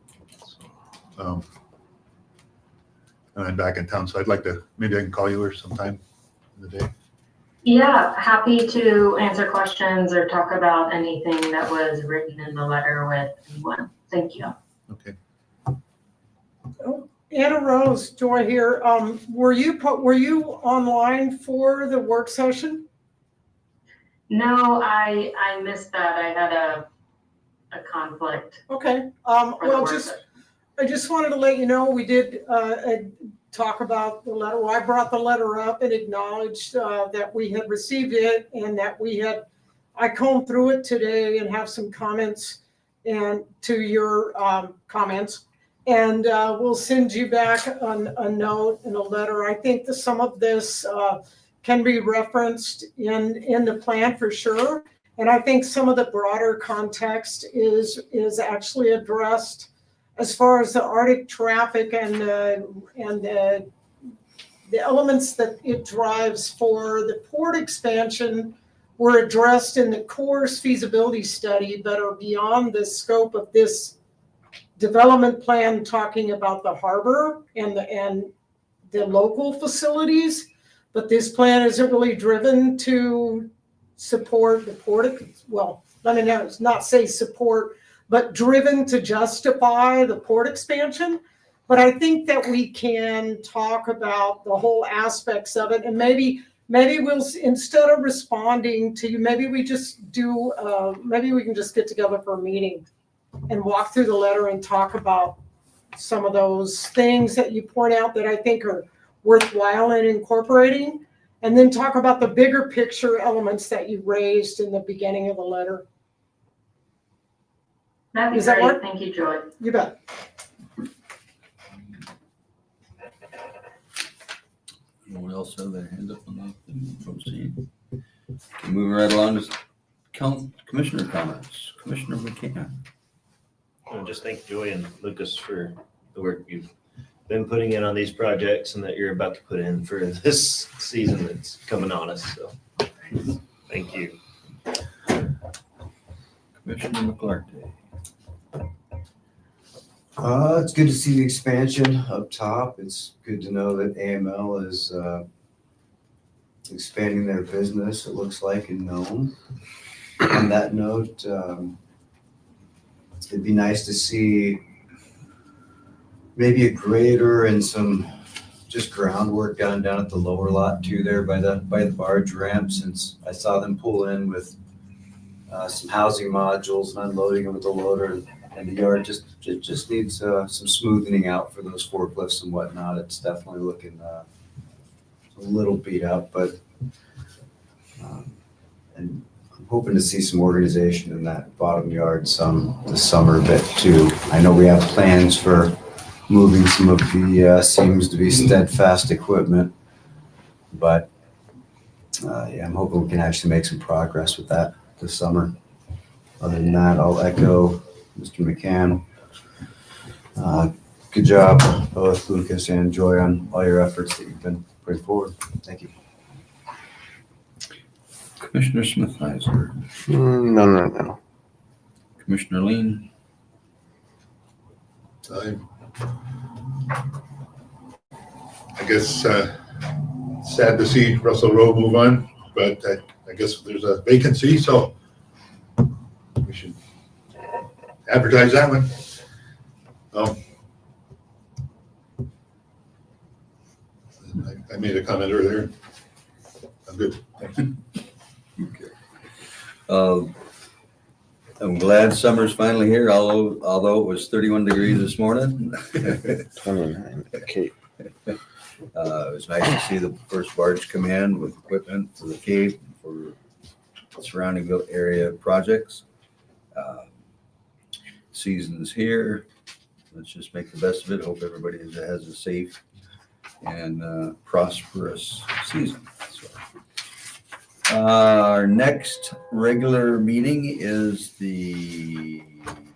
Speaker 10: And I'm back in town, so I'd like to, maybe I can call you or sometime in the day.
Speaker 13: Yeah, happy to answer questions or talk about anything that was written in the letter with anyone. Thank you.
Speaker 10: Okay.
Speaker 1: Anna Rose, Joy here. Were you online for the work session?
Speaker 13: No, I missed that. I had a conflict.
Speaker 1: Okay,
Speaker 13: for the
Speaker 1: well,
Speaker 13: work
Speaker 1: just
Speaker 13: session.
Speaker 1: I just wanted to let you know, we did talk about the letter. Well, I brought the letter up and acknowledged that we had received it and that I combed through it today and have some comments and to your comments. And we'll send you back a note and a letter. I think that some of this can be referenced in the plan for sure. And I think some of the broader context is actually addressed as far as the Arctic traffic and the elements that it drives for the port expansion were addressed in the Corps feasibility study, but are beyond the scope of this development plan, talking about the harbor and the local facilities. But this plan isn't really driven to support the port. Well, let me not say support, but driven to justify the port expansion. But I think that we can talk about the whole aspects of it, and maybe we'll, instead of responding to you, maybe we just do, maybe we can just get together for a meeting and walk through the letter and talk about some of those things that you point out that I think are worthwhile in incorporating, and then talk about the bigger picture elements that you raised in the beginning of the letter.
Speaker 13: That'd be
Speaker 1: Does that
Speaker 13: great.
Speaker 1: work?
Speaker 13: Thank you, Joy.
Speaker 1: You bet.
Speaker 5: Anyone else have their hand up on that? Then proceed. Okay, moving right along to commissioner comments. Commissioner McCann.
Speaker 7: Just thank Joy and Lucas for the work you've been putting in on these projects and that you're about to put in for this season that's coming on us. So thank you.
Speaker 5: Commissioner McClarty.
Speaker 3: It's good to see the expansion up top. It's good to know that AML is expanding their business, it looks like, in Nome. On that note, it'd be nice to see maybe a grader and some just groundwork down at the lower lot too, there by the barge ramp, since I saw them pull in with some housing modules and unloading them with the loader, and the yard just needs some smoothing out for those forklifts and whatnot. It's definitely looking a little beat up, but and I'm hoping to see some organization in that bottom yard this summer a bit too. I know we have plans for moving some of the seems to be steadfast equipment, but yeah, I'm hoping we can actually make some progress with that this summer. Other than that, I'll echo Mr. McCann. Good job, both Lucas and Joy, on all your efforts that you've been putting forward. Thank you.
Speaker 5: Commissioner Smithheiser.
Speaker 8: No.
Speaker 5: Commissioner Lean.
Speaker 10: I guess sad to see Russell Rowe move on, but I guess there's a vacancy, so we should advertise that one. I made a comment earlier. I'm good. Thank you.
Speaker 5: Okay. I'm glad summer's finally here, although it was 31 degrees this morning.
Speaker 8: 29. Okay.
Speaker 5: It was nice to see the first barge come in with equipment for the Cape, for surrounding area projects. Season's here. Let's just make the best of it. Hope everybody has a safe and prosperous season. So, our next regular meeting is the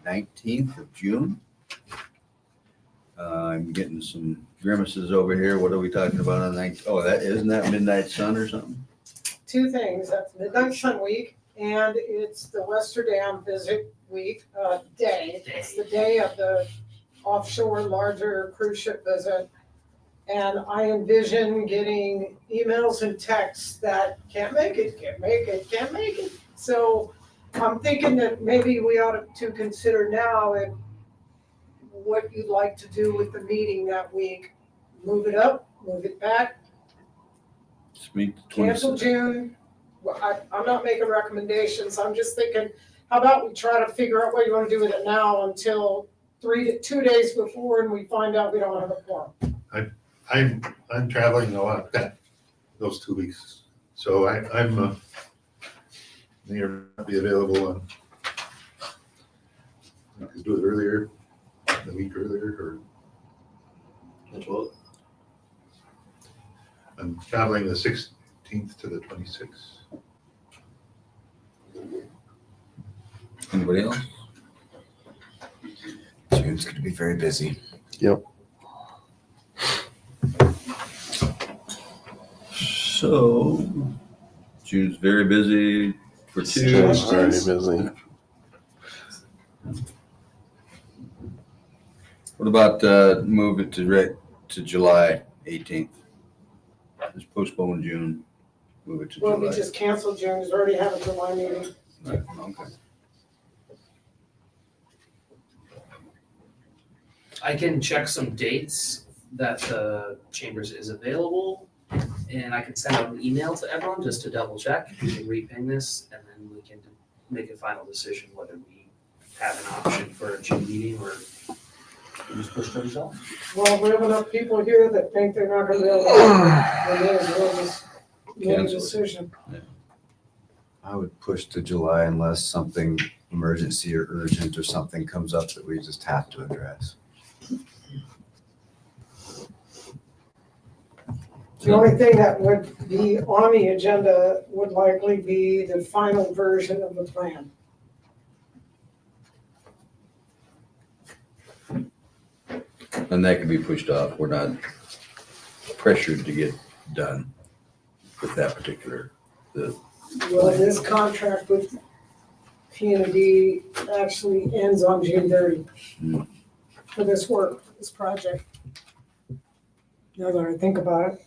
Speaker 5: 19th of June. I'm getting some grimaces over here. What are we talking about on the 19th? Oh, isn't that Midnight Sun or something?
Speaker 1: Two things. That's Midnight Sun Week, and it's the Wester Dam Visit Week day. It's the day of the offshore larger cruise ship visit. And I envision getting emails and texts that can't make it. So I'm thinking that maybe we ought to consider now what you'd like to do with the meeting that week. Move it up, move it back, cancel June. Well, I'm not making recommendations. I'm just thinking, how about we try to figure out what you want to do with it now until 2 days before and we find out we don't have a quorum.
Speaker 10: I'm traveling a lot those 2 weeks. So I'm may or not be available on, I could do it earlier, the week earlier, or
Speaker 4: That's what,
Speaker 10: I'm traveling the 16th to the 26th.
Speaker 5: Anybody else?
Speaker 11: June's gonna be very busy.
Speaker 5: So, June's very busy for two.
Speaker 8: June's very busy.
Speaker 5: What about, move it to July 18th? Just postpone June, move it to
Speaker 1: Well, we
Speaker 5: July.
Speaker 1: just canceled June's, already have a July meeting.
Speaker 5: Right, okay.
Speaker 6: I can check some dates that the chambers is available, and I can send out an email to everyone just to double check. You can reping this, and then we can make a final decision whether we have an option for a June meeting or we just push to July.
Speaker 1: Well, we have enough people here that think they're not gonna be able to, we may as well just make a
Speaker 5: Cancel it.
Speaker 1: decision.
Speaker 3: I would push to July unless something emergency or urgent or something comes up that we just have to address.
Speaker 1: The only thing that would be on the agenda would likely be the final version of the plan.
Speaker 5: And that can be pushed off. We're not pressured to get done with that particular,
Speaker 1: Well, this contract with P&D actually ends on June 30 for this work, this project. Now that I think about it.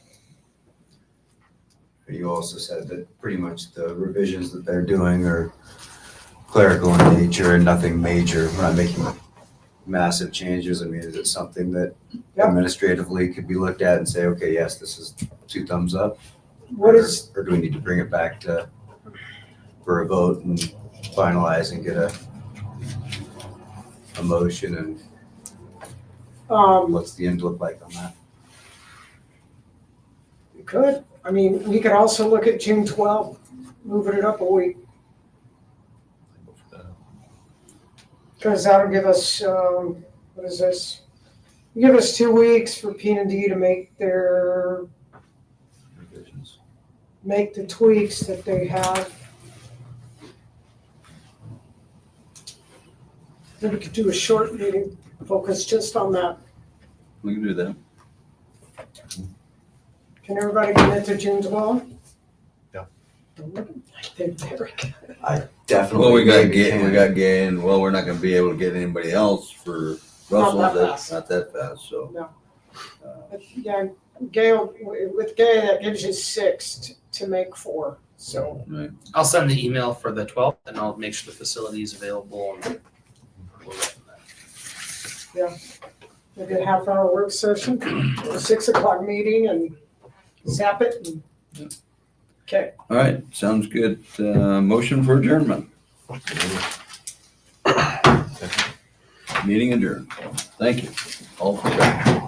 Speaker 3: You also said that pretty much the revisions that they're doing are clerical in nature and nothing major. We're not making massive changes. I mean, is it something that
Speaker 1: Yep.
Speaker 3: administratively could be looked at and say, okay, yes, this is 2 thumbs up?
Speaker 1: What is,
Speaker 3: Or do we need to bring it back for a vote and finalize and get a motion, and what's the end look like on that?
Speaker 1: we could, I mean, we could also look at June 12th, moving it up a week. Because that'll give us, what is this? Give us 2 weeks for P&D to make
Speaker 5: revisions.
Speaker 1: make the tweaks that they have. Then we could do a short meeting, focus just on that.
Speaker 5: We can do that.
Speaker 1: Can everybody commit to June 12th?
Speaker 10: Yeah.
Speaker 1: They're very good.
Speaker 3: Definitely.
Speaker 5: Well, we got
Speaker 3: maybe
Speaker 5: Gay, we
Speaker 3: can.
Speaker 5: got Gay, and well, we're not gonna be able to get anybody else for Russell.
Speaker 1: that
Speaker 5: That's
Speaker 1: fast.
Speaker 5: not that fast, so.
Speaker 1: No. But yeah, Gail, with Gay, that gives you 6 to make 4, so.
Speaker 5: Right.
Speaker 6: I'll send the email for the 12th, and I'll make sure the facility is available, and we'll go from there.
Speaker 1: Maybe a half-hour work session, a 6 o'clock meeting, and zap it. Okay.
Speaker 5: All right, sounds good. Motion for adjournment. Meeting adjourned. Thank you. All for that.